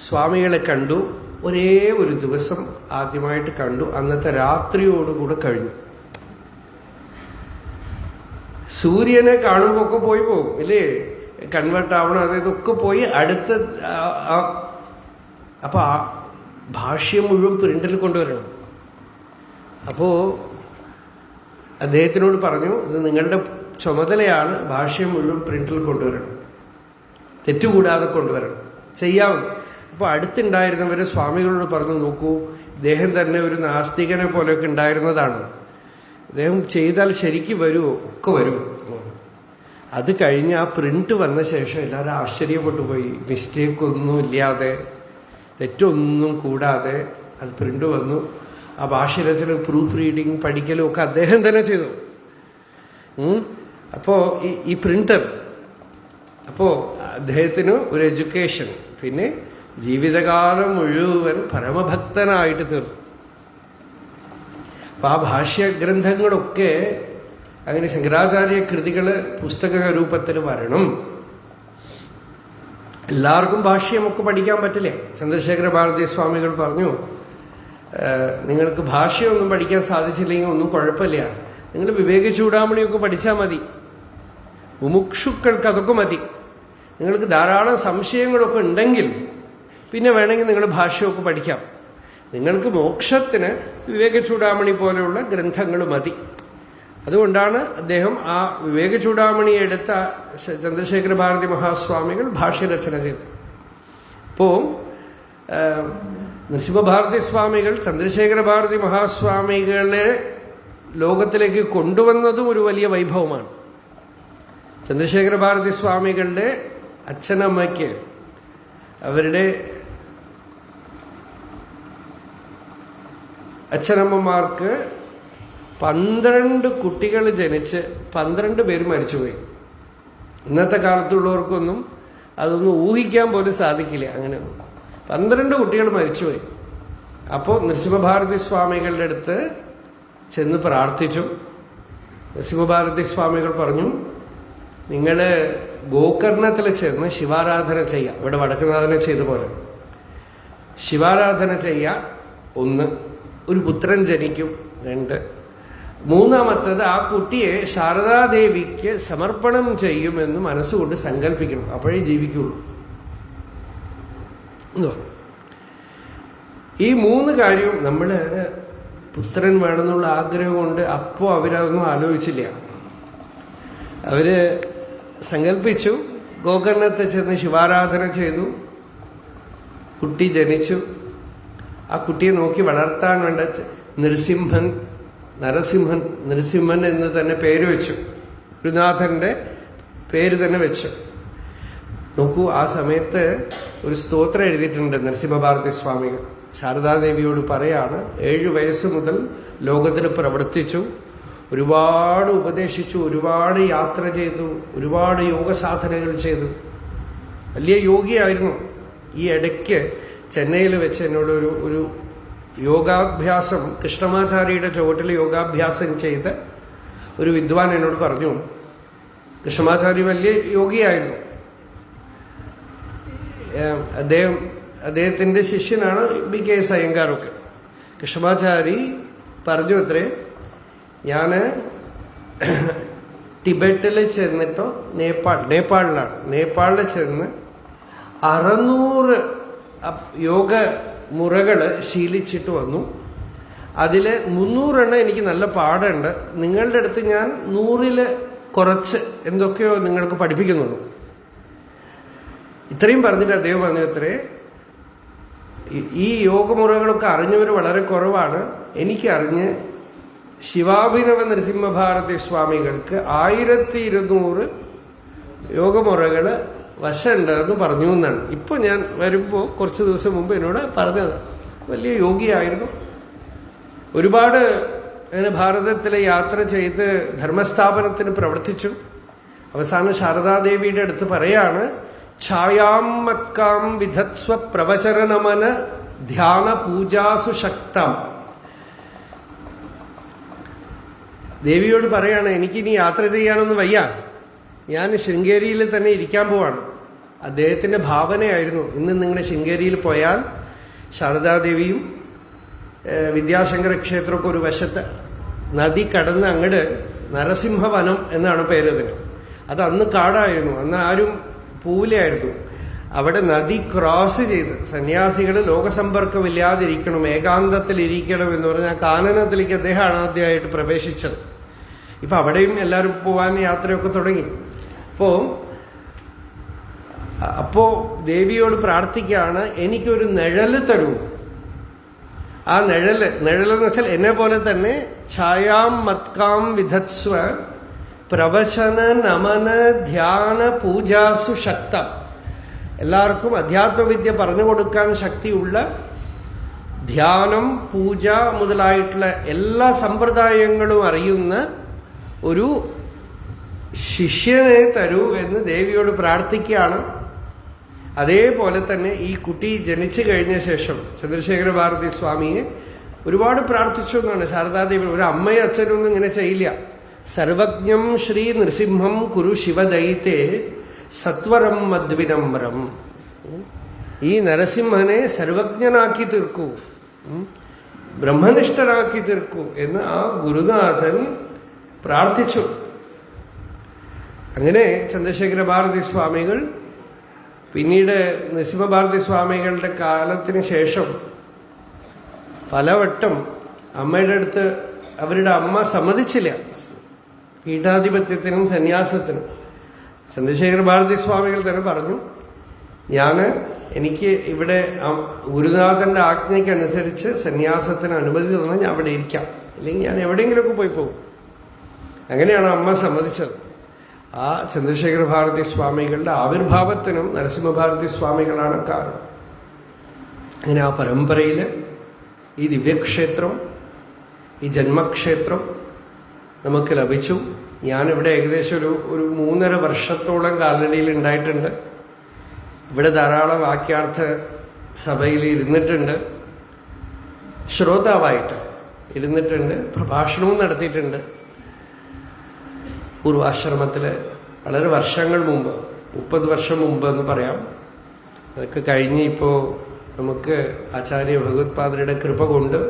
സ്വാമികളെ കണ്ടു. ഒരേ ഒരു ദിവസം ആദ്യമായിട്ട് കണ്ടു. അന്നത്തെ രാത്രിയോടുകൂടെ കഴിഞ്ഞു. സൂര്യനെ കാണുമ്പോ ഒക്കെ പോയി പോകും ഇല്ലേ, കൺവേർട്ട് ആവണം, അതൊക്കെ പോയി അടുത്ത. അപ്പൊ ആ ഭാഷ്യം മുഴുവൻ പ്രിന്റിൽ കൊണ്ടുവരണം. അപ്പോ അദ്ദേഹത്തിനോട് പറഞ്ഞു, ഇത് നിങ്ങളുടെ ചുമതലയാണ്, ഭാഷ്യം മുഴുവൻ പ്രിന്റിൽ കൊണ്ടുവരണം, തെറ്റുകൂടാതെ കൊണ്ടുവരണം, ചെയ്യാവും. അപ്പോൾ അടുത്തുണ്ടായിരുന്നവര് സ്വാമികളോട് പറഞ്ഞു, നോക്കൂ, ഇദ്ദേഹം തന്നെ ഒരു നാസ്തികനെ പോലെയൊക്കെ ഉണ്ടായിരുന്നതാണ്, അദ്ദേഹം ചെയ്താൽ ശരിക്ക് വരുമോ? ഒക്കെ വരും. അത് കഴിഞ്ഞ് ആ പ്രിന്റ് വന്ന ശേഷം എല്ലാവരും ആശ്ചര്യപ്പെട്ടു പോയി. മിസ്റ്റേക്ക് ഒന്നും ഇല്ലാതെ, തെറ്റൊന്നും കൂടാതെ അത് പ്രിന്റ് വന്നു. ആ ഭാഷ്യരചന, പ്രൂഫ് റീഡിങ്, പഠിക്കലും ഒക്കെ അദ്ദേഹം തന്നെ ചെയ്തു. അപ്പോ ഈ പ്രിന്റർ, അപ്പോ അദ്ദേഹത്തിന് ഒരു എഡ്യൂക്കേഷൻ, പിന്നെ ജീവിതകാലം മുഴുവൻ പരമഭക്തനായിട്ട് തീർന്നു. അപ്പൊ ആ ഭാഷ്യഗ്രന്ഥങ്ങളൊക്കെ അങ്ങനെ ശങ്കരാചാര്യ കൃതികള് പുസ്തക രൂപത്തിൽ വരണം. എല്ലാവർക്കും ഭാഷ്യമൊക്കെ പഠിക്കാൻ പറ്റില്ലേ. ചന്ദ്രശേഖര ഭാരതി സ്വാമികൾ പറഞ്ഞു, നിങ്ങൾക്ക് ഭാഷയൊന്നും പഠിക്കാൻ സാധിച്ചില്ലെങ്കിൽ ഒന്നും കുഴപ്പമില്ല, നിങ്ങൾ വിവേക ചൂടാമണിയൊക്കെ പഠിച്ചാൽ മതി, മുമുക്ഷുക്കൾക്ക് അതൊക്കെ മതി. നിങ്ങൾക്ക് ധാരാളം സംശയങ്ങളൊക്കെ ഉണ്ടെങ്കിൽ പിന്നെ വേണമെങ്കിൽ നിങ്ങൾ ഭാഷയൊക്കെ പഠിക്കാം. നിങ്ങൾക്ക് മോക്ഷത്തിന് വിവേക ചൂടാമണി പോലെയുള്ള ഗ്രന്ഥങ്ങൾ മതി. അതുകൊണ്ടാണ് അദ്ദേഹം ആ വിവേക ചൂടാമണി എടുത്ത ചന്ദ്രശേഖര ഭാരതി മഹാസ്വാമികൾ ഭാഷ്യരചന ചെയ്തത്. അപ്പോൾ നരസിംഹഭാരതി സ്വാമികൾ ചന്ദ്രശേഖര ഭാരതി മഹാസ്വാമികളെ ലോകത്തിലേക്ക് കൊണ്ടുവന്നതും ഒരു വലിയ വൈഭവമാണ്. ചന്ദ്രശേഖര ഭാരതി സ്വാമികളുടെ അച്ഛനമ്മയ്ക്ക്, അവരുടെ അച്ഛനമ്മമാർക്ക് 12 കുട്ടികൾ ജനിച്ച് 12 പേര് മരിച്ചുപോയി. ഇന്നത്തെ കാലത്തുള്ളവർക്കൊന്നും അതൊന്നും ഊഹിക്കാൻ പോലും സാധിക്കില്ല. അങ്ങനെയൊന്നും 12 കുട്ടികൾ മരിച്ചുപോയി. അപ്പോൾ നരസിംഹഭാരതി സ്വാമികളുടെ അടുത്ത് ചെന്ന് പ്രാർത്ഥിച്ചു. നരസിംഹഭാരതി സ്വാമികൾ പറഞ്ഞു, നിങ്ങൾ ഗോകർണത്തിൽ ചെന്ന് ശിവാരാധന ചെയ്യുക. ഇവിടെ വടക്കുനാഥനെ ചെയ്ത പോലെ ശിവാരാധന ചെയ്യുക. 1, ഒരു പുത്രൻ ജനിക്കും. 2, മൂന്നാമത്തത് ആ കുട്ടിയെ ശാരദാദേവിക്ക് സമർപ്പണം ചെയ്യുമെന്ന് മനസ്സുകൊണ്ട് സങ്കല്പിക്കണം. അപ്പോഴേ ജീവിക്കുള്ളൂ. ഈ 3 കാര്യവും നമ്മൾ പുത്രൻ വേണമെന്നുള്ള ആഗ്രഹം കൊണ്ട് അപ്പോൾ അവരതൊന്നും ആലോചിച്ചില്ല. അവര് സങ്കല്പിച്ചു, ഗോകർണത്തെ ചെന്ന് ശിവാരാധന ചെയ്തു, കുട്ടി ജനിച്ചു. ആ കുട്ടിയെ നോക്കി വളർത്താൻ വേണ്ട നരസിംഹൻ എന്ന് തന്നെ പേര് വെച്ചു. ഗുരുനാഥന്റെ പേര് തന്നെ വെച്ചു. നോക്കൂ, ആ സമയത്ത് ഒരു സ്തോത്രം എഴുതിയിട്ടുണ്ട് നരസിംഹഭാരതി സ്വാമികൾ. ശാരദാദേവിയോട് പറയാണ്, 7 വയസ്സ് മുതൽ ലോകത്തിൽ പ്രവർത്തിച്ചു, ഒരുപാട് ഉപദേശിച്ചു, ഒരുപാട് യാത്ര ചെയ്തു, ഒരുപാട് യോഗ സാധനകൾ ചെയ്തു, വലിയ യോഗിയായിരുന്നു. ഈ ഇടയ്ക്ക് ചെന്നൈയിൽ വെച്ച് എന്നോട് ഒരു യോഗാഭ്യാസം, കൃഷ്ണമാചാര്യയുടെ ചുവട്ടിൽ യോഗാഭ്യാസം ചെയ്ത് ഒരു വിദ്വാൻ എന്നോട് പറഞ്ഞു. കൃഷ്ണമാചാര്യ വലിയ യോഗിയായിരുന്നു. അദ്ദേഹത്തിന്റെ ശിഷ്യനാണ് BKS അയ്യങ്കാറൊക്കെ. കൃഷ്ണമാചാരി പറഞ്ഞു അത്രേ, ഞാൻ ടിബറ്റിൽ ചെന്നിട്ടോ നേപ്പാളിൽ ചെന്ന് 600 യോഗ മുറകൾ ശീലിച്ചിട്ട് വന്നു. അതിൽ 300 എനിക്ക് നല്ല പാടുണ്ട്. നിങ്ങളുടെ അടുത്ത് ഞാൻ 100ൽ കുറച്ച് എന്തൊക്കെയോ നിങ്ങൾക്ക് പഠിപ്പിക്കുന്നുള്ളൂ. ഇത്രയും പറഞ്ഞിട്ട് അദ്ദേഹം പറഞ്ഞു അത്രേ, ഈ യോഗമുറകളൊക്കെ അറിഞ്ഞവർ വളരെ കുറവാണ്. എനിക്കറിഞ്ഞ് ശിവാഭിനവ നരസിംഹഭാരതി സ്വാമികൾക്ക് 1200 യോഗമുറകൾ വശമുണ്ടെന്ന് പറഞ്ഞു എന്നാണ്. ഇപ്പൊ ഞാൻ വരുമ്പോൾ കുറച്ച് ദിവസം മുമ്പ് എന്നോട് പറഞ്ഞത്. വലിയ യോഗിയായിരുന്നു. ഒരുപാട് അങ്ങനെ ഭാരതത്തിലെ യാത്ര ചെയ്ത് ധർമ്മസ്ഥാപനത്തിന് പ്രവർത്തിച്ചു. അവസാനം ശാരദാദേവിയുടെ അടുത്ത് പറയാണ്, ഛായാം മത്കാം വിധത്സ്വ പ്രവചരണമന ധ്യാന പൂജാസു ശക്തം. ദേവിയോട് പറയാണ്, എനിക്കിനി യാത്ര ചെയ്യാനൊന്നും വയ്യ, ഞാൻ ശൃംഗേരിയിൽ തന്നെ ഇരിക്കാൻ പോവാണ്. അദ്ദേഹത്തിന്റെ ഭാവനയായിരുന്നു, ഇന്ന് നിങ്ങളുടെ ശൃംഗേരിയിൽ പോയാൽ ശാരദാദേവിയും വിദ്യാശങ്കര ക്ഷേത്രമൊക്കെ ഒരു വശത്ത്, നദി കടന്ന് അങ്ങട് നരസിംഹവനം എന്നാണ് പേരതിന്. അത് അന്ന് കാടായിരുന്നു, അന്ന് ആരും പൂവിലായിരുന്നു. അവിടെ നദി ക്രോസ് ചെയ്ത് സന്യാസികൾ ലോകസമ്പർക്കമില്ലാതിരിക്കണം, ഏകാന്തത്തിലിരിക്കണം എന്ന് പറഞ്ഞാൽ കാനനത്തിലേക്ക് അദ്ദേഹമാണ് ആദ്യമായിട്ട് പ്രവേശിച്ചത്. ഇപ്പൊ അവിടെയും എല്ലാവരും പോവാൻ യാത്രയൊക്കെ തുടങ്ങി. അപ്പോ ദേവിയോട് പ്രാർത്ഥിക്കുകയാണ്, എനിക്കൊരു നിഴല് തരൂ. ആ നിഴലെന്ന് വെച്ചാൽ എന്നെ പോലെ തന്നെ ഛായാം മത്കാം വിധത്സ്വ പ്രവചന നമന ധ്യാന പൂജാസു ശക്തം. എല്ലാവർക്കും അധ്യാത്മവിദ്യ പറഞ്ഞു കൊടുക്കാൻ ശക്തിയുള്ള ധ്യാനം, പൂജ മുതലായിട്ടുള്ള എല്ലാ സമ്പ്രദായങ്ങളും അറിയുന്ന ഒരു ശിഷ്യനെ തരൂ എന്ന് ദേവിയോട് പ്രാർത്ഥിക്കുകയാണ്. അതേപോലെ തന്നെ ഈ കുട്ടി ജനിച്ചു കഴിഞ്ഞ ശേഷം ചന്ദ്രശേഖര ഭാരതി സ്വാമിയെ ഒരുപാട് പ്രാർത്ഥിച്ചു എന്നാണ് ശാരദാദേവി. ഒരു അമ്മയും അച്ഛനൊന്നും ഇങ്ങനെ ചെയ്യില്ല. സർവജ്ഞം ശ്രീ നൃസിംഹം കുരു ശിവദൈത്തെ സത്വരം മദ്വിനമ്രം. ഈ നരസിംഹനെ സർവജ്ഞനാക്കി തീർക്കൂ, ബ്രഹ്മനിഷ്ഠനാക്കി തീർക്കൂ എന്ന് ആ ഗുരുനാഥൻ പ്രാർത്ഥിച്ചു. അങ്ങനെ ചന്ദ്രശേഖര ഭാരതി സ്വാമികൾ പിന്നീട് നരസിംഹഭാരതി സ്വാമികളുടെ കാലത്തിന് ശേഷം പലവട്ടം അമ്മയുടെ അടുത്ത് അവരുടെ അമ്മ സമ്മതിച്ചില്ല പീഠാധിപത്യത്തിനും സന്യാസത്തിനും. ചന്ദ്രശേഖര ഭാരതി സ്വാമികൾ തന്നെ പറഞ്ഞു, എനിക്ക് ഇവിടെ ഗുരുനാഥന്റെ ആജ്ഞയ്ക്കനുസരിച്ച് സന്യാസത്തിന് അനുമതി തന്നാൽ ഞാൻ അവിടെ ഇരിക്കാം, അല്ലെങ്കിൽ ഞാൻ എവിടെയെങ്കിലുമൊക്കെ പോയി പോകും. അങ്ങനെയാണ് അമ്മ സമ്മതിച്ചത്. ആ ചന്ദ്രശേഖര ഭാരതി സ്വാമികളുടെ ആവിർഭാവത്തിനും നരസിംഹഭാരതി സ്വാമികളാണ് കാരണം. അങ്ങനെ ആ പരമ്പരയിൽ ഈ ദിവ്യക്ഷേത്രം, ഈ ജന്മക്ഷേത്രം നമുക്ക് ലഭിച്ചു. ഞാനിവിടെ ഏകദേശം ഒരു 3.5 വർഷത്തോളം കാലടിയിൽ ഉണ്ടായിട്ടുണ്ട്. ഇവിടെ ധാരാളം വാക്യാർത്ഥ സഭയിൽ ഇരുന്നിട്ടുണ്ട്, ശ്രോതാവായിട്ട് ഇരുന്നിട്ടുണ്ട്, പ്രഭാഷണവും നടത്തിയിട്ടുണ്ട്. പൂർവാശ്രമത്തിൽ വളരെ വർഷങ്ങൾ മുമ്പ്, 30 വർഷം മുമ്പ് എന്ന് പറയാം. അതൊക്കെ കഴിഞ്ഞ് ഇപ്പോൾ നമുക്ക് ആചാര്യ ഭഗവത്പാദരുടെ കൃപ കൊണ്ട്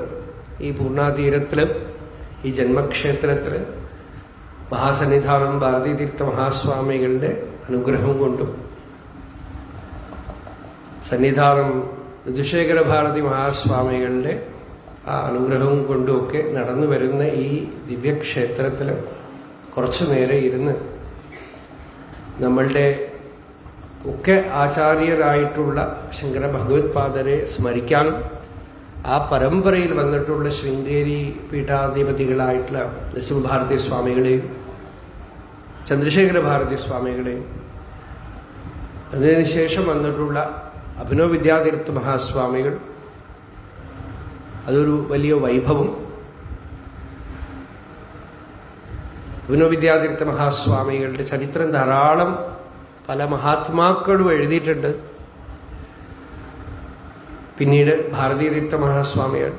ഈ പൂർണ്ണാതീരത്തിൽ, ഈ ജന്മക്ഷേത്രത്തിൽ മഹാസന്നിധാനം ഭാരതീതീർത്ഥ മഹാസ്വാമികളുടെ അനുഗ്രഹം കൊണ്ടും സന്നിധാനം ഋതുശേഖര ഭാരതി മഹാസ്വാമികളുടെ ആ അനുഗ്രഹം കൊണ്ടുമൊക്കെ നടന്നു വരുന്ന ഈ ദിവ്യക്ഷേത്രത്തിൽ കുറച്ചു നേരം ഇരുന്ന് നമ്മളുടെ ഒക്കെ ആചാര്യരായിട്ടുള്ള ശങ്കര ഭഗവത്പാദരെ സ്മരിക്കാനും ആ പരമ്പരയിൽ വന്നിട്ടുള്ള ശൃംഗേരി പീഠാധിപതികളായിട്ടുള്ള നരസിംഹഭാരതി സ്വാമികളെയും ചന്ദ്രശേഖര ഭാരതി സ്വാമികളെയും അതിനുശേഷം വന്നിട്ടുള്ള അഭിനവ വിദ്യാതീർത്ഥ മഹാസ്വാമികൾ, അതൊരു വലിയ വൈഭവം. അഭിനവ വിദ്യാതീർത്ഥ മഹാസ്വാമികളുടെ ചരിത്രം ധാരാളം പല മഹാത്മാക്കളും എഴുതിയിട്ടുണ്ട്. പിന്നീട് ഭാരതീതീർത്ഥ മഹാസ്വാമികൾ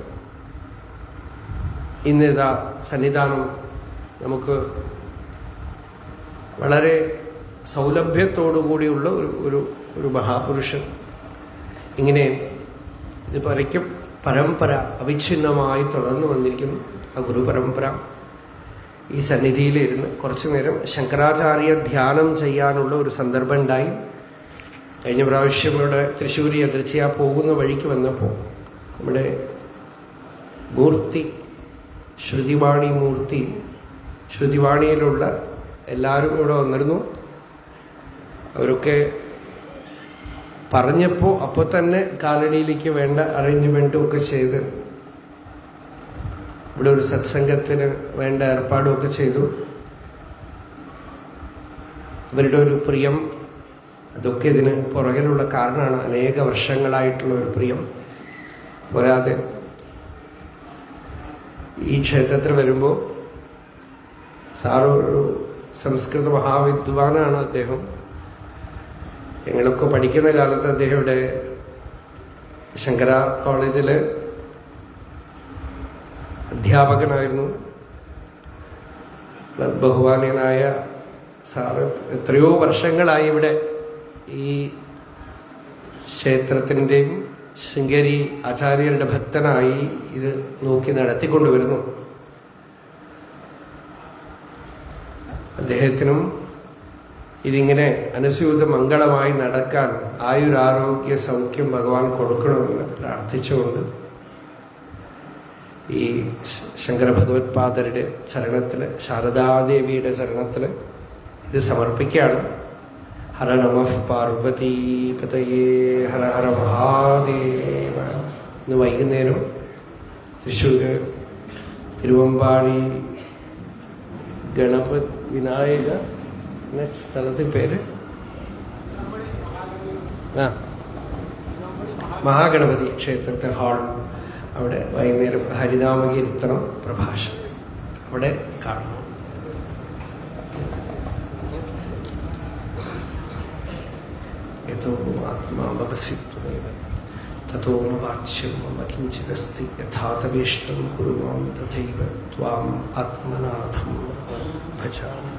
ഇന്നിതാ സന്നിധാനം നമുക്ക് വളരെ സൗലഭ്യത്തോടുകൂടിയുള്ള ഒരു മഹാപുരുഷൻ. ഇങ്ങനെ ഇത് പരയ്ക്കും പരമ്പര അവിഛിന്നമായി തുടർന്നു വന്നിരിക്കുന്നു. ആ ഗുരുപരമ്പര ഈ സന്നിധിയിലിരുന്ന് കുറച്ചു നേരം ശങ്കരാചാര്യ ധ്യാനം ചെയ്യാനുള്ള ഒരു സന്ദർഭം ഉണ്ടായി. കഴിഞ്ഞ പ്രാവശ്യം ഇവിടെ തൃശ്ശൂർ യദൃച്ഛയാ പോകുന്ന വഴിക്ക് വന്നപ്പോൾ നമ്മുടെ മൂർത്തി, ശ്രുതിവാണി മൂർത്തി, ശ്രുതിവാണിയിലുള്ള എല്ലാവരും ഇവിടെ വന്നിരുന്നു. അവരൊക്കെ പറഞ്ഞപ്പോൾ അപ്പോൾ തന്നെ കാലടിയിലേക്ക് വേണ്ട അറേഞ്ച്മെൻറ്റും ഒക്കെ ചെയ്ത് ഇവിടെ ഒരു സത്സംഗത്തിന് വേണ്ട ഏർപ്പാടുമൊക്കെ ചെയ്തു. അവരുടെ ഒരു പ്രിയം, അതൊക്കെ ഇതിന് പുറകിലുള്ള കാരണമാണ്. അനേക വർഷങ്ങളായിട്ടുള്ള ഒരു പ്രിയം. പോരാതെ ഈ ക്ഷേത്രത്തിൽ വരുമ്പോൾ സാറൊരു സംസ്കൃത മഹാവിദ്വാനാണ് അദ്ദേഹം. ഞങ്ങളൊക്കെ പഠിക്കുന്ന കാലത്ത് അദ്ദേഹം ഇവിടെ ശങ്കര കോളേജിൽ അധ്യാപകനായിരുന്നു. ബഹുമാന്യനായ സാറ് എത്രയോ വർഷങ്ങളായി ഇവിടെ ഈ ക്ഷേത്രത്തിൻ്റെയും ശൃംഗേരി ആചാര്യരുടെ ഭക്തനായി ഇത് നോക്കി നടത്തിക്കൊണ്ടുവരുന്നു. അദ്ദേഹത്തിനും ഇതിങ്ങനെ അനുസ്യൂത മംഗളമായി നടക്കാൻ ആയുരാരോഗ്യ സൗഖ്യം ഭഗവാൻ കൊടുക്കണമെന്ന് പ്രാർത്ഥിച്ചുകൊണ്ട് ഈ ശങ്കര ഭഗവത്പാദരുടെ ചരണത്തിൽ, ശാരദാദേവിയുടെ ചരണത്തിൽ ഇത് സമർപ്പിക്കുകയാണ്. ഹര നമഃ പാർവതീപതയേ ഹര ഹര മഹാദേവ. ഇന്ന് വൈകുന്നേരം തൃശ്ശൂർ തിരുവമ്പാടി ഗണപതി വിനായക സ്ഥലത്തിന് പേര് മഹാഗണപതി ക്ഷേത്രത്തെ ഹാൾ, അവിടെ വൈകുന്നേരം ഹരിനാമകീർത്തനം പ്രഭാഷണം അവിടെ കാണണം. യതോ ആത്മാ ഭവസി ത്വമേവ തതോ ന വാച്യം മമ കിഞ്ചിദസ്തി യഥാ തവേഷ്ടം കുരു മാം തഥൈവ ത്വാം ആത്മനാഥം ഭജാമി.